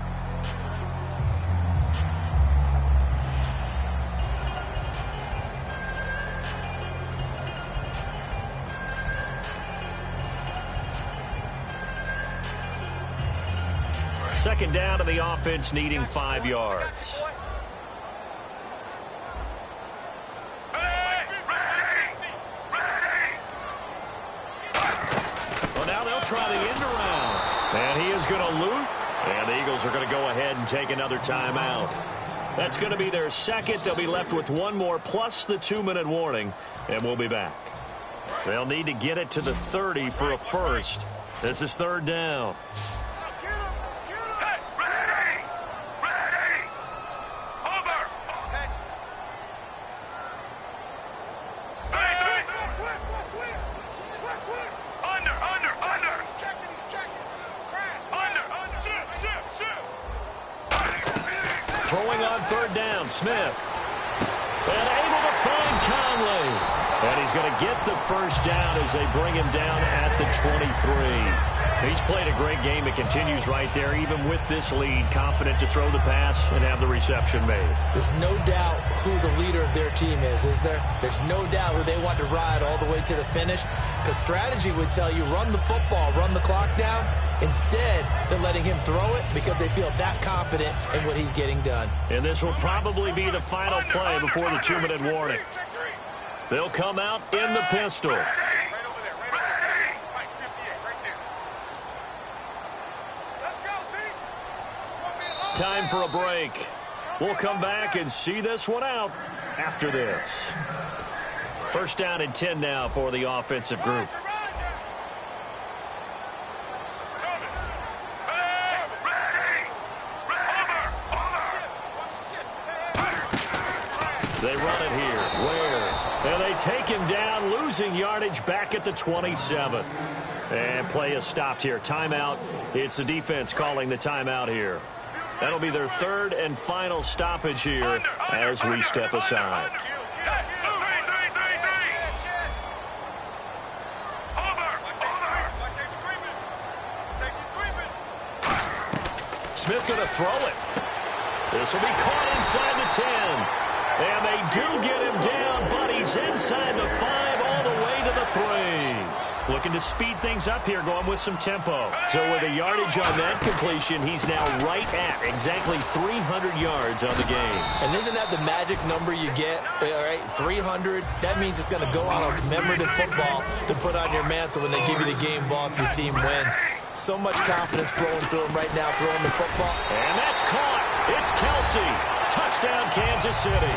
Speaker 2: Second down to the offense needing 5 yards. Well, now they'll try the end around. And he is going to loot. And the Eagles are going to go ahead and take another timeout. That's going to be their second. They'll be left with 1 more plus the 2-minute warning. And we'll be back. They'll need to get it to the 30 for a first. This is 3rd down. Throwing on 3rd down, Smith. And able to find Conley. And he's going to get the first down as they bring him down at the 23. He's played a great game. It continues right there, even with this lead, confident to throw the pass and have the reception made.
Speaker 1: There's no doubt who the leader of their team is there? There's no doubt who they want to ride all the way to the finish. Because strategy would tell you, run the football, run the clock down. Instead, they're letting him throw it because they feel that confident in what he's getting done.
Speaker 2: And this will probably be the final play before the 2-minute warning. They'll come out in the pistol. Time for a break. We'll come back and see this one out after this. 1st down and 10 now for the offensive group. They run it here. Ware. And they take him down, losing yardage back at the 27. And play is stopped here. Timeout. It's the defense calling the timeout here. That'll be their 3rd and final stoppage here as we step aside. Smith going to throw it. This will be caught inside the 10. And they do get him down, but he's inside the 5 all the way to the 3. Looking to speed things up here, going with some tempo. So with a yardage on that completion, he's now right at exactly 300 yards on the game.
Speaker 1: And isn't that the magic number you get? All right, 300. That means it's going to go on a commemorative football to put on your mantle when they give you the game ball if your team wins. So much confidence flowing through him right now, throwing the football.
Speaker 2: And that's caught. It's Kelce. Touchdown, Kansas City.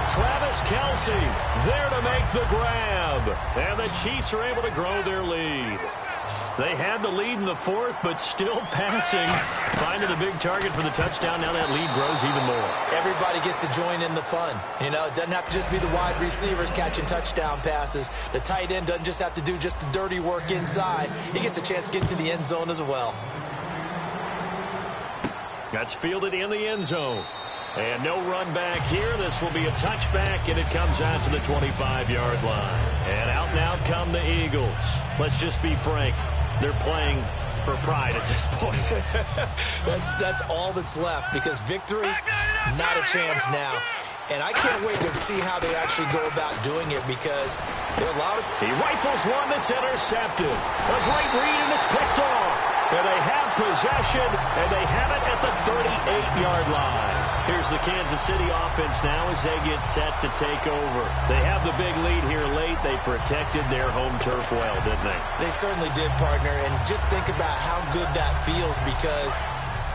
Speaker 2: Travis Kelce there to make the grab. And the Chiefs are able to grow their lead. They had the lead in the fourth, but still passing. Finding a big target for the touchdown. Now that lead grows even more.
Speaker 1: Everybody gets to join in the fun. You know, it doesn't have to just be the wide receivers catching touchdown passes. The tight end doesn't just have to do just the dirty work inside. He gets a chance to get into the end zone as well.
Speaker 2: That's fielded in the end zone. And no run back here. This will be a touchback, and it comes out to the 25-yard line. And out come the Eagles. Let's just be frank. They're playing for pride at this point.
Speaker 1: That's all that's left, because victory, not a chance now. And I can't wait to see how they actually go about doing it, because there are a lot of...
Speaker 2: He rifles one that's intercepted. A great read, and it's picked off. And they have possession, and they have it at the 38-yard line. Here's the Kansas City offense now as they get set to take over. They have the big lead here late. They protected their home turf well, didn't they?
Speaker 1: They certainly did, partner. And just think about how good that feels, because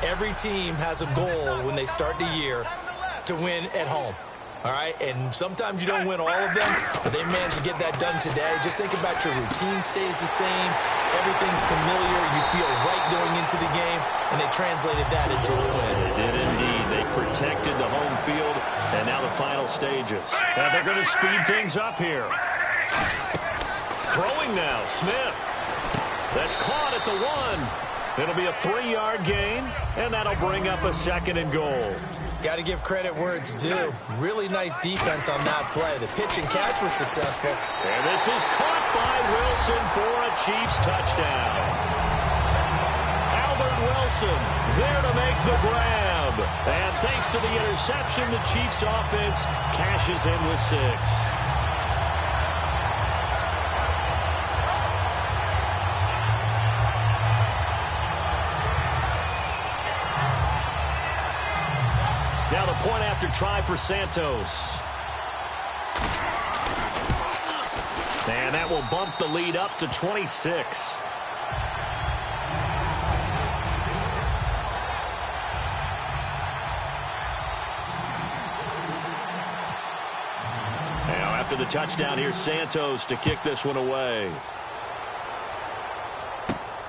Speaker 1: every team has a goal when they start the year to win at home. All right, and sometimes you don't win all of them, but they managed to get that done today. Just think about your routine stays the same. Everything's familiar. You feel right going into the game, and they translated that into a win.
Speaker 2: They did indeed. They protected the home field, and now the final stages. Now they're going to speed things up here. Throwing now, Smith. That's caught at the 1. It'll be a 3-yard gain, and that'll bring up a 2nd and goal.
Speaker 1: Got to give credit where it's due. Really nice defense on that play. The pitch and catch was successful.
Speaker 2: And this is caught by Wilson for a Chiefs touchdown. Albert Wilson there to make the grab. And thanks to the interception, the Chiefs offense cashes in with 6. Now the point after try for Santos. And that will bump the lead up to 26. Now after the touchdown, here's Santos to kick this one away.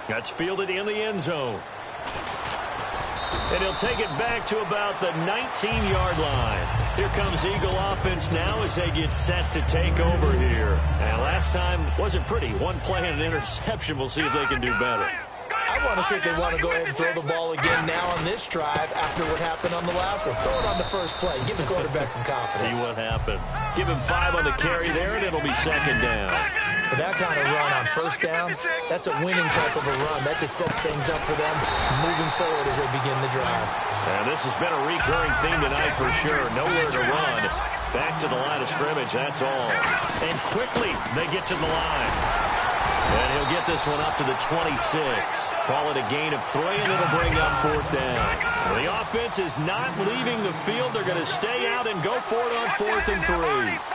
Speaker 2: That's fielded in the end zone. And he'll take it back to about the 19-yard line. Here comes Eagle offense now as they get set to take over here. And last time wasn't pretty. One play and an interception. We'll see if they can do better.
Speaker 1: I want to see if they want to go ahead and throw the ball again now on this drive after what happened on the last one. Throw it on the first play. Give the quarterback some confidence.
Speaker 2: See what happens. Give him 5 on the carry there, and it'll be 2nd down.
Speaker 1: With that kind of run on first down, that's a winning type of a run. That just sets things up for them moving forward as they begin the drive.
Speaker 2: And this has been a recurring theme tonight for sure. Nowhere to run. Back to the line of scrimmage, that's all. And quickly, they get to the line. And he'll get this one up to the 26. Call it a gain of 3, and it'll bring up 4th down. The offense is not leaving the field. They're going to stay out and go for it on 4th and 3.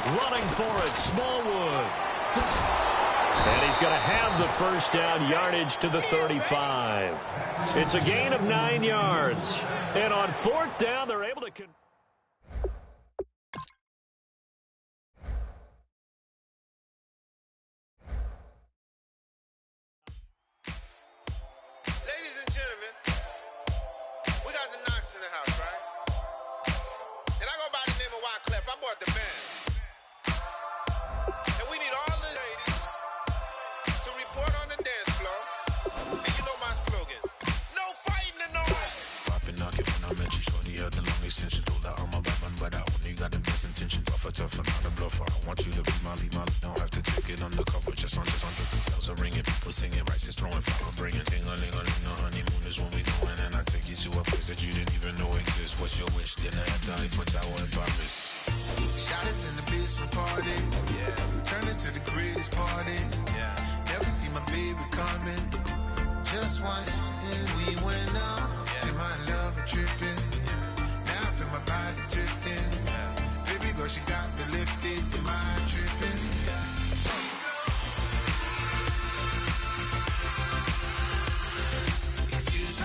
Speaker 2: Running for it, Smallwood. And he's going to have the first down, yardage to the 35. It's a gain of 9 yards. And on 4th down, they're able to...
Speaker 6: Ladies and gentlemen, we got the Knox in the house, right? And I go by the name of Wyclef. I bought the band. And we need all the ladies to report on the dance floor. And you know my slogan. No fighting tonight.
Speaker 5: Popping knocking when I met you, shorty had the long extension. Told her I'm a bad man, but I only got the best intention. Tougher, not a bluffer. I want you to be my lead. Don't have to take it undercover. Just on the bells are ringing. People singing, rice is throwing fire, bringing ting-a-ling-a-ling. The honeymoon is when we going, and I take you to a place that you didn't even know exists. What's your wish? Dinner at the Eiffel Tower in Paris.
Speaker 6: Shot us in the basement party. Yeah. Turn into the greatest party. Yeah. Never see my baby coming. Just once and we went up. Yeah. And my love a tripping. Yeah. Now I feel my body drifting. Yeah. Baby girl, she got me lifted. The mind tripping. Yeah. Excuse me.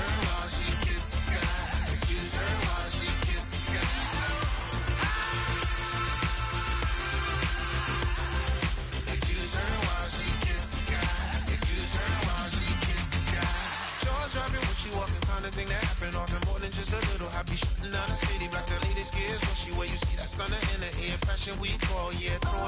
Speaker 6: watching we crawl, yeah, throw